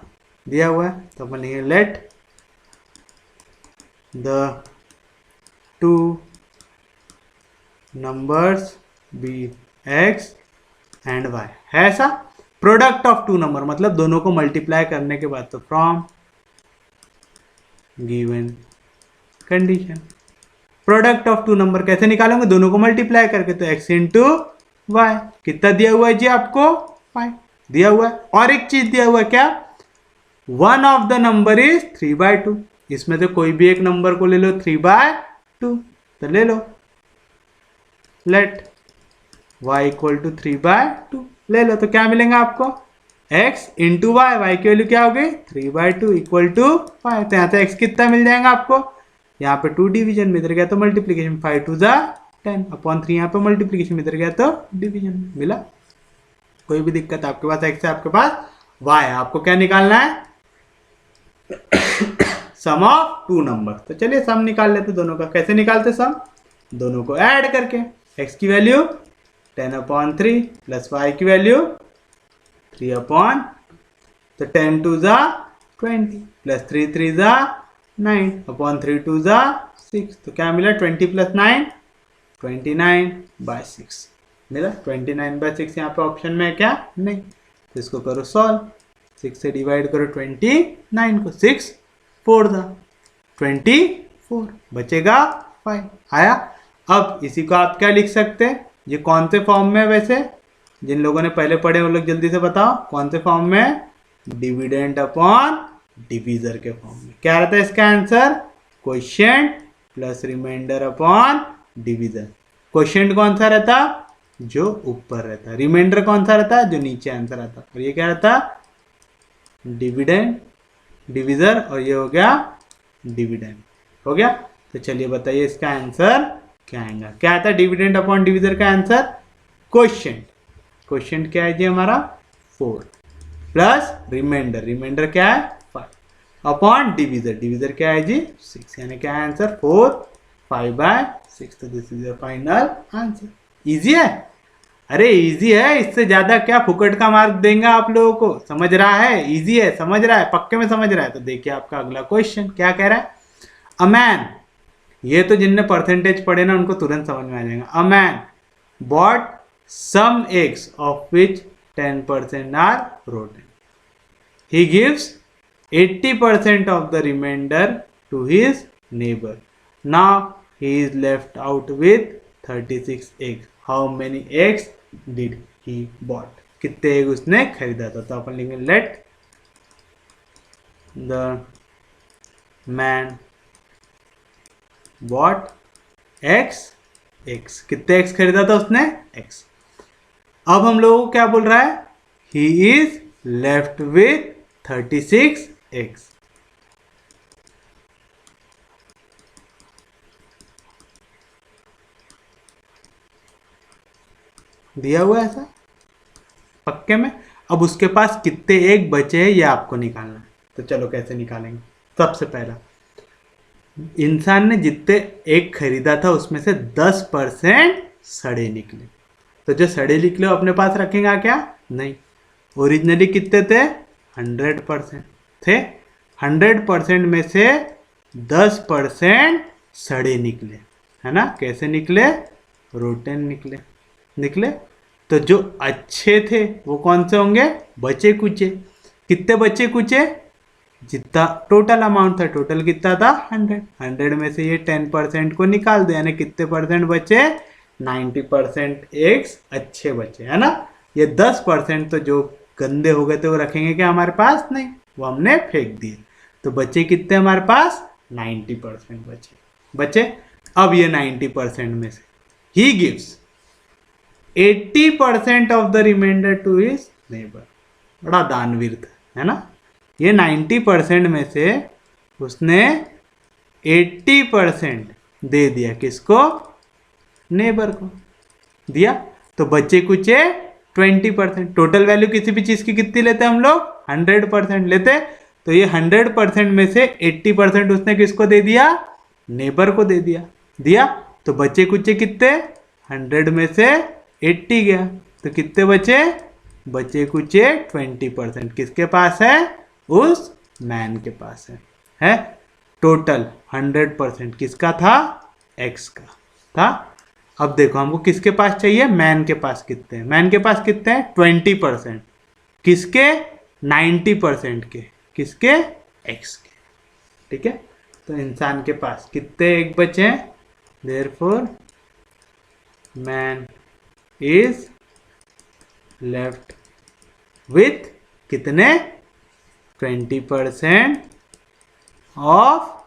दिया हुआ है. तो अपन लिखेंगे let the 2 numbers be x and y. है ऐसा? प्रोडक्ट ऑफ 2 नंबर मतलब दोनों को मल्टीप्लाई करने के बाद. तो from given condition product of 2 number कैसे निकालेंगे? दोनों को मल्टीप्लाई करके. तो x इंटू वाई. कितना दिया हुआ है जी आपको? 5 दिया हुआ है. और एक चीज दिया हुआ है क्या? One of the number is 3/2. इसमें से कोई भी एक नंबर को ले लो 3/2. तो ले लो लेट y इक्वल टू 3/2 ले लो. तो क्या मिलेगा आपको? x into y. वाई की वैल्यू क्या हो गई? 3/2 इक्वल टू 5. तो यहाँ से x कितना मिल जाएगा आपको? यहाँ पे 2 डिवीजन में इधर गया तो मल्टीप्लीकेशन. 5 2 जा 10 अपॉन 3 यहाँ पे मल्टीप्लीकेशन में इधर गया तो डिवीजन में मिला. कोई भी दिक्कत? आपके पास x है, आपके पास y है. आपको क्या निकालना है? Sum of to number. तो चलिए सम निकाल लेते दोनों का। कैसे निकालते सम? दोनों को ऐड करके। x की वैल्यू 10/3 प्लस y की वैल्यू 3/, तो 10 2 ज़ा 20 प्लस 3 3 ज़ा 9/3 2 ज़ा 6। तो क्या मिला? 20 प्लस 9 29/6 मिला। 29/6 यहाँ पे ऑप्शन में है क्या? नहीं। तो इसको करो सॉल्व। 6 से डिवाइड करो 29 को, 6 4 दा 24, बचेगा 5। आया? अब इसी को आप क्या लिख सकते हैं? ये कौन से फॉर्म में है वैसे? जिन लोगों ने पहले पढ़े वो लोग जल्दी से बताओ कौन से फॉर्म में? डिविडेंड अपॉन डिवीजर के फॉर्म में। क्या रहता है इसका answer? Quotient plus remainder upon divisor. Quotient कौन सा रहता? जो ऊपर रहता। रिमाइंडर कौन सा रहता? जो नीचे आंसर आता। और ये क्या रहता? डिविडेंड डिवीजर, और ये हो गया डिविडेंड। हो गया? तो चलिए बताइए इसका आंसर क्या आएगा। क्या आता है डिविडेंड अपॉन डिवीजर का आंसर? क्वोशिएंट। क्वोशिएंट क्या है जी हमारा? 4 प्लस रिमाइंडर, रिमाइंडर क्या है? 5 अपॉन डिवीजर, डिवीजर क्या है जी? 6। यानी क्या है आंसर? 4 5/6। तो this is the final answer. Easy है? अरे इजी है, इससे ज्यादा क्या फुकट का मार्क देंगे आप लोगों को। समझ रहा है? इजी है, समझ रहा है, पक्के में समझ रहा है। तो देखिए आपका अगला क्वेश्चन क्या कह रहा है। अ मैन, ये तो जिनने परसेंटेज पढ़े ना उनको तुरंत समझ में आ जाएगा। A man bought some eggs of which 10% are rotten, he gives 80% of the remainder to his neighbor. Now he is left out with 36 eggs. How many eggs did he bought? कितने एग उसने खरीदा था? तो अपन लिखेंगे let the man bot x. कितने एक्स खरीदा था उसने? एक्स। अब हम लोगों को क्या बोल रहा है? He is left with 36 eggs। दिया हुआ है ऐसा पक्के में। अब उसके पास कितने एग बचे हैं ये आपको निकालना है। तो चलो कैसे निकालेंगे। सबसे पहला, इंसान ने जितने एग खरीदा था उसमें से 10% सड़े निकले। तो जो सड़े निकले अपने पास रखेगा क्या? नहीं। ओरिजिनली कितने थे? 100% थे। 100% में से 10% सड़े निकले, है ना? कैसे निकले? रोटेन निकले। तो जो अच्छे थे वो कौन से होंगे? बचे कुचे। कितने बचे कुचे? जितना टोटल अमाउंट था। टोटल कितना था? 100 में से ये 10% को निकाल दो, यानी कितने परसेंट बचे? 90% एग्स अच्छे बचे, है ना? ये 10% तो जो गंदे हो गए थे वो रखेंगे क्या हमारे पास? नहीं, वो हमने फेंक दिए। तो बचे कितने हमारे पास? 90% बचे। अब ये 90% में से he gives 80% of the remainder to his neighbour. बड़ा दानवीर था, है ना? ये 90% में से उसने 80% दे दिया। किसको? नेबर को दिया। तो बचे कुचे 20%। टोटल वैल्यू किसी भी चीज की कितनी लेते हैं हम लोग? 100% लेते। तो ये 100% में से 80% उसने किसको दे दिया? नेबर को दे दिया। तो बचे कुचे कितने? 100 में से 80 गया, तो कितने बचे कुचे 20%। किसके पास है? उस मैन के पास है। टोटल 100% किसका था? एक्स का था। अब देखो हमको किसके पास चाहिए? मैन के पास कितने हैं? मैन के पास कितने हैं? 20%। किसके? 90% के। किसके? एक्स के। ठीक है? तो इंसान के पास कितने एग बचे हैं? Therefore man is left with कितने? 20% ऑफ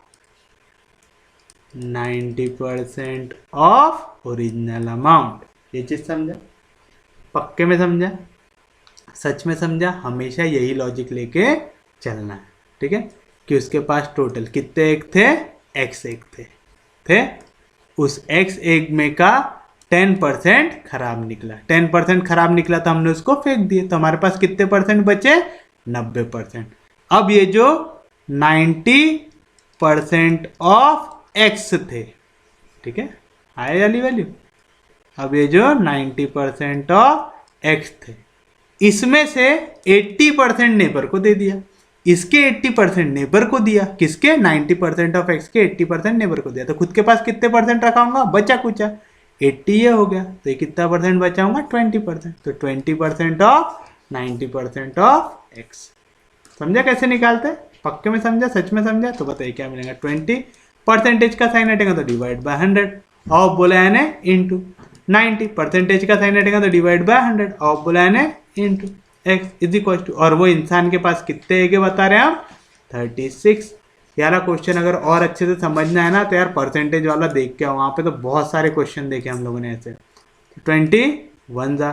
90% ऑफ ओरिजिनल अमाउंट। ये चीज समझा? पक्के में समझा? सच में समझा? हमेशा यही लॉजिक लेके चलना है। ठीक है? कि उसके पास टोटल कितने एग थे? एक्स एग थे। उस एक्स एग में का 10% खराब निकला। 10% खराब निकला तो हमने उसको फेंक दिया। तो हमारे पास कितने परसेंट बचे? 90%। अब ये जो 90% ऑफ x थे, ठीक है, आए वाली वैल्यू। अब ये जो 90% ऑफ x थे, इसमें से 80% नेबर को दे दिया, इसके 80% नेबर को दिया, किसके 90% ऑफ x के 80% नेबर को दिया, तो खुद के पास कितने परसेंट रखाऊंगा, बचा कुचा 80 ये हो गया, तो ये कितना परसेंट बचाऊंगा 20%, तो 20% ऑफ 90% ऑफ x। समझा कैसे निकालते हैं, पक्के में समझा, सच में समझा, तो बताइए क्या मिलेगा, 20% का साइन हटेगा तो डिवाइड बाय 100, ऑफ बोला है ने इंटू 90% का साइन हटेगा तो डिवाइड बाय 100, ऑफ बोला है ने into x is equal to, और वो इंसान के पास कितने है बता रहे हैं हम 36। यार क्वेश्चन अगर और अच्छे से समझना है ना तो यार परसेंटेज वाला देख के, वहाँ पे तो बहुत सारे क्वेश्चन देखे हम लोगों ने ऐसे, 21 जा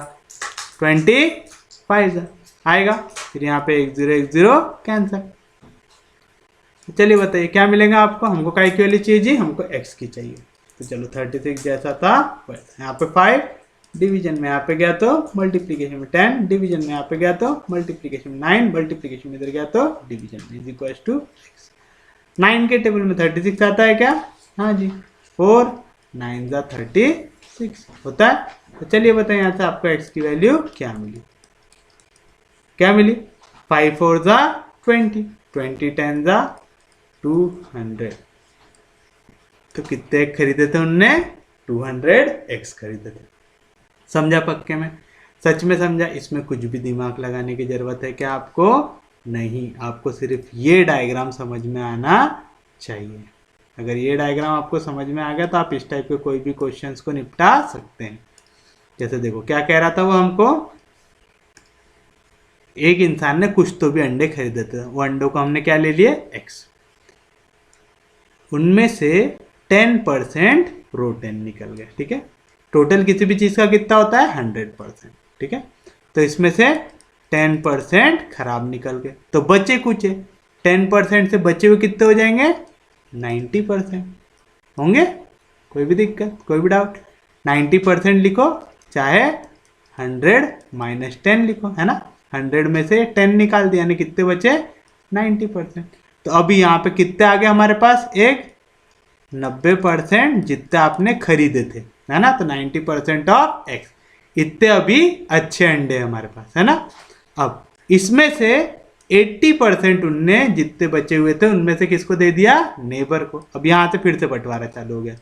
25 जा आएगा, फिर यहाँ पे 1 0 1 0 कैंसर। चलिए बताइए क्या मिलेगा आपको, हमको काय की वैल्यू चाहिए जी, हमको x की चाहिए, तो चलो 36 जैसा था वैसा, यहाँ पे 5 डिवीजन में, यहाँ पे गया तो मल्टीप्लीकेशन में 10, डिवीजन में यहाँ पे गया तो मल्टीप्लीकेशन में 9, मल्टीप्लीकेशन में इधर गया तो डिवीजन में, इज इक्वल टू 9 के टेबल में 36 आता है क्या, हाँ जी, 4 9 जा 36 होता है। तो चलिए बताइए यहाँ से आपको x की वैल्यू क्या मिली, क्या मिली, 5 4 जा 20, 20 10 जा 200, तो कितने खरीदे थे उनने, 200x खरीदे थे। समझा पक्के में, सच में समझा, इसमें कुछ भी दिमाग लगाने की जरूरत है क्या आपको, नहीं, आपको सिर्फ ये डायग्राम समझ में आना चाहिए। अगर ये डायग्राम आपको समझ में आ गया तो आप इस टाइप के कोई भी क्वेश्चंस को निपटा सकते हैं। जैसे देखो क्या कह रहा था वो हमको, एक इंसान ने कुछ तो भी अंडे खरीदे थे, वो अंडों को हमने क्या ले लिए x, उनमें से 10% प्रोटीन निकल गया, ठीक है, टोटल किसी भी चीज का कितना होता है 100%, ठीक है, तो इसमें से 10% खराब निकल गए, तो बचे कुछ 10% से बचे हुए कितने हो जाएंगे 90% होंगे, कोई भी दिक्कत, कोई भी डाउट, 90% लिखो, चाहे 100 माइनस 10 लिखो, है ना, 100 में से 10 निकाल दिया, यानी कितने बचे 90%। तो अभी यहाँ पे कितने आ गए हमारे पास, एक 90% जितने आपने खरीदे थे, है ना, तो 90% ऑफ x, इतने अभी अच्छे अंडे हमारे पास, है ना। अब इसमें से 80% उनने जितने बचे हुए थे उनमें से किसको दे दिया, नेबर को। अब यहाँ से फिर से बंटवारा चालू हो गया,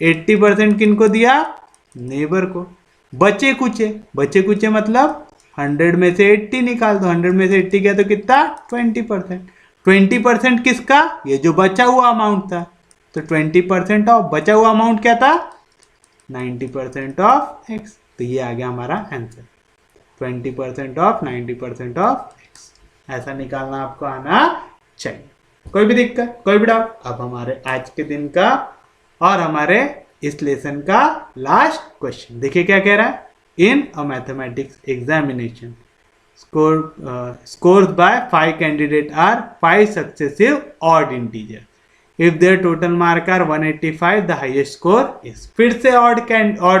80% किनको दिया, नेबर को, बचे कुचे मतलब 100 में से 80 निकाल दो, 100 में से 80 गया तो कितना 20%, 20% किसका, ये जो बचा हुआ अमाउंट था, तो 20% ऑफ बचा हुआ अमाउंट क्या था 90% ऑफ x, तो ये आ गया हमारा आंसर, 20% ऑफ 90% ऑफ x, ऐसा निकालना आपको आना चाहिए। कोई भी दिक्कत, कोई भी डाउट। अब हमारे आज के दिन का और हमारे इस लेसन का लास्ट क्वेश्चन देखिए क्या कह रहा है, in a mathematics examination scores by 5 candidates are 5 successive odd integers. If their total mark are 185, the highest score is। फिर से odd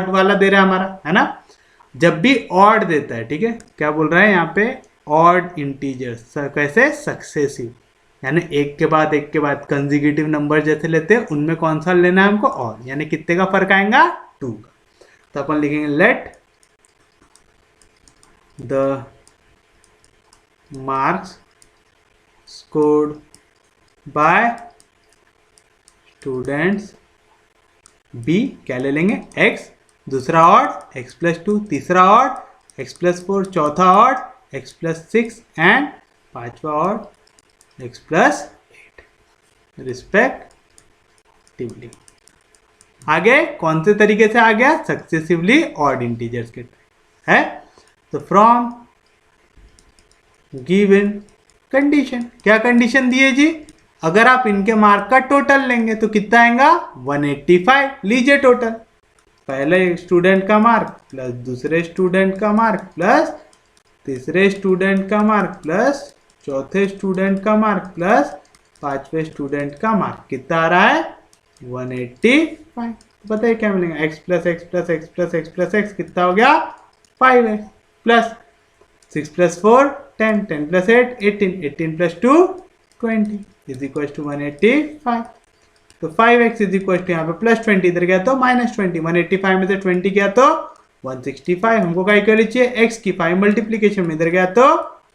वाला दे रहा है हमारा, है ना, जब भी odd देता है, ठीक है, क्या बोल रहा है यहाँ पे, odd integers कैसे, सक्सेसिव, यानी एक के बाद कंजिक्यूटिव नंबर जैसे लेते हैं उनमें कौन सा लेना है हमको, odd, यानी कितने का फर्क आएगा 2 का। तो अपन लिखेंगे let the marks scored by students b, क्या ले लेंगे x, दूसरा ऑड x + 2, तीसरा ऑड x + 4, चौथा ऑड x + 6 एंड पांचवा ऑड x + 8 रिस्पेक्टिवली। आगे कौन से तरीके से आ गया, सक्सेसिवली ऑड इंटीजर्स के है। तो फ्रॉम गिवन कंडीशन, क्या कंडीशन दी है जी, अगर आप इनके मार्क का टोटल लेंगे तो कितना आएगा 185, लीजिए टोटल, पहले स्टूडेंट का मार्क प्लस दूसरे स्टूडेंट का मार्क प्लस तीसरे स्टूडेंट का मार्क प्लस चौथे स्टूडेंट का मार्क प्लस पांचवें स्टूडेंट का मार्क, कितना आ रहा है 185। बताइए क्या मिलेगा, x + x + x + x + x कितना हो गया 5x, plus 6 + 4 10, 10 + 8 18, 18 + 2 20, is equal to 185। तो 5x इज इक्वल टू यहाँ पे +20, इधर गया तो -20, 185 में से 20 गया तो 165। हमको क्या इक्वल चाहिए, x की 5 मल्टीप्लीकेशन में, इधर गया तो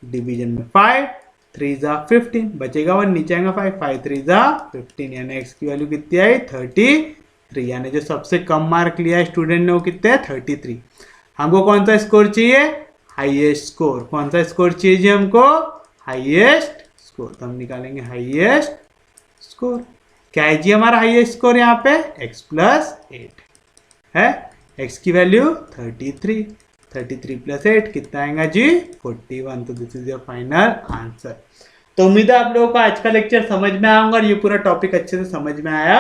डिवीजन में 5 3 जा 15, बचेगा 1, नीचे आएगा 5, 5 3 जा 15, यानी x की वैल्यू कितनी आई 33। यानी जो सबसे कम मार्क लिया है स्टूडेंट ने वो कितने है 33। हमको कौन सा स्कोर चाहिए, हाईएस्ट स्कोर। कौन सा स्कोर चाहिए जी हमको, हाईएस्ट स्कोर। तो हम निकालेंगे हाईएस्ट स्कोर। क्या है जी हमारा हाईएस्ट स्कोर यहाँ पे, x + 8 है। x की वैल्यू 33, 33 + 8 कितना आएगा जी 41। तो this is your final answer. तो उम्मीद है आप लोगों को आज का लेक्चर समझ में आया होगा और ये पूरा टॉपिक अच्छे से समझ में आया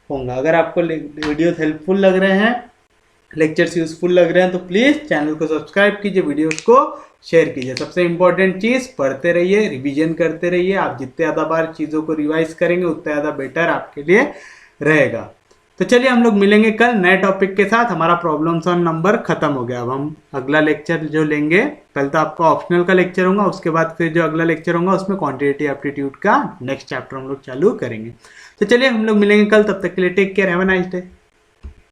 होगा। अगर आपको वीडियोस हेल्पफुल लग रहे हैं, लेक्चर्स यूजफुल लग रहे हैं, तो प्लीज़ चैनल को सब्सक्राइब कीजिए, वीडियोस को शेयर कीजिए। सबसे इंपॉर्टेंट चीज़, पढ़ते रहिए, रिवीजन करते रहिए। आप जितने ज़्यादा बार चीज़ों को रिवाइज करेंगे उतना ज़्यादा बेटर आपके लिए रहेगा। तो चलिए हम लोग मिलेंगे कल नए टॉपिक के साथ। हमारा प्रॉब्लम्स ऑन नंबर खत्म हो गया। अब हम अगला लेक्चर जो लेंगे, कल तो आपका ऑप्शनल का लेक्चर होगा, उसके बाद फिर जो अगला लेक्चर होगा उसमें क्वांटिटेटिव एप्टीट्यूड का नेक्स्ट चैप्टर हम लोग चालू करेंगे। तो चलिए हम लोग मिलेंगे कल, तब तक के लिए take care, have a nice day.